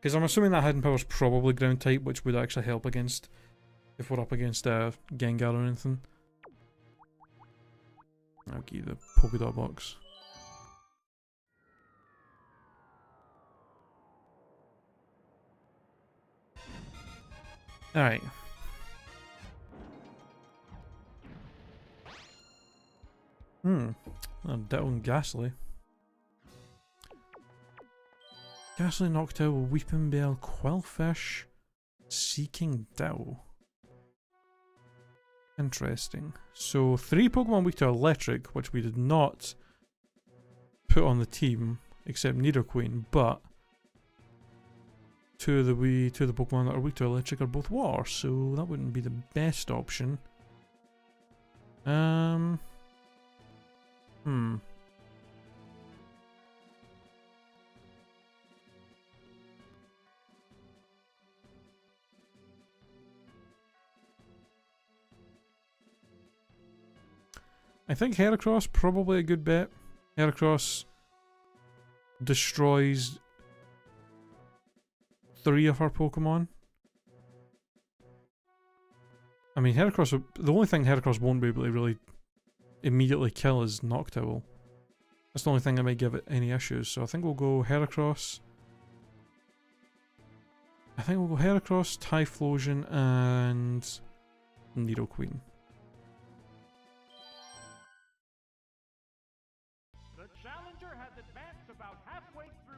Because I'm assuming that Hidden Power is probably ground type, which would actually help against if we're up against Gengar or anything. I'll give you the Pokédot box. Alright. Ditto and Ghastly. Ghastly, Noctowl, Weeping Bell, Quillfish, Seeking Ditto. Interesting. So, 3 Pokemon weak to Electric, which we did not put on the team, except Nidoqueen, but two of the Pokemon that are weak to electric are both water, so that wouldn't be the best option. I think Heracross probably a good bet. Heracross destroys 3 of our Pokemon. I mean, Heracross, the only thing Heracross won't be able to really immediately kill is Noctowl. That's the only thing that might give it any issues. So I think we'll go Heracross. I think we'll go Heracross, Typhlosion, and Nidoqueen.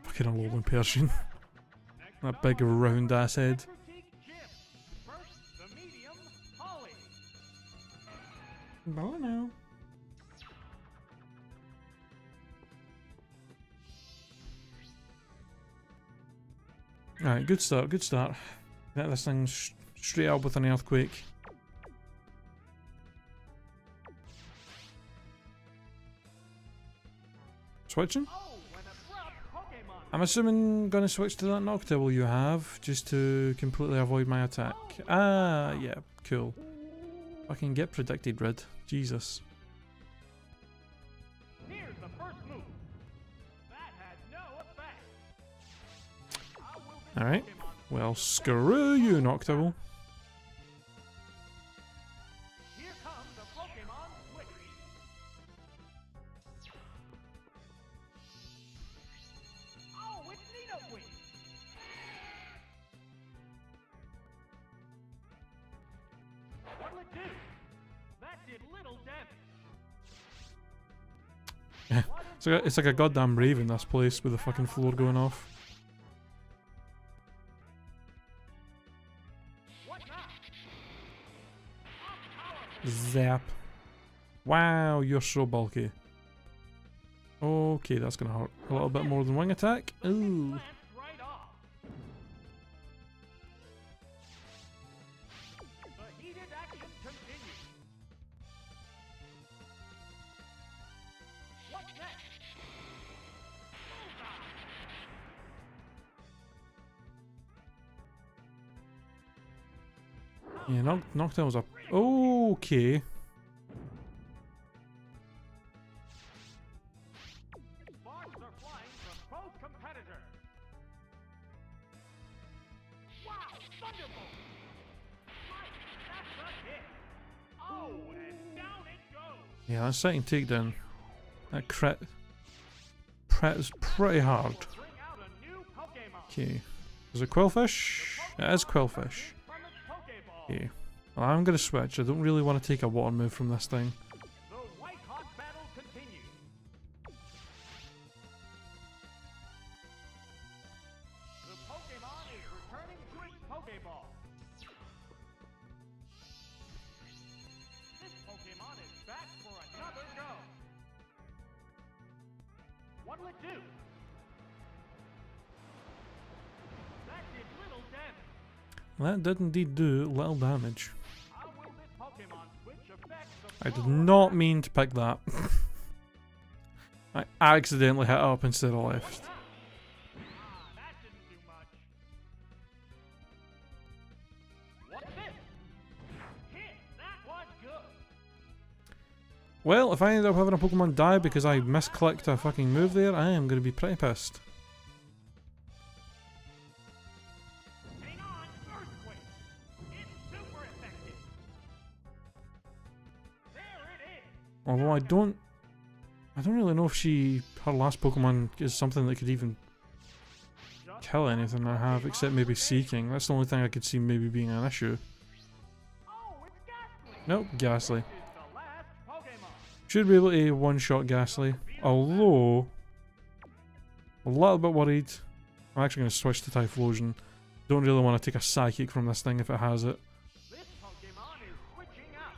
Fucking Alolan Persian. That big round ass head. Bye now. Alright, good start, good start. Get this thing straight up with an earthquake. Switching? I'm assuming gonna switch to that Noctowl you have, just to completely avoid my attack. Ah, yeah, cool. Fucking get predicted, Red. Jesus. Here's the first move. That had no effect. Alright. Well, screw you, Noctowl. Here comes the Pokemon Switch. Oh, it's Nidoqueen. What'll it do? That did little damage. It's like a goddamn rave in this place with the fucking floor going off. Zap. Wow, you're so bulky. Okay, that's gonna hurt a little bit more than wing attack. Ooh. Yeah, Noctowl's up. Okay. Sparks are flying from both competitors. Wow, Thunderbolt! Right, that's a hit. Oh, and down it goes. Yeah, that second takedown. That crit is pretty hard. Bring out a new Pokemon. Okay. Is it Quillfish? It is Quillfish. Okay. Well, I'm gonna switch. I don't really want to take a water move from this thing. The white hot battle continues. The Pokemon is returning to its Pokeball. This Pokemon is back for another go. What'll it do? That did little damage. That did indeed do little damage. How will this Pokemon switch affect the I did power not mean to pick that. I accidentally hit up instead of left. that didn't do much. What's this? Hit! That was good. Well, if I end up having a Pokemon die because I misclicked a fucking move there, I am going to be pretty pissed. Hang on, Earthquake. It's super effective. There it is. Although I don't really know if her last Pokemon is something that could even kill anything I have, except maybe Seeking. That's the only thing I could see maybe being an issue. Oh, it's Ghastly. Nope, Ghastly. This is the last Pokemon. Should be able to one-shot Ghastly, although a little bit worried. I'm actually going to switch to Typhlosion. Don't really want to take a Psychic from this thing if it has it. This Pokemon is switching out.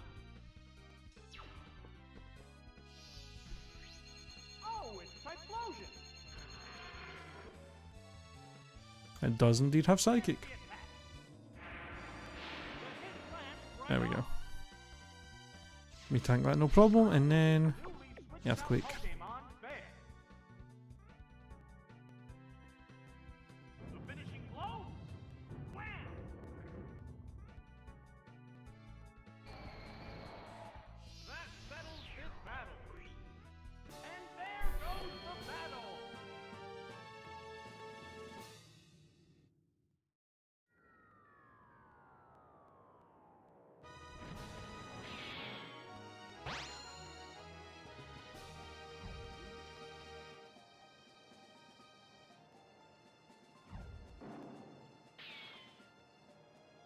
Oh, it's Typhlosion. It does indeed have Psychic. There we go. Me tank that, no problem, and then Earthquake.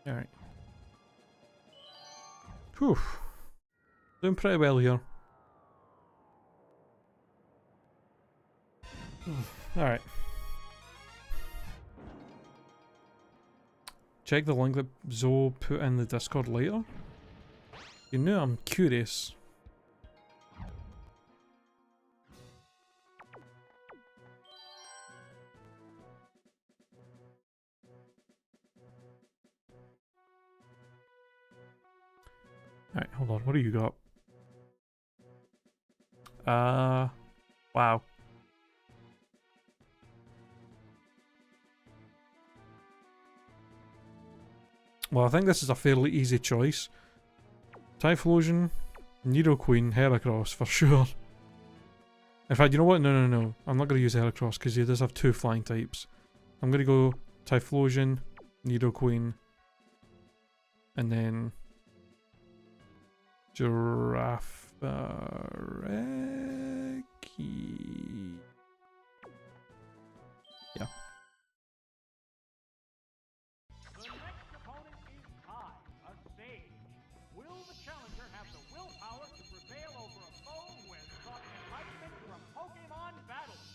Alright. Whew. Doing pretty well here. Alright. Check the link that Zoe put in the Discord later. You know I'm curious. Alright, hold on, what do you got? Wow. Well, I think this is a fairly easy choice. Typhlosion, Nidoqueen, Heracross for sure. In fact, you know what? No. I'm not going to use Heracross because he does have 2 flying types. I'm going to go Typhlosion, Nidoqueen, and then Giraffe. Yeah. The next opponent is Kai, a sage. Will the challenger have the willpower to prevail over a foe who has sought enlightenment from Pokemon battles?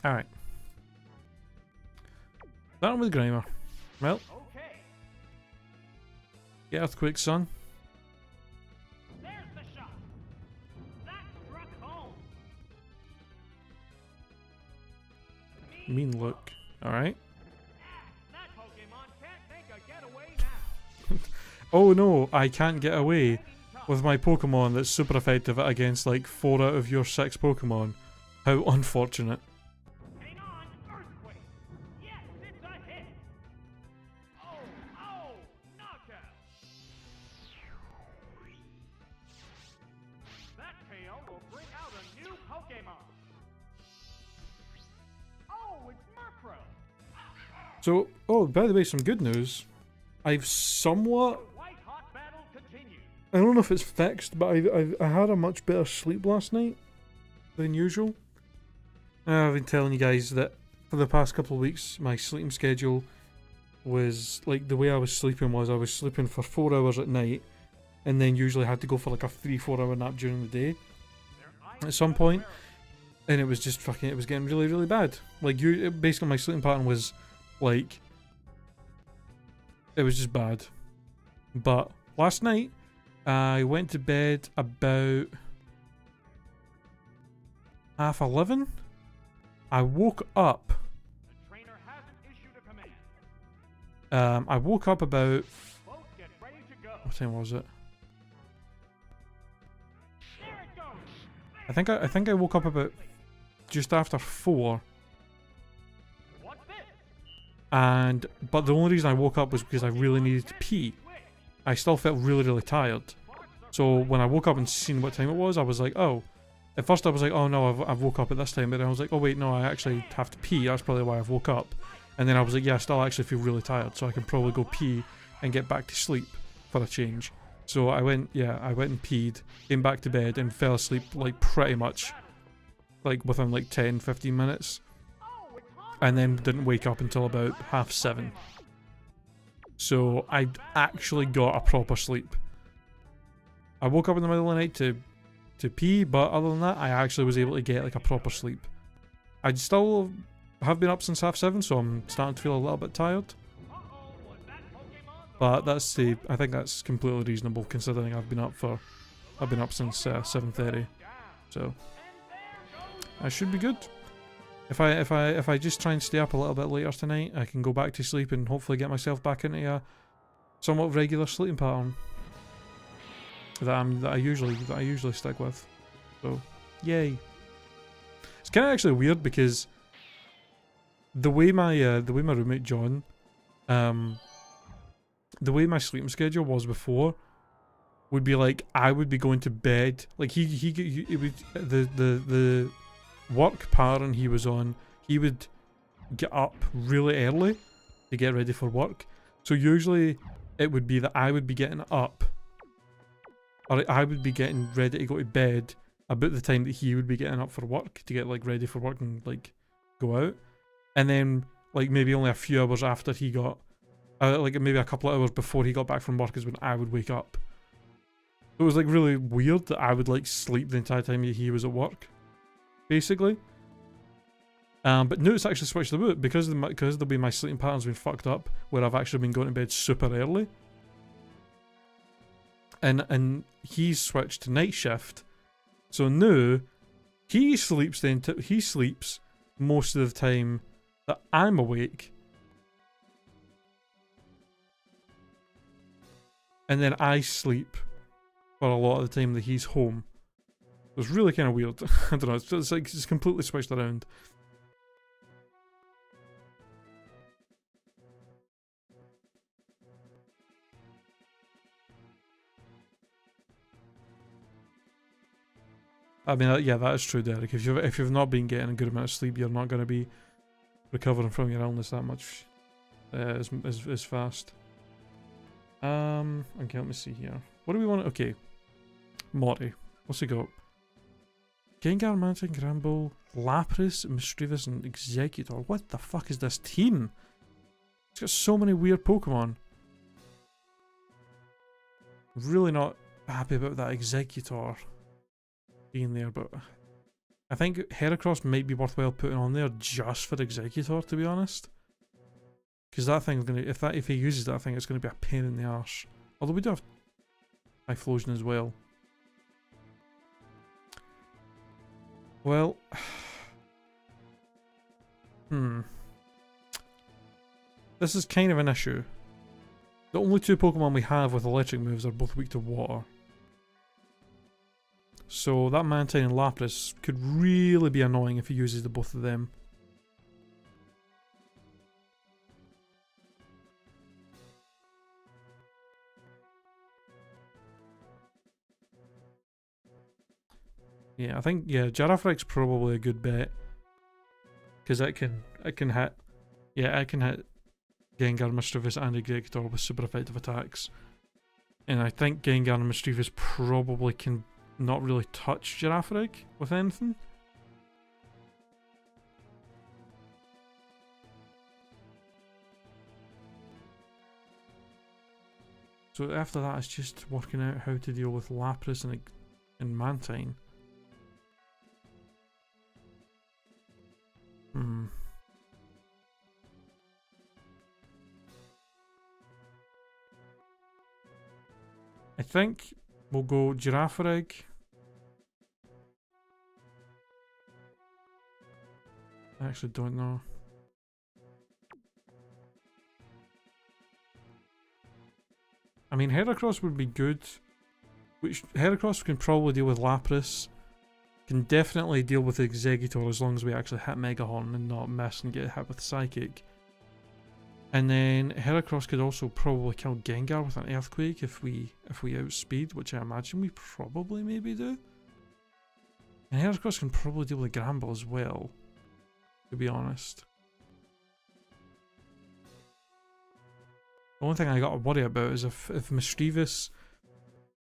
Alright. Starting with Grimer. Well, Okay, get Earthquake, son. there's the shot. That struck home. Mean look. Alright. That Pokemon can't make a getaway now. Oh no, I can't get away Hanging tough. with my Pokemon that's super effective against like 4 out of your 6 Pokemon. How unfortunate. Hang on, Earthquake. Yes, it's a hit. Oh, knockout. That KO will bring out a new Pokemon. Oh, it's Murkrow. So, oh, by the way, some good news. I've somewhat, The white hot battle continues. I don't know if it's fixed, but I had a much better sleep last night than usual. I've been telling you guys that for the past couple of weeks, my sleeping schedule was, like, the way I was sleeping was I was sleeping for 4 hours at night, and then usually had to go for like a 3-4 hour nap during the day at some point, and it was just fucking, it was getting really, really bad. Like, basically my sleeping pattern was, like, it was just bad. But last night, I went to bed about 11:30. I woke up. The trainer hasn't issued a command. I woke up about, Both get ready to go. what time was it? There it goes. I think I woke up about just after 4. What's this? But the only reason I woke up was because I really needed to pee. I still felt really, really tired. So when I woke up and seen what time it was, I was like, oh. At first I was like, oh no, I've woke up at this time. But then I was like, oh wait, no, I actually have to pee. That's probably why I've woke up. And then I was like, yeah, I still actually feel really tired. So I can probably go pee and get back to sleep for a change. So I went and peed, came back to bed and fell asleep like pretty much like within like 10-15 minutes. And then didn't wake up until about 7:30. So I actually got a proper sleep. I woke up in the middle of the night to pee, but other than that, I actually was able to get like a proper sleep. I still have been up since half 7, so I'm starting to feel a little bit tired. But that's I think that's completely reasonable considering I've been up since 7:30, so I should be good. If I just try and stay up a little bit later tonight, I can go back to sleep and hopefully get myself back into a somewhat regular sleeping pattern that I usually stick with. So, yay! It's kind of actually weird because the way my roommate John, the way my sleeping schedule was before would be like I would be going to bed like he would the work pattern he was on, he would get up really early to get ready for work. So usually it would be that I would be getting up, or I would be getting ready to go to bed about the time that he would be getting up for work to get like ready for work and like go out. And then like maybe only a few hours after he got like maybe a couple of hours before he got back from work is when I would wake up. It was like really weird that I would like sleep the entire time he was at work, basically. But now it's actually switched about because the way my sleeping pattern's been fucked up, where I've actually been going to bed super early. And he's switched to night shift, so now he sleeps most of the time that I'm awake. And then I sleep for a lot of the time that he's home. It's really kind of weird. I don't know. It's like it's completely switched around. I mean, yeah, that is true, Derek. If you've not been getting a good amount of sleep, you're not going to be recovering from your illness that much as fast. Okay, let me see here. What do we want? Okay, Morty. What's he got? Gengar, Mantine, Gramble, Lapras, Mischievous, and Executor. What the fuck is this team? It's got so many weird Pokemon. Really not happy about that Executor being there, but I think Heracross might be worthwhile putting on there just for Executor, to be honest. Because that thing's gonna, if he uses that thing, it's gonna be a pain in the arse. Although we do have Typhlosion as well. Well, this is kind of an issue. The only two Pokemon we have with electric moves are both weak to water. So that Mantine and Lapras could really be annoying if he uses the both of them. Yeah, I think Girafare's probably a good bet. Because it can hit, yeah, it can hit Gengar, Mischievous and Executor with super effective attacks. And I think Gengar and Mischievous probably can not really touch Girafarig with anything. So after that, it's just working out how to deal with Lapras and Mantine. I think we'll go Girafarig. I actually don't know. I mean, Heracross would be good. Which Heracross can probably deal with Lapras. Can definitely deal with Executor as long as we actually hit Mega Horn and not miss and get hit with Psychic. And then Heracross could also probably kill Gengar with an Earthquake if we outspeed, which I imagine we probably maybe do. And Heracross can probably deal with Gramble as well, to be honest. The only thing I gotta worry about is if Mischievous...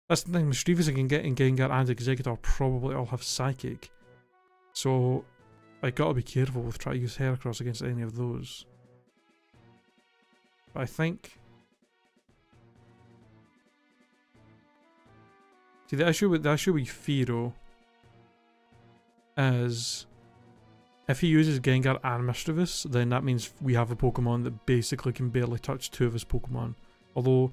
That's the thing, Mischievous can get in Gengar and Executor probably all have Psychic. So I gotta be careful with trying to use Heracross against any of those. But I think... See, the issue with Fearow is If he uses Gengar and Mischievous, then that means we have a Pokemon that basically can barely touch two of his Pokemon. Although,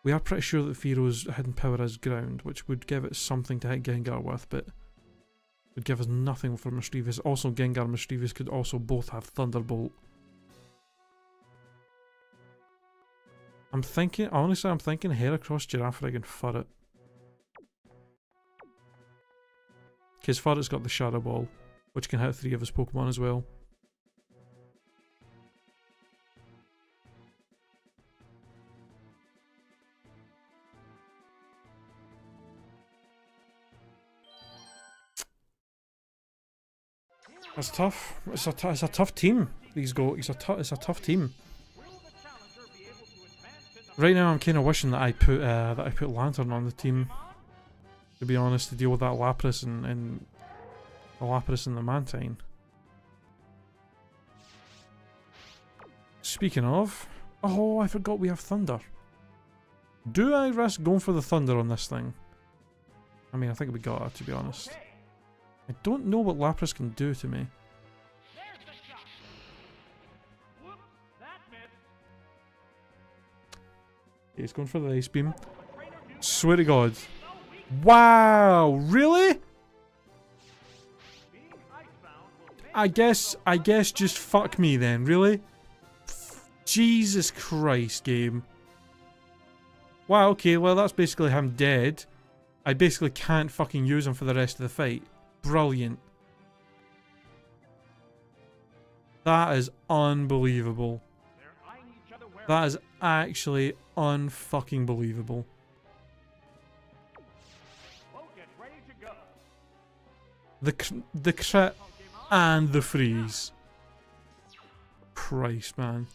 we are pretty sure that Fearo's hidden power is ground, which would give it something to hit Gengar with, but would give us nothing for Mischievous. Also, Gengar and Mischievous could also both have Thunderbolt. Honestly, I'm thinking Heracross, Girafarig and Furret. Because Furret's got the Shadow Ball, which can hit 3 of his Pokemon as well. That's tough. It's a tough team. It's a tough team. Right now, I'm kind of wishing that I put Lantern on the team. To be honest, to deal with that Lapras and the Lapras and the Mantine. Speaking of, oh, I forgot we have Thunder. Do I risk going for the Thunder on this thing? I mean, I think we got it, to be honest. I don't know what Lapras can do to me. Okay, he's going for the Ice Beam. Swear to God. Wow, really? I guess just fuck me then, really? Jesus Christ, game. Wow, okay, well that's basically him dead. I basically can't fucking use him for the rest of the fight. Brilliant. That is unbelievable. That is actually unfucking believable. The crit and the freeze. Christ, man.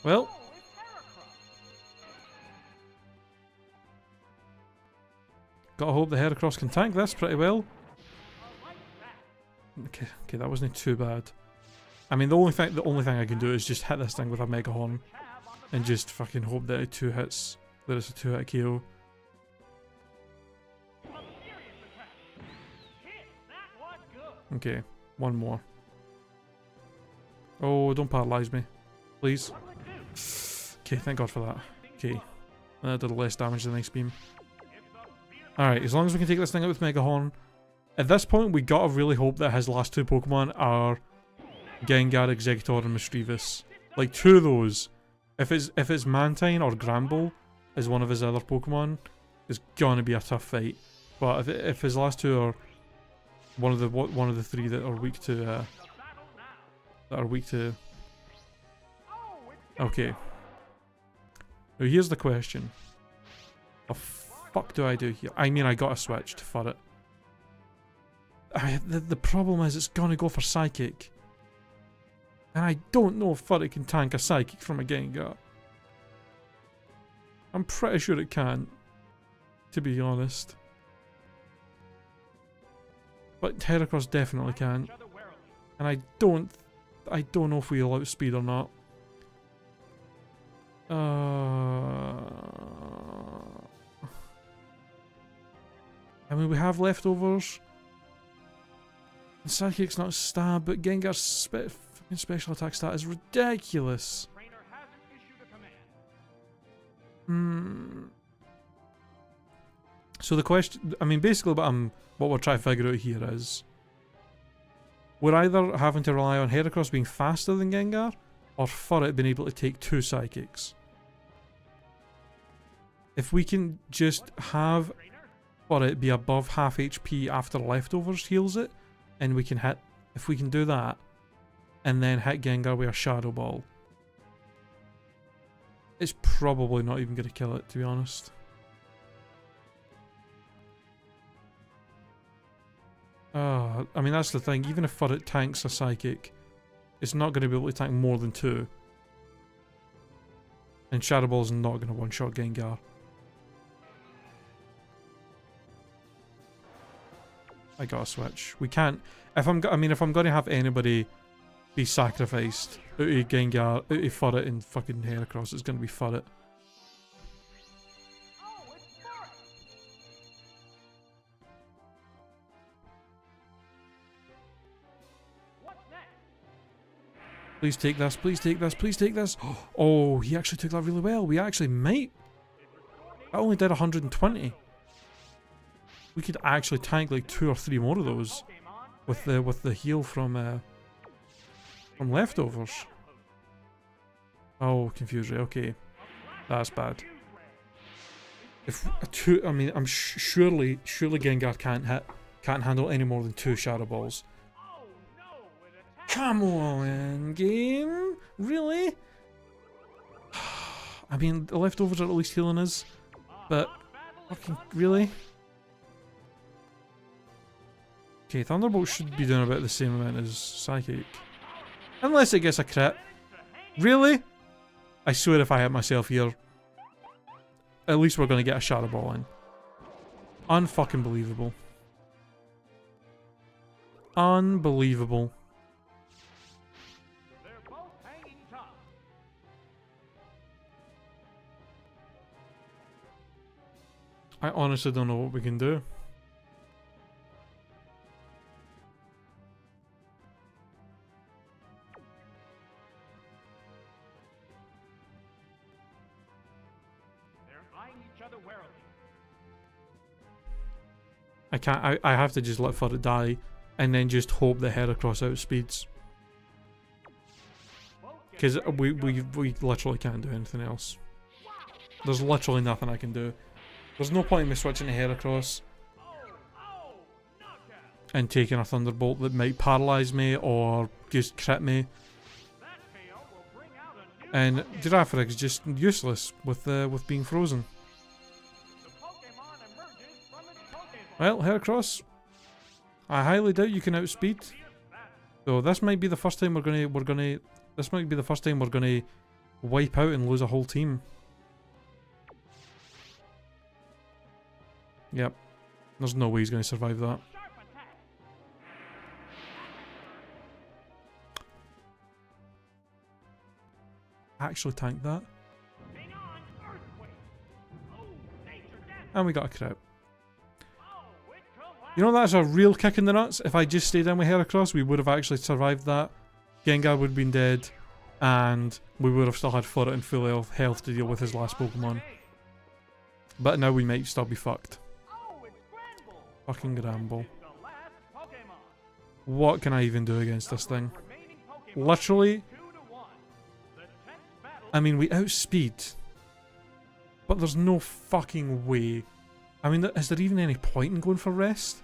Well. Gotta hope the Heracross can tank this pretty well. Okay, that wasn't too bad. I mean, the only thing I can do is just hit this thing with a Mega Horn, and just fucking hope that it's a 2-hit KO. Okay, one more. Oh, don't paralyze me, please. Okay, thank God for that. Okay, that did less damage than Ice Beam. Alright, as long as we can take this thing out with Mega Horn. At this point, we gotta really hope that his last 2 Pokemon are Gengar, Exeggutor, and Mischievous. Like, 2 of those. If it's Mantine or Gramble is one of his other Pokemon, it's gonna be a tough fight. But if his last 2 are one of the 3 that are weak to Okay. Now here's the question. What the fuck do I do here? I mean, I gotta switch to Furret. The problem is it's gonna go for Psychic. And I don't know if Furret can tank a Psychic from a Gengar. I'm pretty sure it can, to be honest. But Heracross definitely can. And I don't know if we'll outspeed or not. I mean, we have leftovers. The Psychic's not stab, but Gengar's special attack stat is ridiculous. So the question, I mean, basically what we're trying to figure out here is, we're either having to rely on Heracross being faster than Gengar, or Furret being able to take 2 Psychics. If we can just have Furret be above half HP after leftovers heals it, and we can hit, if we can do that, and then hit Gengar with a Shadow Ball, it's probably not even going to kill it, to be honest. I mean, that's the thing. Even if Furret tanks a Psychic, it's not going to be able to tank more than 2. And Shadow Ball's not going to one-shot Gengar. I gotta switch. We can't. If I'm going to have anybody be sacrificed out of Gengar, out of Furret and fucking Heracross, it's going to be Furret. Please take this, please take this, please take this. Oh, he actually took that really well. We actually might. I only did 120. We could actually tank like 2 or 3 more of those with the heal from leftovers. Oh, confused. Okay, that's bad. If two, I mean, surely Gengar can't handle any more than 2 Shadow Balls. Come on, game, really? I mean, the leftovers are at least healing us, but fucking really? Okay, Thunderbolt should be doing about the same amount as Psychic, unless it gets a crit. Really? I swear if I hit myself here, at least we're going to get a Shadow Ball in. Unfucking believable. Unbelievable. I honestly don't know what we can do. I can't. I have to just let Furret die, and then just hope that Heracross outspeeds. Because we literally can't do anything else. There's literally nothing I can do. There's no point in me switching to Heracross and taking a Thunderbolt that might paralyze me or just crit me. And Girafarig is just useless with being frozen. Well, Heracross, I highly doubt you can outspeed. So this might be the first time this might be the first time we're gonna wipe out and lose a whole team. Yep. There's no way he's gonna survive that. Actually tanked that. And we got a crit. You know, that's a real kick in the nuts. If I just stayed in with Heracross, we would have actually survived that. Gengar would have been dead, and we would have still had Furret and full health to deal with his last Pokemon. But now we might still be fucked. Fucking Gramble. What can I even do against this thing? Literally. I mean, we outspeed. But there's no fucking way. I mean, is there even any point in going for rest?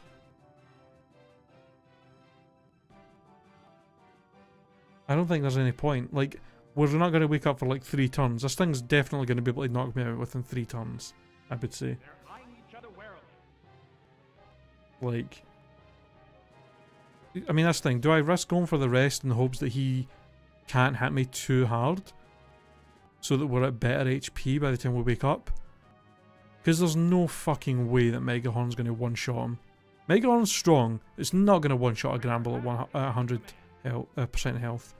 I don't think there's any point. Like, we're not going to wake up for like 3 turns. This thing's definitely going to be able to knock me out within 3 turns, I would say. Like, I mean, that's the thing. Do I risk going for the rest in the hopes that he can't hit me too hard, so that we're at better HP by the time we wake up? Because there's no fucking way that Mega Horn's going to one-shot him. Mega Horn's strong. It's not going to one-shot a Gramble at 100% health.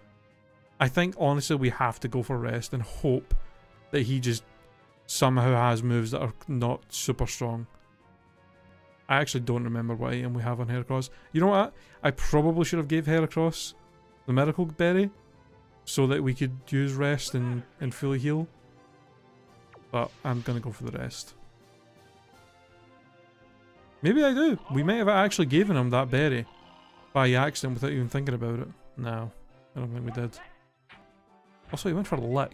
I think, honestly, we have to go for rest and hope that he just somehow has moves that are not super strong. I actually don't remember what item we have on Heracross. You know what? I probably should have gave Heracross the Miracle Berry so that we could use rest and fully heal. But I'm going to go for the rest. Maybe I do. We may have actually given him that berry by accident without even thinking about it. No, I don't think we did. Also, he went for a lick.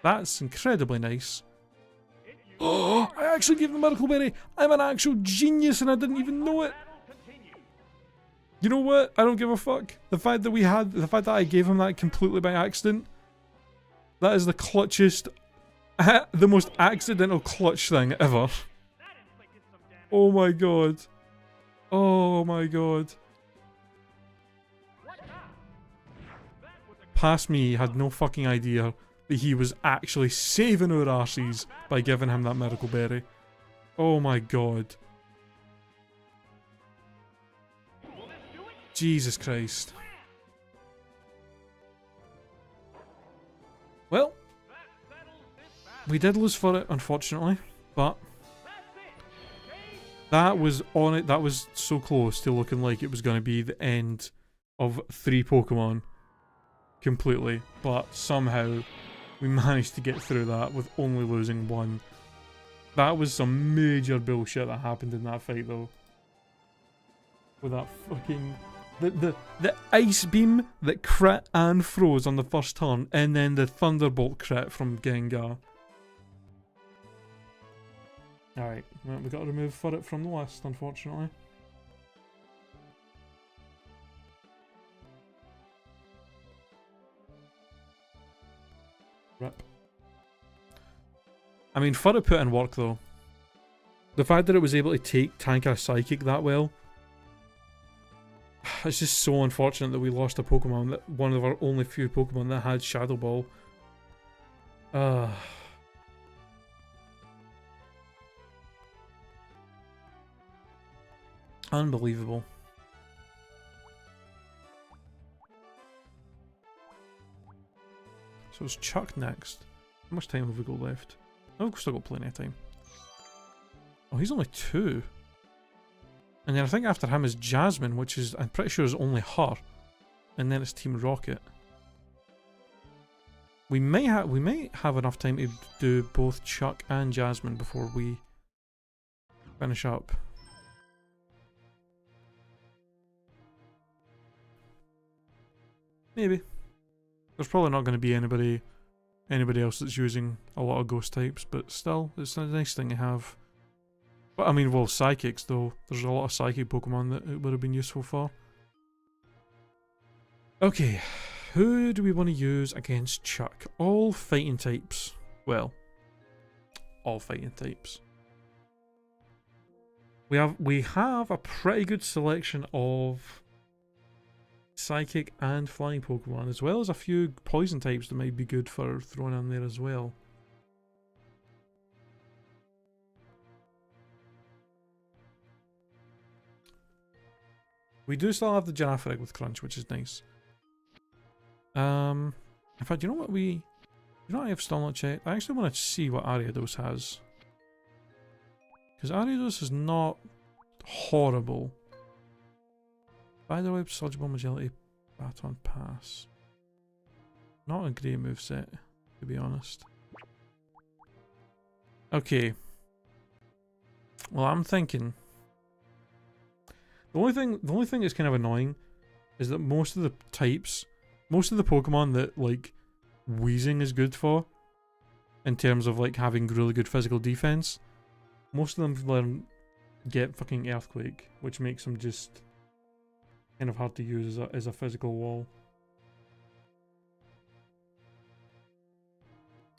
That's incredibly nice. Oh, I actually gave him the Miracle Berry. I'm an actual genius and I didn't even know it. You know what? I don't give a fuck. The fact that I gave him that completely by accident, that is the clutchest, the most accidental clutch thing ever. Oh my god. Oh my god. Past me had no fucking idea that he was actually saving our arses by giving him that Miracle Berry. Oh my god. Jesus Christ. Well, we did lose for it, unfortunately, but that was on it. That was so close to looking like it was going to be the end of 3 Pokemon. completely, but somehow we managed to get through that with only losing one. That was some major bullshit that happened in that fight though. With that fucking... The ice beam that crit and froze on the first turn, and then the thunderbolt crit from Gengar. Alright, well, we got to remove Furret from the list, unfortunately. Rip. I mean, Furret put in work though. The fact that it was able to tank a Psychic that well, it's just so unfortunate that we lost a Pokemon, that one of our only few Pokemon that had Shadow Ball. Unbelievable. So it's Chuck next. How much time have we got left? Oh, we've still got plenty of time. Oh, he's only 2. And then I think after him is Jasmine, which is, I'm pretty sure is only her. And then it's Team Rocket. We may have enough time to do both Chuck and Jasmine before we finish up. Maybe. There's probably not going to be anybody else that's using a lot of ghost types, but still, it's a nice thing to have. But I mean, well, Psychics though. There's a lot of Psychic Pokemon that it would have been useful for. Okay, who do we want to use against Chuck? All fighting types. Well, all fighting types. We have a pretty good selection of Psychic and Flying Pokemon, as well as a few Poison types that might be good for throwing in there as well. We do still have the Girafarig with Crunch, which is nice. In fact, you know what I have still not checked? I actually want to see what Ariados has. Because Ariados is not horrible. By the way, Sludge Bomb, Agility, Baton Pass. Not a great moveset, to be honest. Okay. Well, I'm thinking... The only thing that's kind of annoying is that most of the Pokemon that, like, Weezing is good for, in terms of, like, having really good physical defense, most of them get fucking Earthquake, which makes them just kind of hard to use as a physical wall.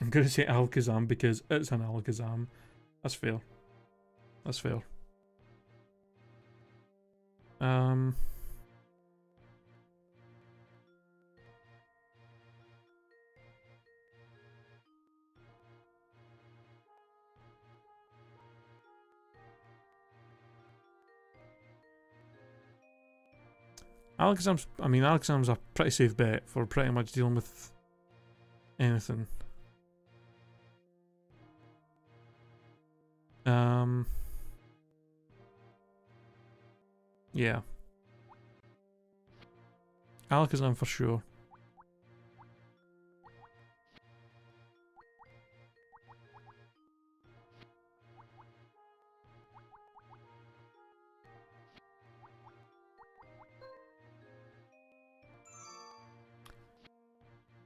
I'm gonna say Alakazam because it's an Alakazam. That's fair. That's fair. Alakazam's a pretty safe bet for pretty much dealing with anything. Yeah. Alakazam for sure.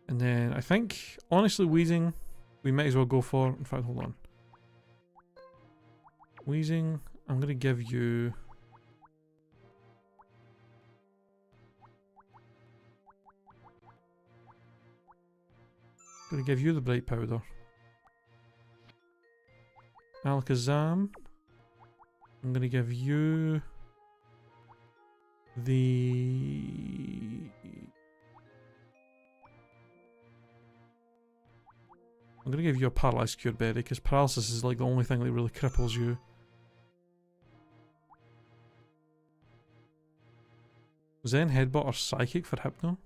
And then I think, honestly, Weezing, we might as well go for. In fact, hold on. Weezing, I'm going to give you... I'm going to give you the Bright Powder. Alakazam, I'm going to give you the... I'm going to give you a Paralyzed Cure Berry, because paralysis is like the only thing that really cripples you. Zen Headbutt or Psychic for Hypno?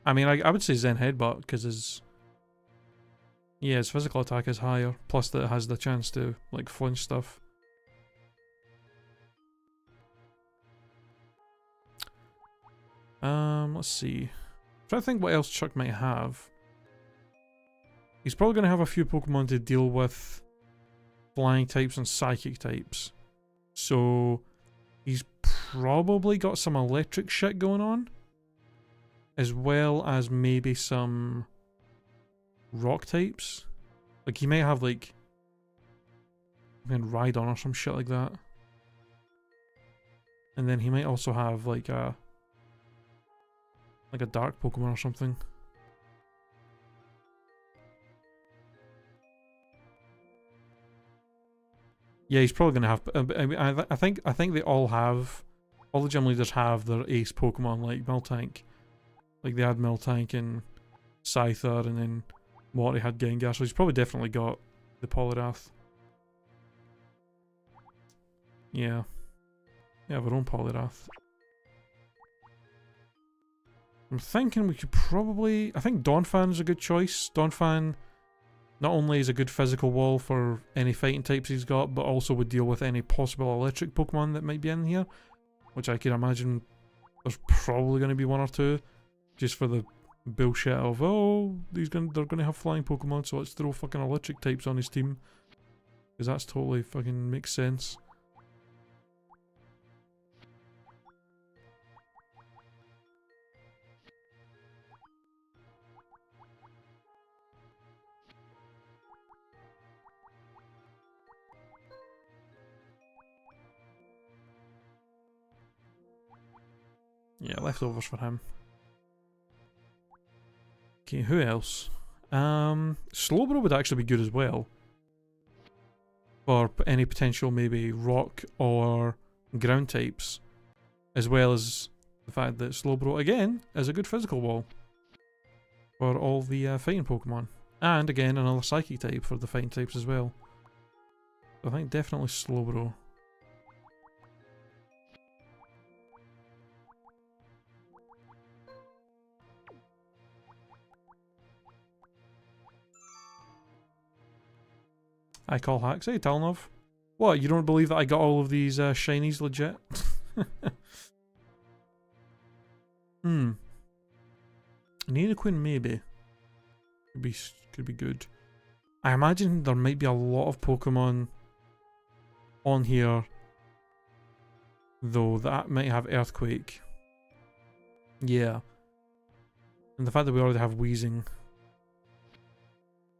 I mean, I would say Zen Headbutt, because his... Yeah, his physical attack is higher, plus that it has the chance to, like, flinch stuff. Let's see. trying to think what else Chuck might have. He's probably going to have a few Pokemon to deal with flying types and psychic types. So he's probably got some electric shit going on, as well as maybe some rock types. Like he may have like Rhydon or some shit like that. And then he might also have like a dark Pokemon or something. Yeah, he's probably gonna have. I think they all have. All the gym leaders have their ace Pokemon, like Miltank. Like they had Miltank and Scyther, and then Morty had Gengar, so he's probably definitely got the Poliwrath. Yeah. We have our own Poliwrath. I'm thinking we could probably... I think Donphan is a good choice. Donphan not only is a good physical wall for any fighting types he's got, but also would deal with any possible electric Pokemon that might be in here. Which I can imagine there's probably going to be one or two. Just for the bullshit of, oh, they're going to have flying Pokemon, so let's throw fucking electric types on his team. Because that's totally fucking makes sense. Yeah, leftovers for him. Okay, who else? Slowbro would actually be good as well. For any potential maybe rock or ground types. As well as the fact that Slowbro, again, is a good physical wall. For all the fighting Pokemon. And again, another psychic type for the fighting types as well. So I think definitely Slowbro. I call hacks. Hey, Talnov. What, you don't believe that I got all of these shinies legit? Nidoqueen maybe. Could be good. I imagine there might be a lot of Pokemon on here, though, that might have Earthquake. Yeah. And the fact that we already have Wheezing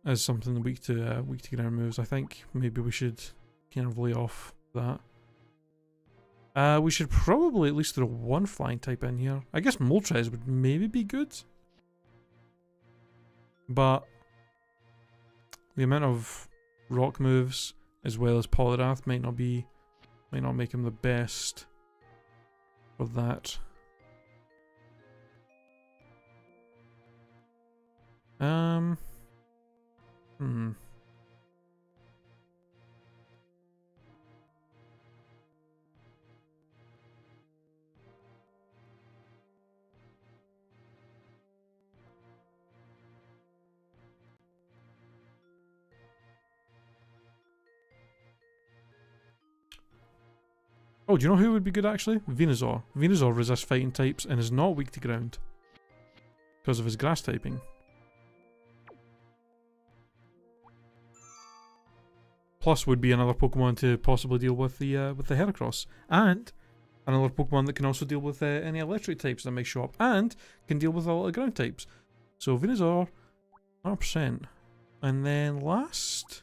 as something weak to ground moves, I think maybe we should kind of lay off that. We should probably at least throw one flying type in here. I guess Moltres would maybe be good. But the amount of rock moves as well as Poliwrath might not make him the best for that. Oh, do you know who would be good actually? Venusaur. Venusaur resists fighting types and is not weak to ground because of his grass typing. Plus would be another Pokemon to possibly deal with the Heracross. And another Pokemon that can also deal with any electric types that may show up. And can deal with a lot of ground types. So Venusaur, 100%. And then last...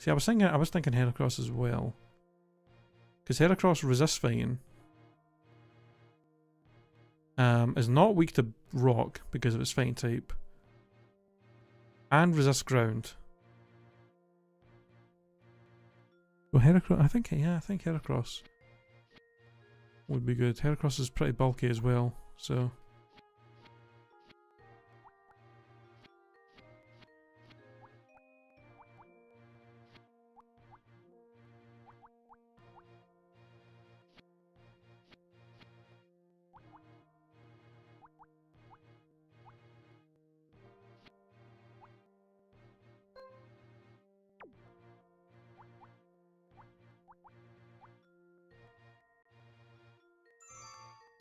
See, I was thinking Heracross as well. Because Heracross resists fighting. Is not weak to rock because of its fighting type. And resists ground. Well, Heracross, I think Heracross would be good. Heracross is pretty bulky as well, so...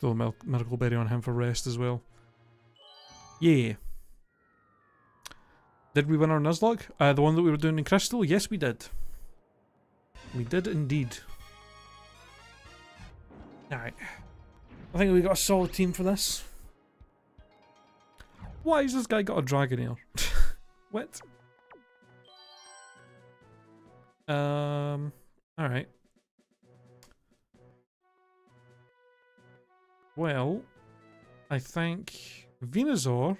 Throw a Miracle Berry on him for rest as well. Yeah. Did we win our Nuzlocke? The one that we were doing in Crystal? Yes, we did. We did indeed. Alright. I think we got a solid team for this. Why has this guy got a Dragonair? What? Alright. Well, I think Venusaur.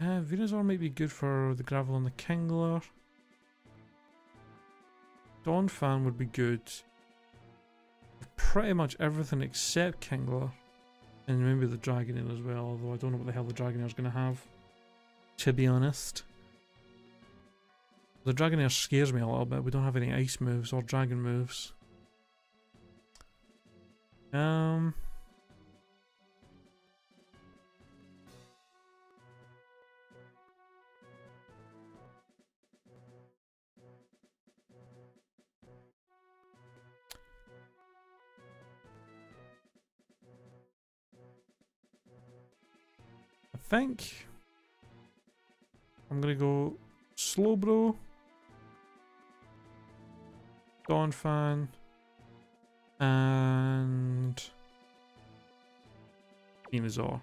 Venusaur might be good for the Gravel and the Kingler. Donphan would be good. Pretty much everything except Kingler. And maybe the Dragonair as well, although I don't know what the hell the Dragonair's gonna have. To be honest. The Dragonair scares me a little bit. We don't have any ice moves or dragon moves. I think I'm gonna go Slowbro, Donphan, and Venusaur.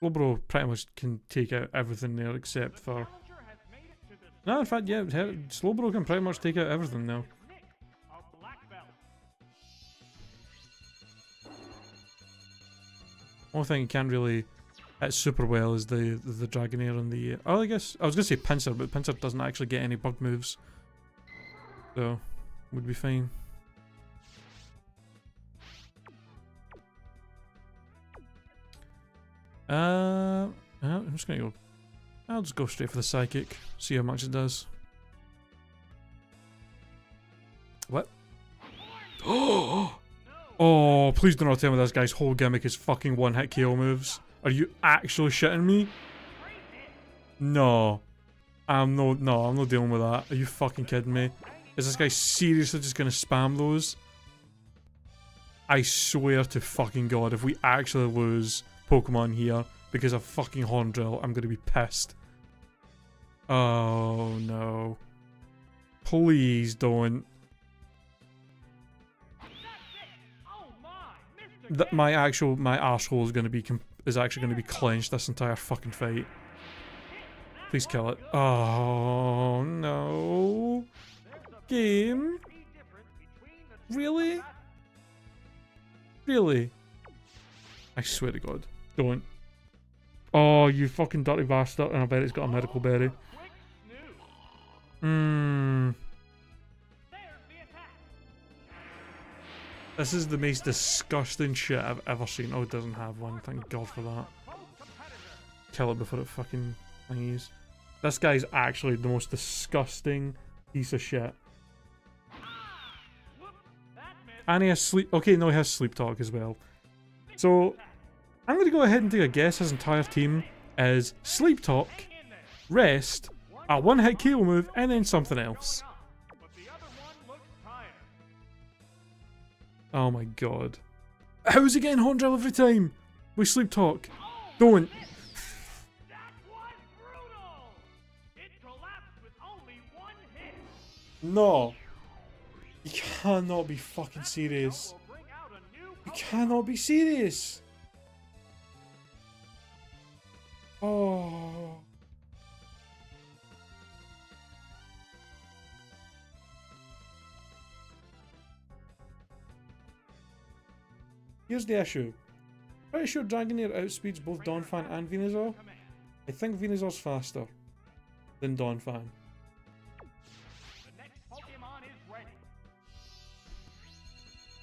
Slowbro pretty much can take out everything there except for... No, in fact, yeah, Slowbro can pretty much take out everything now. Only thing he can't really hit super well is the Dragonair and the... Oh, I guess... I was going to say Pinsir, but Pinsir doesn't actually get any bug moves. So, would be fine. I'm just going to go... I'll just go straight for the Psychic. See how much it does. What? Oh, please do not tell me this guy's whole gimmick is fucking one-hit KO moves. Are you actually shitting me? No. I'm not dealing with that. Are you fucking kidding me? Is this guy seriously just gonna spam those? I swear to fucking god, if we actually lose Pokemon here because of fucking Horndrill, I'm gonna be pissed. Oh no. Please don't. My arsehole is actually gonna be clenched this entire fucking fight. Please kill it. Oh no. Game? Really? Really? I swear to god. Don't. Oh, you fucking dirty bastard, and I bet it's got a Miracle Berry. This is the most disgusting shit I've ever seen. Oh, it doesn't have one. Thank God for that. Kill it before it fucking thingies. This guy's actually the most disgusting piece of shit. And he has sleep. Okay, no, he has Sleep Talk as well. So, I'm going to go ahead and take a guess his entire team is Sleep Talk, Rest, a one-hit KO move, and then something else. Oh my god. How's he getting Horndrill every time? We Sleep Talk. Don't. That was brutal! It collapsed with only one hit. No. You cannot be fucking serious. You cannot be serious. Oh. Here's the issue. Pretty sure Dragonair outspeeds both Donphan and Venusaur. I think Venusaur's faster than Donphan. The next Pokemon is ready.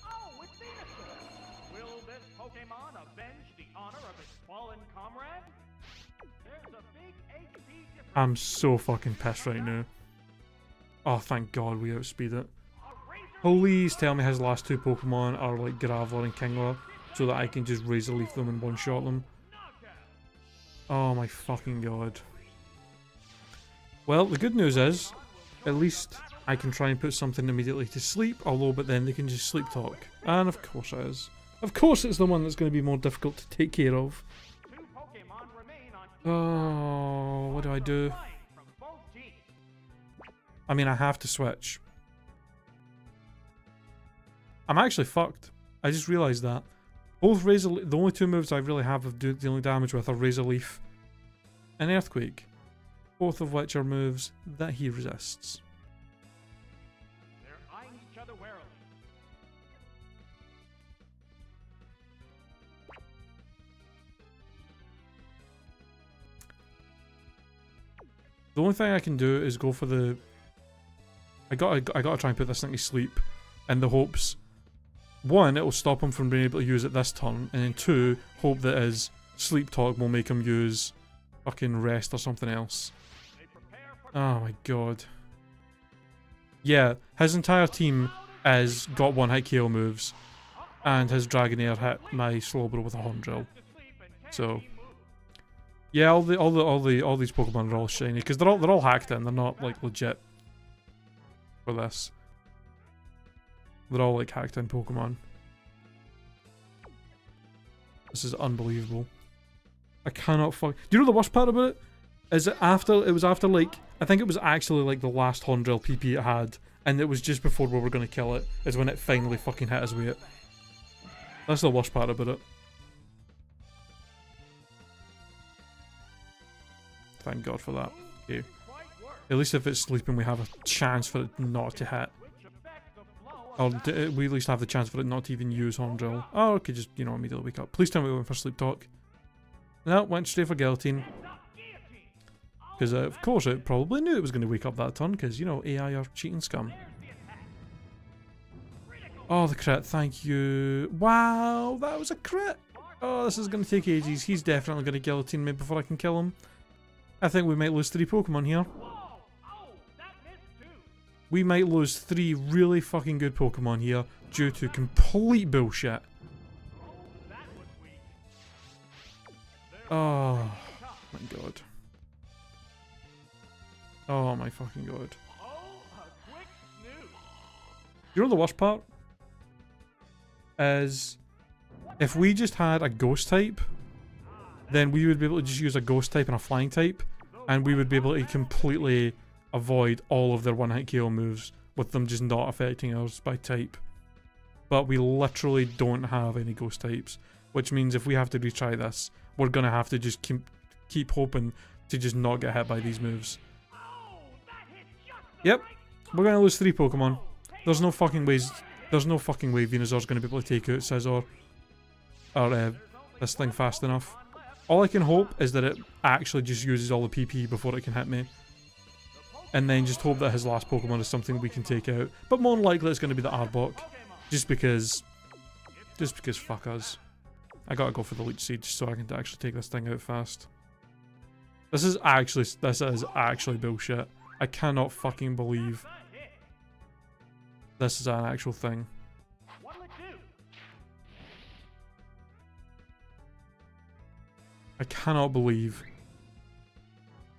Oh, it's Venusaur! Will this Pokemon avenge the honor of its fallen comrade? There's a big HP difference. I'm so fucking pissed right now. Oh, thank God we outspeed it. Please tell me his last two Pokemon are like Graveler and Kingler, so that I can just Razor Leaf them and one-shot them. Oh my fucking god. Well, the good news is, at least I can try and put something immediately to sleep, although but then they can just sleep talk. And of course it is. Of course it's the one that's going to be more difficult to take care of. Oh, what do I do? I mean, I have to switch. I'm actually fucked. I just realised that. Both Razor, the only two moves I really have of dealing damage with are Razor Leaf and Earthquake. Both of which are moves that he resists. They're eyeing each other warily. The only thing I can do is go for the... I gotta try and put this thing to sleep in the hopes... One, it will stop him from being able to use it this turn, and then two, hope that his sleep talk will make him use fucking rest or something else. Oh my god. Yeah, his entire team has got one hit KO moves, and his Dragonair hit my Slowbro with a Horn Drill. So yeah, all these Pokemon are all shiny because they're all hacked in. They're not like legit for this. They're all like hacked in Pokemon. This is unbelievable. I cannot fuck. Do you know the worst part about it? Is it was after like, I think it was actually like the last Horndrill PP it had, and it was just before we were gonna kill it, is when it finally fucking hit us with it. That's the worst part about it. Thank God for that. Okay. At least if it's sleeping we have a chance for it not to hit. Or we at least have the chance for it not to even use Horndrill. Oh, okay, just, you know, immediately wake up. Please tell me we went for Sleep Talk. No, went straight for Guillotine. Because, of course, it probably knew it was going to wake up that turn, because, you know, AI are cheating scum. Oh, the crit, thank you. Wow, that was a crit. Oh, this is going to take ages. He's definitely going to Guillotine me before I can kill him. I think we might lose 3 Pokemon here. We might lose 3 really fucking good Pokemon here due to complete bullshit. Oh my god. Oh my fucking god. You know the worst part? Is if we just had a ghost type, then we would be able to just use a ghost type and a flying type, and we would be able to completely avoid all of their one-hit KO moves with them just not affecting us by type. But we literally don't have any ghost types, which means if we have to retry this, we're gonna have to just keep hoping to just not get hit by these moves. Yep, we're gonna lose 3 Pokemon. There's no fucking ways. There's no fucking way Venusaur's gonna be able to take out Scizor or this thing fast enough. All I can hope is that it actually just uses all the PP before it can hit me. And then just hope that his last Pokemon is something we can take out. But more than likely it's going to be the Arbok. Just because fuck us. I gotta go for the Leech Seed just so I can actually take this thing out fast. This is actually bullshit. I cannot fucking believe this is an actual thing. I cannot believe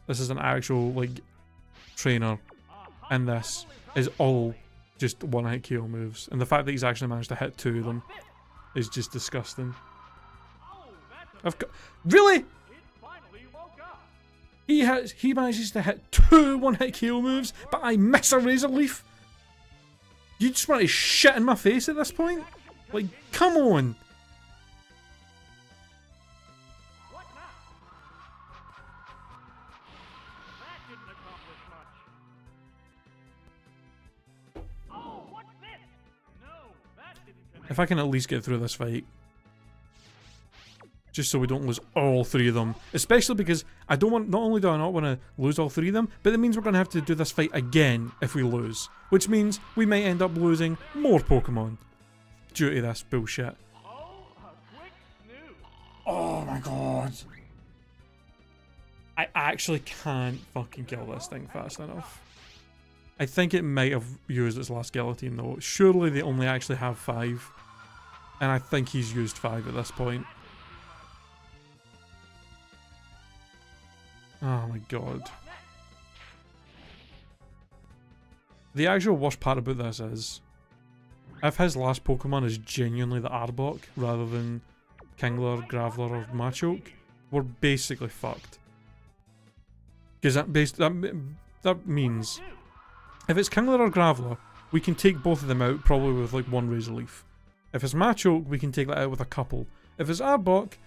this is an actual, like, trainer, and this is all just one-hit KO moves. And the fact that he's actually managed to hit 2 of them is just disgusting. Really? He manages to hit 2 one-hit KO moves, but I miss a Razor Leaf? You just want to shit in my face at this point? Like, come on! If I can at least get through this fight. Just so we don't lose all 3 of them. Especially because I don't want, not only do I not want to lose all 3 of them, but it means we're going to have to do this fight again if we lose. Which means we might end up losing more Pokemon due to this bullshit. Oh my god. I actually can't fucking kill this thing fast enough. I think it might have used its last Guillotine though. Surely they only actually have 5. And I think he's used 5 at this point. Oh my god. The actual worst part about this is, if his last Pokemon is genuinely the Arbok rather than Kingler, Graveler, or Machoke, we're basically fucked. Because that means if it's Kingler or Graveler, we can take both of them out probably with like one Razor Leaf. If it's Machoke, we can take that out with a couple. If it's Arbok,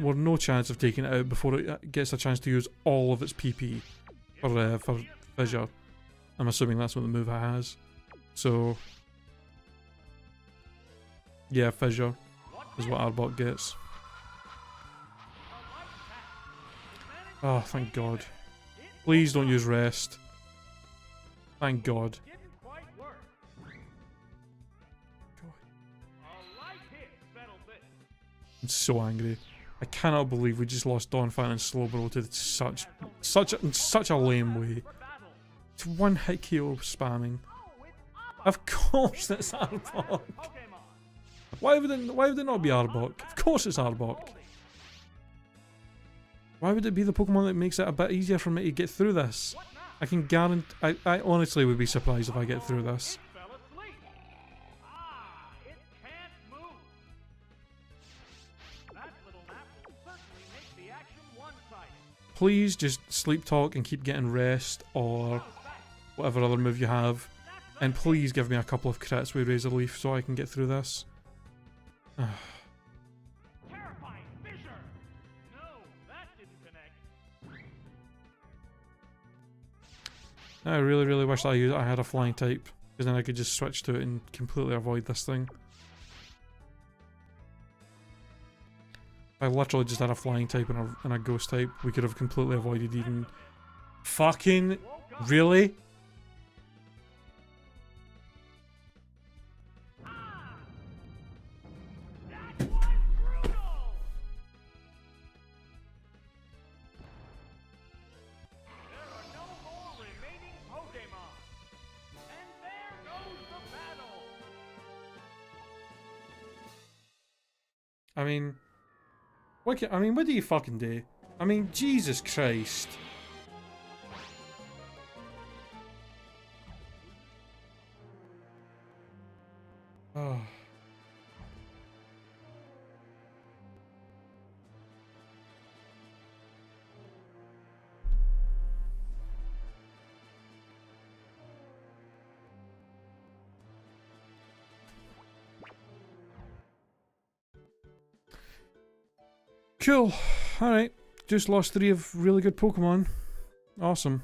we're no chance of taking it out before it gets a chance to use all of its PP for Fissure. I'm assuming that's what the move has. So, yeah, Fissure is what Arbok gets. Oh, thank God. Please don't use Rest. Thank God. I'm so angry. I cannot believe we just lost Donphan and Slowbro to such a lame way. It's one hit KO spamming. Of course it's Arbok. Why would it not be Arbok? Of course it's Arbok. Why would it be the Pokemon that makes it a bit easier for me to get through this? I can guarantee. I honestly would be surprised if I get through this. Please just sleep talk and keep getting rest or whatever other move you have. And please give me a couple of crits with Razor Leaf so I can get through this. I really wish that I had a flying type, because then I could just switch to it and completely avoid this thing. If I literally just had a flying type and a ghost type, we could have completely avoided even... Fucking... Really? I mean, what do you fucking do? I mean, Jesus Christ. Oh. Cool. Alright. Just lost 3 of really good Pokemon. Awesome.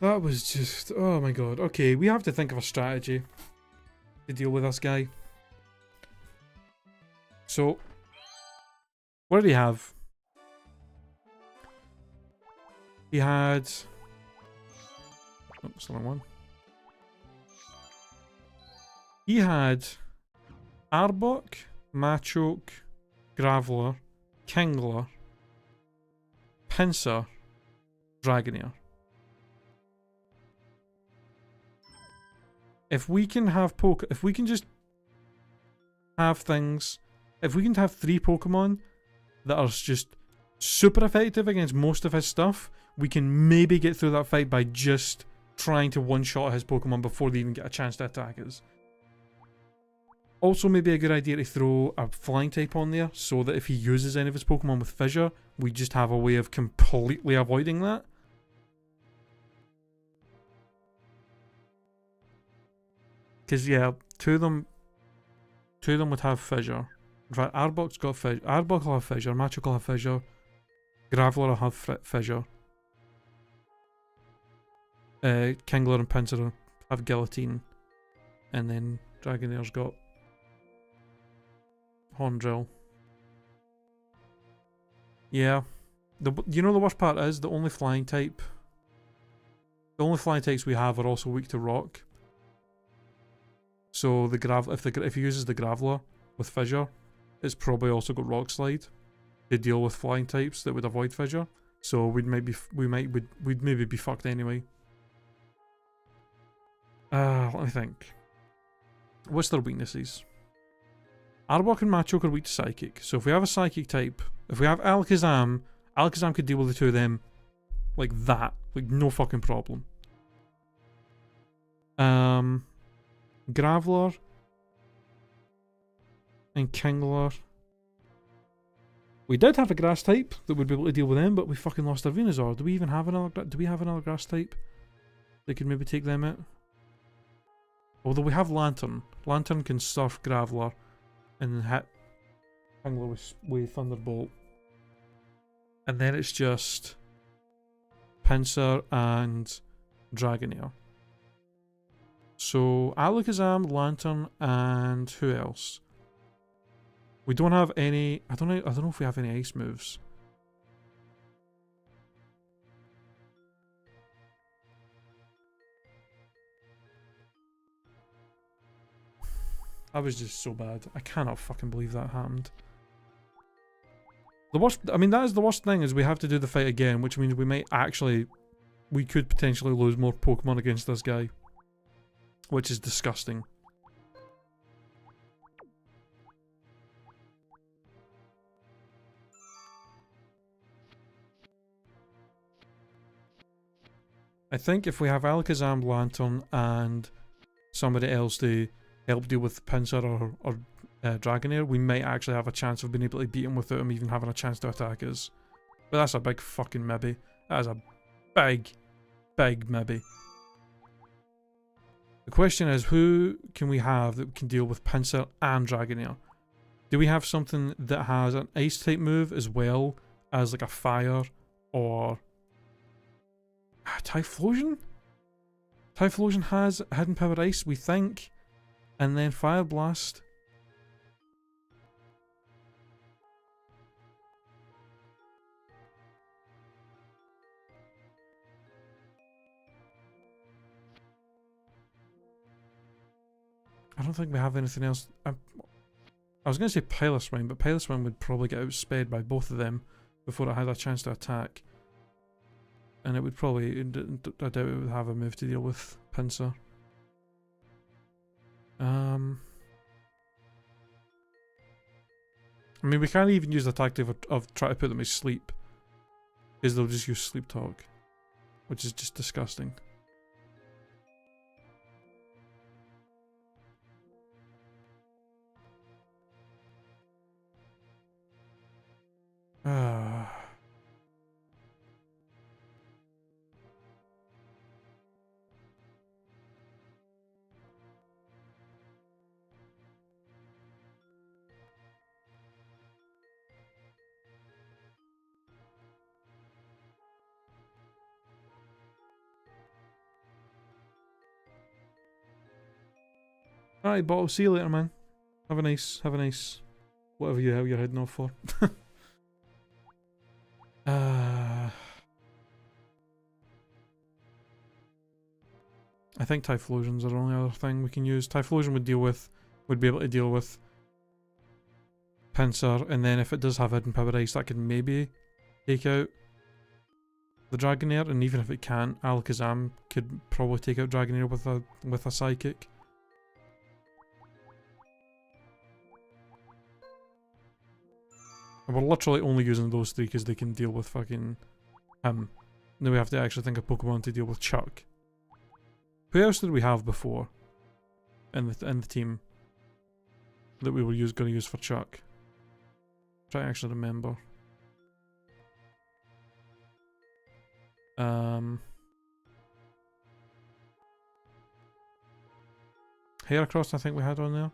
That was just... Oh my god. Okay, we have to think of a strategy to deal with this guy. So, what did he have? He had... Oh, it's the wrong one. He had Arbok, Machoke, Graveler, Kingler, Pinsir, Dragonair. If we can have if we can just have things, if we can have 3 Pokemon that are just super effective against most of his stuff, we can maybe get through that fight by just trying to one-shot his Pokemon before they even get a chance to attack us. Also, maybe a good idea to throw a flying type on there so that if he uses any of his Pokemon with Fissure, we just have a way of completely avoiding that. Because, yeah, two of them would have Fissure. In fact, Arbok's got Fissure. Arbok will have Fissure, Machoke will have Fissure, Graveler will have Fissure. Kingler and Pinsir have Guillotine. And then Dragonair's got Horndrill. Yeah. You know the worst part is the only flying types we have are also weak to rock. So if he uses the Graveler with Fissure, it's probably also got Rock Slide to deal with flying types that would avoid Fissure. So we'd maybe be fucked anyway. Let me think. What's their weaknesses? Arbok and Machoke are weak to Psychic. So if we have a Psychic type, if we have Alakazam could deal with the two of them like that. Like no fucking problem. Graveler and Kingler. We did have a grass type that would be able to deal with them, but we fucking lost our Venusaur. Do we have another grass type that could maybe take them out? Although we have Lantern. Lantern can surf Graveler and hit Kingler with Thunderbolt. And then it's just Pinsir and Dragonair. So Alakazam, Lantern, and who else? We don't have any. I don't know if we have any ice moves. That was just so bad. I cannot fucking believe that happened. The worst. I mean, that is the worst thing. Is we have to do the fight again, which means we could potentially lose more Pokemon against this guy, which is disgusting. I think if we have Alakazam, Lantern, and somebody else to help deal with Pinsir or Dragonair, we might actually have a chance of being able to beat him without him even having a chance to attack us. But that's a big fucking maybe. That is a big maybe. The question is, who can we have that can deal with Pinsir and Dragonair? Do we have something that has an ice type move as well as like a fire or Typhlosion? Typhlosion has hidden power ice, we think, and then Fire Blast. I don't think we have anything else. I was going to say Piloswine, but Piloswine would probably get outsped by both of them before it had a chance to attack. And it would probably, I doubt it would have a move to deal with Pinsir. I mean, we can't even use the tactic of trying to put them to sleep, because they'll just use Sleep Talk, which is just disgusting. Alright, Bottle, see you later, man. Have a nice, whatever you're heading off for. I think Typhlosion's are the only other thing we can use. Typhlosion would be able to deal with Pinsir, and then if it does have hidden power ice, that could maybe take out the Dragonair, and even if it can't, Alakazam could probably take out Dragonair with a Psychic. And we're literally only using those three because they can deal with fucking him. Now we have to actually think of Pokemon to deal with Chuck. Who else did we have before in the team? that we were going to use for Chuck. Try to actually remember. Heracross, I think we had on there.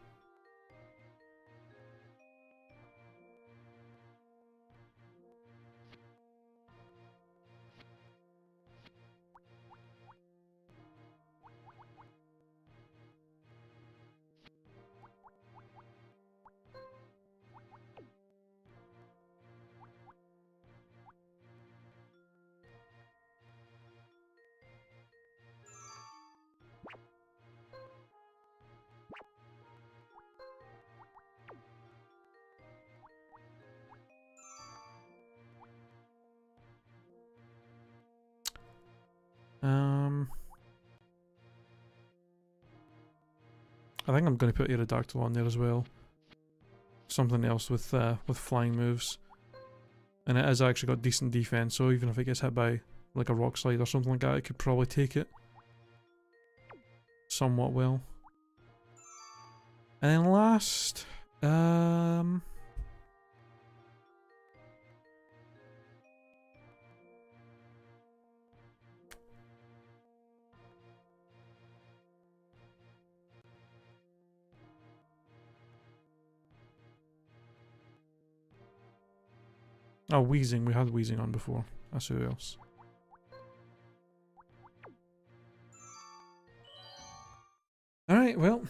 I think I'm going to put Aerodactyl on there as well. Something else with flying moves. And it has actually got decent defense, so even if it gets hit by like a rock slide or something like that, it could probably take it somewhat well. And then last, oh, Wheezing. We had Wheezing on before. That's who else. Alright, well.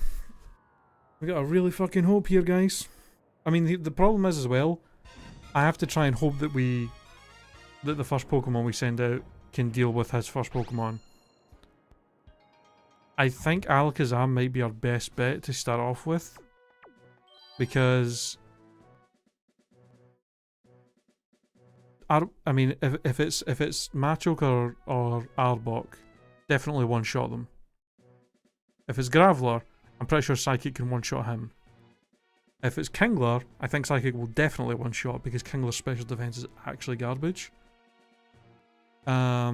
We got a really fucking hope here, guys. I mean, the problem is as well, I have to try and hope that the first Pokemon we send out can deal with his first Pokemon. I think Alakazam might be our best bet to start off with. Because I mean, if it's Machoke or Arbok, definitely one-shot them. If it's Graveler, I'm pretty sure Psychic can one-shot him. If it's Kingler, I think Psychic will definitely one-shot because Kingler's special defense is actually garbage. I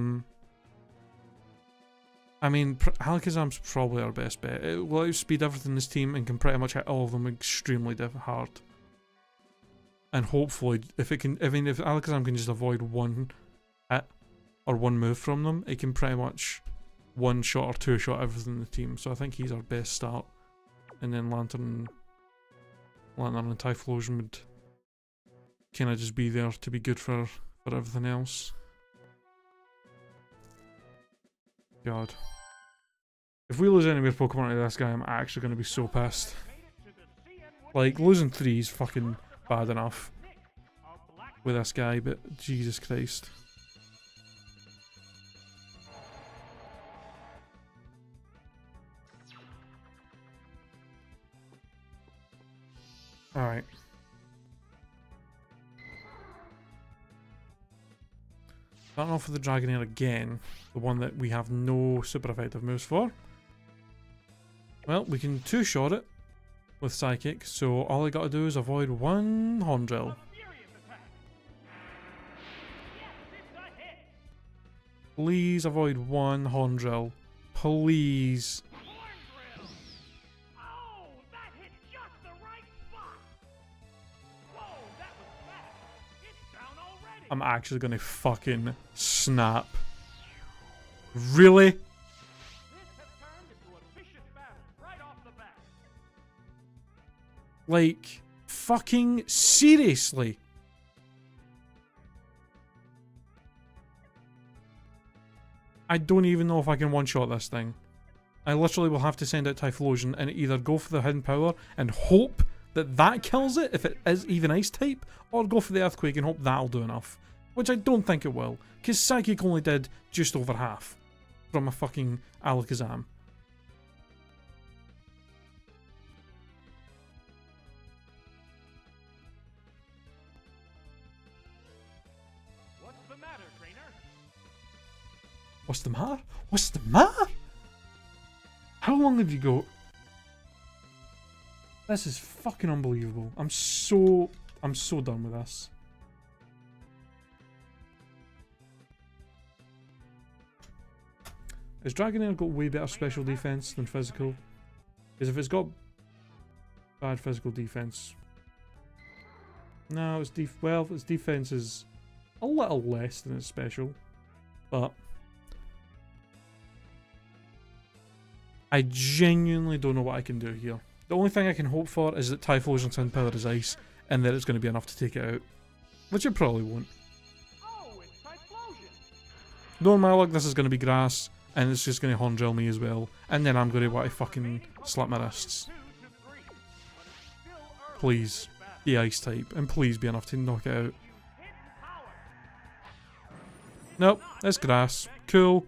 mean, Alakazam's probably our best bet. It will outspeed everything in this team and can pretty much hit all of them extremely hard. And hopefully, if Alakazam can just avoid one hit or one move from them, it can pretty much one-shot or two-shot everything in the team. So I think he's our best start. And then Lantern and Typhlosion would kind of just be there to be good for everything else. God. If we lose any more Pokemon to this guy, I'm actually going to be so pissed. Like, losing 3 is fucking bad enough with this guy, but Jesus Christ. Alright. Starting off with the Dragonair again, the one that we have no super effective moves for. Well, we can two-shot it with Psychic, so all I gotta do is avoid one Horn Drill. Please avoid one Horn Drill. Please. I'm actually gonna fucking snap. Really? Like, fucking seriously? I don't even know if I can one-shot this thing. I literally will have to send out Typhlosion and either go for the Hidden Power and hope that kills it, if it is even Ice-type, or go for the Earthquake and hope that'll do enough. Which I don't think it will, because Psychic only did just over half from a fucking Alakazam. What's the matter, trainer? What's the matter? What's the matter? How long have you got? This is fucking unbelievable. I'm so done with this. Has Dragonair got way better special defense than physical? Because if it's got Bad physical defense. No, its its defense is a little less than its special, but I genuinely don't know what I can do here. The only thing I can hope for is that Typhlosion's Wind Power is ice, and that it's going to be enough to take it out, which it probably won't. Oh, it's Typhlosion. Knowing my luck, this is going to be grass, and it's just going to horn-drill me as well, and then I'm going to want to fucking slap my wrists. 2 to 3, but it's still early Please, in this battle. be ice type, and please be enough to knock it out. You hit power. Nope, it's grass. Cool.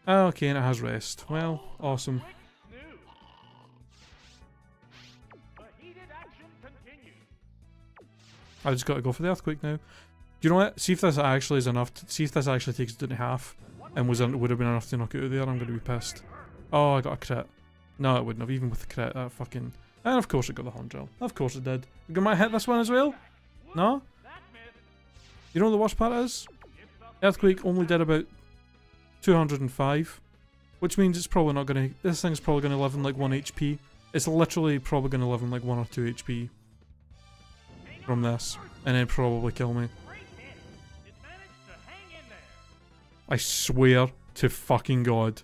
Ah, okay, and it has rest. Well, awesome. New. The heated action continues. I just got to go for the earthquake now. Do you know what? See if this actually is enough. See if this actually takes it down to half, and would have been enough to knock it out there. I'm going to be pissed. Oh, I got a crit. No, it wouldn't have. Even with the crit, that fucking. And of course it got the horn drill. Of course it did. You might hit this one as well. No. That missed. You know what the worst part is? Earthquake only did about 205, which means it's probably not going to. This thing's probably going to live in like 1 HP. It's literally probably going to live in like 1 or 2 HP from this, and then probably kill me. Great hit. It managed to hang in there. I swear to fucking God.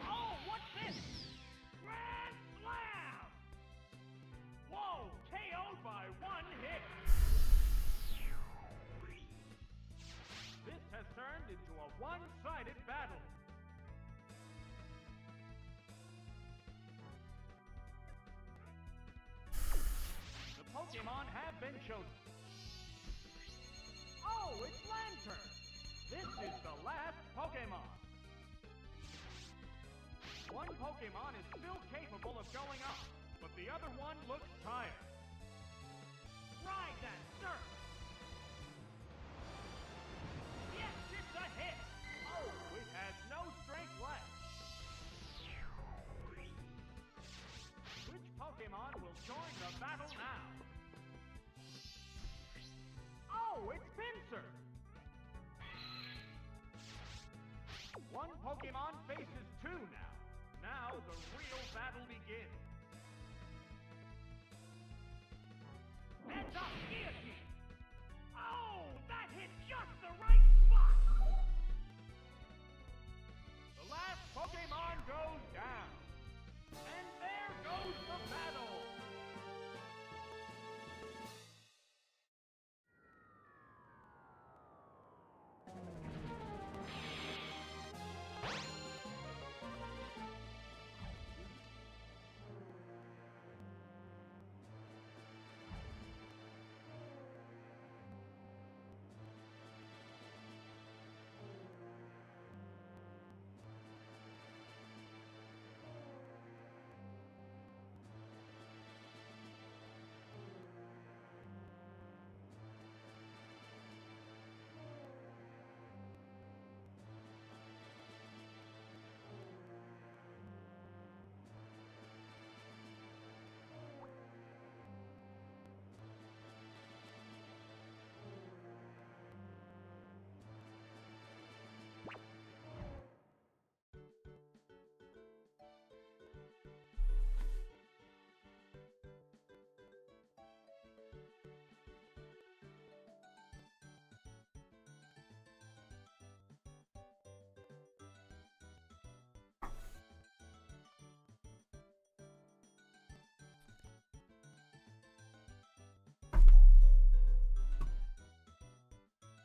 Oh, what's this? Grand slam! Whoa, KO'd by 1 hit. This has turned into a one-sided battle. The Pokemon have been chosen. Oh, it's Lantern. This is the last Pokemon. One Pokemon is still capable of going up, but the other one looks tired. Ride that surf! Yes, it's a hit! Oh, it has no strength left. Which Pokemon will join the battle now? Oh, it's Pinsir! One Pokemon faces 2 now. Now the real battle begins. And the guillotine! Oh, that hit just the right spot! The last Pokemon goes down. And there goes the battle!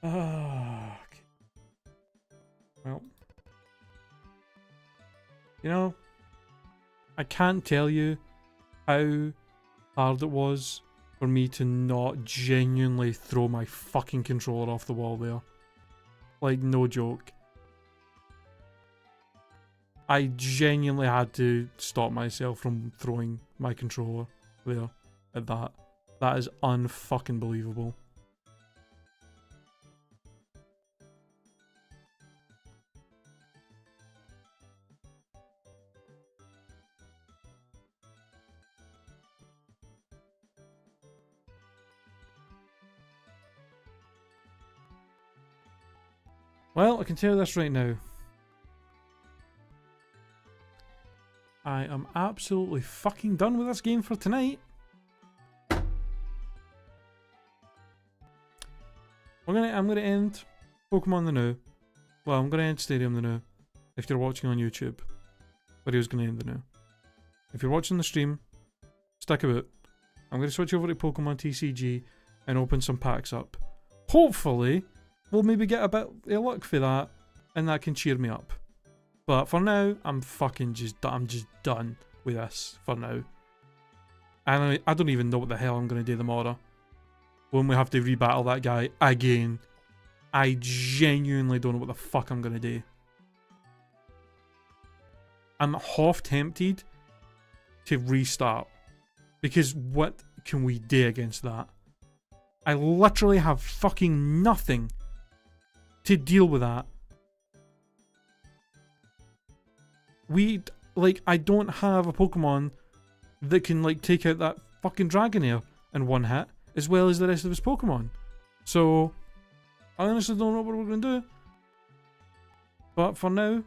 Okay. Well, you know, I can't tell you how hard it was for me to not genuinely throw my fucking controller off the wall there. Like, no joke. I genuinely had to stop myself from throwing my controller there at that. That is unfucking believable. Well, I can tell you this right now. I am absolutely fucking done with this game for tonight. I'm gonna end Pokemon the Now. Well, I'm gonna end Stadium the Now. If you're watching on YouTube, video's gonna end the Now. If you're watching the stream, stick about. I'm gonna switch over to Pokemon TCG and open some packs up. Hopefully, we'll maybe get a bit of luck for that, and that can cheer me up. But for now, I'm just done with this for now. And I don't even know what the hell I'm gonna do tomorrow when we have to rebattle that guy again. I genuinely don't know what the fuck I'm gonna do. I'm half tempted to restart, because what can we do against that? I literally have fucking nothing to deal with that. I don't have a Pokemon that can, like, take out that fucking Dragonair in one hit, as well as the rest of his Pokemon. So, I honestly don't know what we're going to do. But for now,